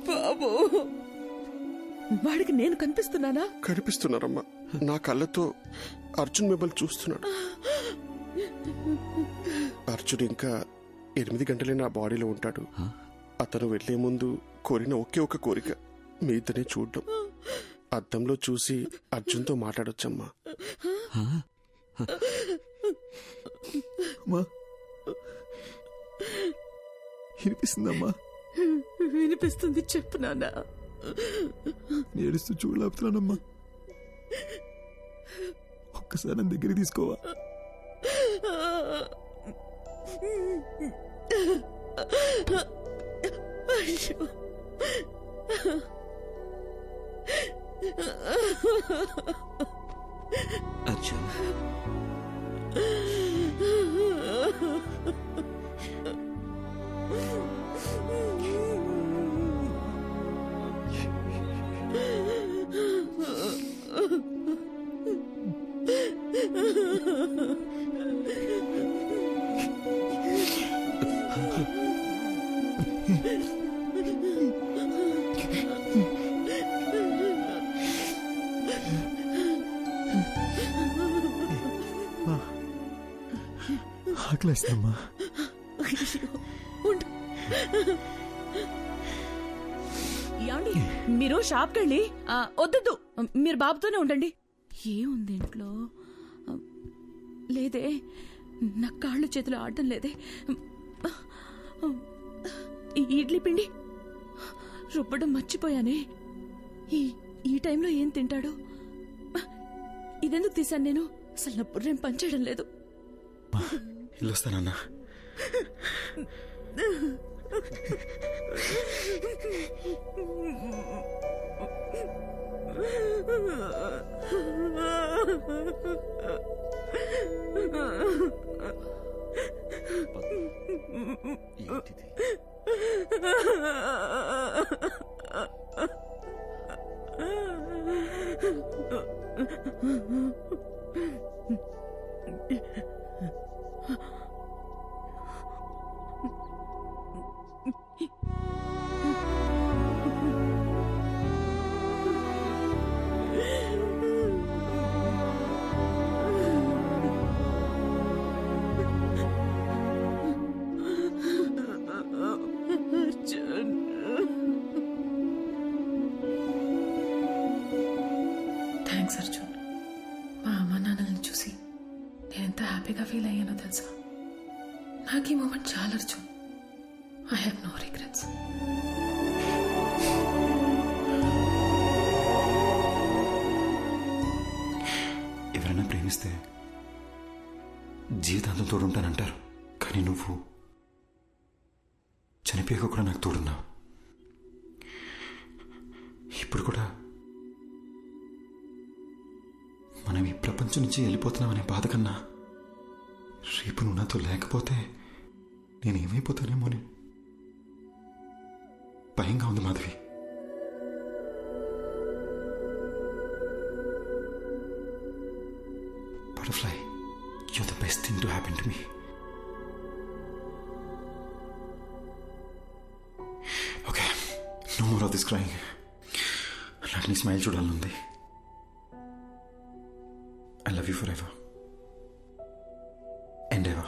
బాబు, వాడికి నేను కనిపిస్తున్నానా? కనిపిస్తున్నారమ్మా. నా కళ్ళతో అర్జున్ మిమ్మల్ని చూస్తున్నాడు. అర్జున్ ఇంకా 8 గంటలే నా బాడీలో ఉంటాడు. అతను వెళ్లే ముందు కోరిన ఒకే ఒక కోరిక మీ ఇద్దరిని చూడడం. అద్దంలో చూసి అర్జున్తో మాట్లాడొచ్చమ్మా. వినిపిస్తుందమ్మా? వినిపిస్తుంది, చెప్పు నాన్న. ఏడుస్తూ చూడలేపుతున్నానమ్మా. ఒక్కసారి నా దగ్గరికి తీసుకోవా? అయ్యో, అర్జున్, ఆకలేస్తుందమ్మా. ఏమండి, మీరు షాప్కి వెళ్ళి వద్దు, మీరు బాబుతోనే ఉండండి. ఏముంది ఇంట్లో? లేదే, నా కాళ్ళు చేతులు ఆడటం లేదే. ఈ ఇడ్లీ పిండి రుబ్బడం మర్చిపోయానే. ఈ టైంలో ఏం తింటాడు? ఇదెందుకు తీశాను నేను? అసలు నా బుర్రేం పనిచేయడం లేదు. వెళ్ళొస్తానన్నా. థ్యాంక్స్ అర్జున్. మా అమ్మ నాన్నలను చూసి నేను ఎంత హ్యాపీగా ఫీల్ అయ్యానో తెలుసా? నాకు ఈ మూమెంట్ చాలా Arjun. I have no regrets. ఎవరైనా ప్రేమిస్తే జీవితాంతం తోడుంటానంటారు, కానీ నువ్వు చనిపోయాక కూడా నాకు తోడున్నావు. ఇప్పుడు కూడా మనం ఈ ప్రపంచం నుంచి వెళ్ళిపోతున్నామనే బాధ కన్నా రేపు నువ్వు నాతో లేకపోతే నేనేమైపోతానేమోని భయంగా ఉంది Madhavi. Butterfly, you're the best thing to happen to me. Okay, no more of this crying. నాకు నీ స్మైల్ చూడాలనుంది. I love you forever and ever.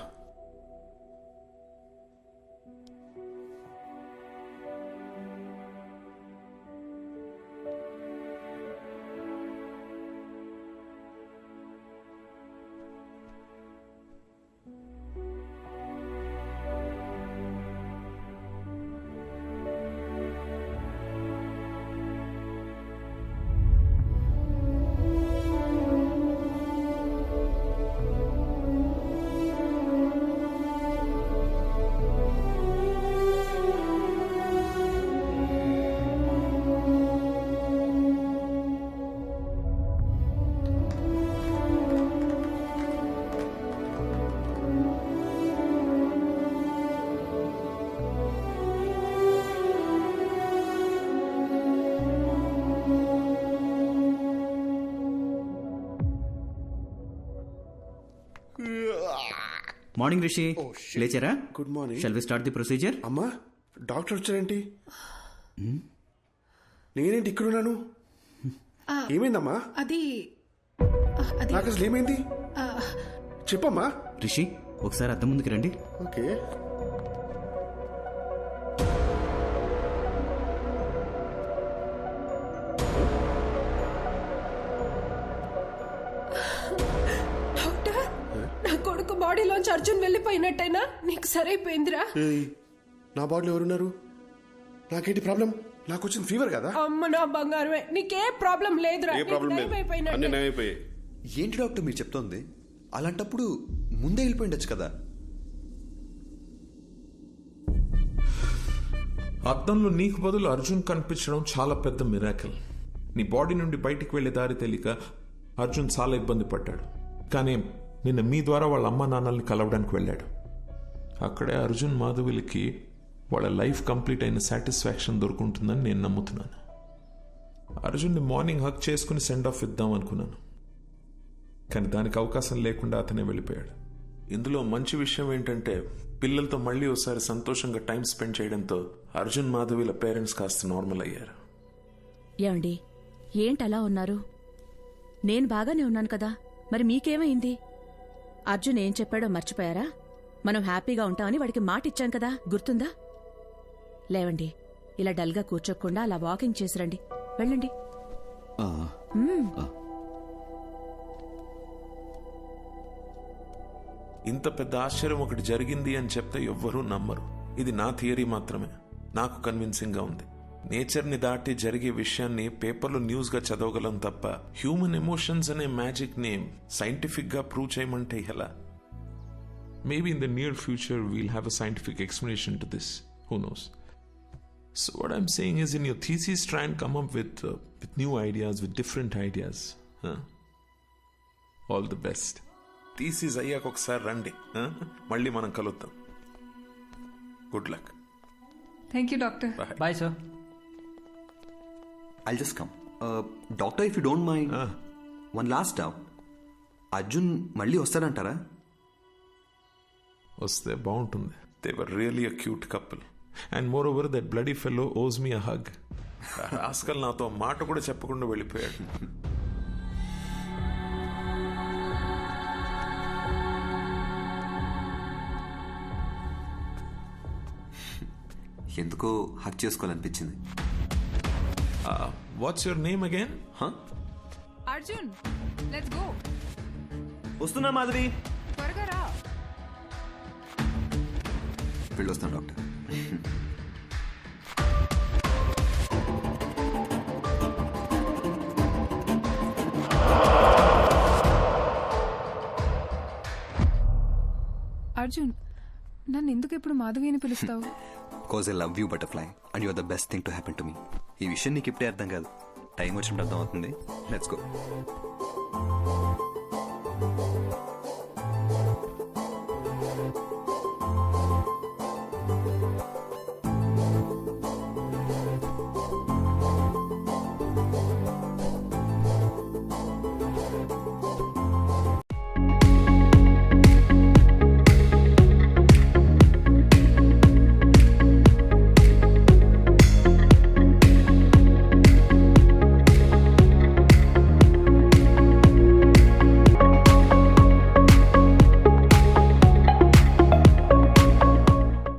Morning Rishi, లేచారా? Good morning. Shall we start the procedure? అమ్మా, డాక్టర్ వచ్చారేంటి? నేనేంటి ఇక్కడున్నాను? ఏమైందమ్మా? అది నాకు అసలు ఏమైంది చెప్పమ్మా. రిషి, ఒకసారి అద్దం ముందుకు రండి. ఓకే. బాడీలోంచి అర్జున్ వెళ్ళిపోయినట్టయినా నీకు సరైపోయిందిరా. నా బాడీలో ఎవరున్నారు? నాకేంటి ప్రాబ్లం? నాకు వచ్చిన ఫీవర్ కదా. అమ్మ నా బంగారమే, నీకే ప్రాబ్లం లేదురా. ఏంటి డాక్టర్ మీరు చెప్తోంది? అలాంటప్పుడు ముందే వెళ్ళిపోయిండొచ్చు కదా. అద్దంలో నీకు బదులు అర్జున్ కనిపించడం చాలా పెద్ద మిరాకిల్. నీ బాడీ నుండి బయటికి వెళ్లే దారి తెలియక అర్జున్ చాలా ఇబ్బంది పడ్డాడు. కానీ నిన్న మీ ద్వారా వాళ్ళ అమ్మ నాన్నల్ని కలవడానికి వెళ్ళాడు. అక్కడే అర్జున్ మాధవిలకి వాళ్ళ లైఫ్ కంప్లీట్ అయిన సాటిస్ఫాక్షన్ దొరుకుంటుందని నేను నమ్ముతున్నాను. అర్జున్ని మార్నింగ్ హక్ చేసుకుని సెండ్ ఆఫ్ ఇద్దాం అనుకున్నాను, కానీ దానికి అవకాశం లేకుండా అతనే వెళ్ళిపోయాడు. ఇందులో మంచి విషయం ఏంటంటే పిల్లలతో మళ్ళీ ఒకసారి సంతోషంగా టైం స్పెండ్ చేయడంతో అర్జున్ మాధవిల పేరెంట్స్ కాస్త నార్మల్ అయ్యారు. ఏమండి, ఏంటి అలా ఉన్నారు? నేను బాగానే ఉన్నాను కదా, మరి మీకేమైంది? అర్జున్ ఏం చెప్పాడో మర్చిపోయారా? మనం హ్యాపీగా ఉంటామని వాడికి మాట ఇచ్చాం కదా, గుర్తుందా? లేవండి, ఇలా డల్గా కూర్చోకుండా అలా వాకింగ్ చేసిరండి. వెళ్ళండి. ఇంత పెద్ద ఆశ్చర్యం ఒకటి జరిగింది అని చెప్తే ఎవ్వరూ నమ్మరు. ఇది నా థియరీ మాత్రమే, నాకు కన్విన్సింగ్ గా ఉంది. నేచర్ ని దాటి జరిగే విషయాన్ని పేపర్లో న్యూస్ గా చదవగలం తప్ప హ్యూమన్ ఎమోషన్స్ అనే మ్యాజిక్ నేమ్ సైంటిఫిక్ గా ప్రూవ్ చేయమంటే ఎలా? Maybe in the near future we'll have a scientific explanation to this. Who knows? So what I'm saying is, in your thesis, try and come up with new ideas, with different ideas. All the best. Thesis అయ్యాక ఒకసారి రండి, మళ్ళీ మనం కలుద్దాం. Good luck. Thank you doctor. Bye sir. I'll just come. Doctor, if you don't mind, one last doubt. Arjun మళ్ళీ వస్తాడంటారా? వస్తే బాగుంటుంది. They were really a cute couple. And moreover, that bloody fellow owes me a hug. Rascal నాతో మాట కూడా చెప్పకుండా వెళ్ళిపోయాడు. ఎందుకో హక్ చేసుకోవాలనిపించింది. What's your name again? Arjun, let's go. వస్తున్నా మాధవి. త్వరగా రా. వెళ్ళొస్తాను డాక్టర్. అర్జున్, నన్ను ఎందుకు ఎప్పుడు మాధవి అని పిలుస్తావు? Because I love you butterfly and you are the best thing to happen to me. ఈ విషయం నీకు ఇప్పుడే అర్థం కాదు, టైం వచ్చినప్పుడు అర్థం అవుతుంది. Let's go.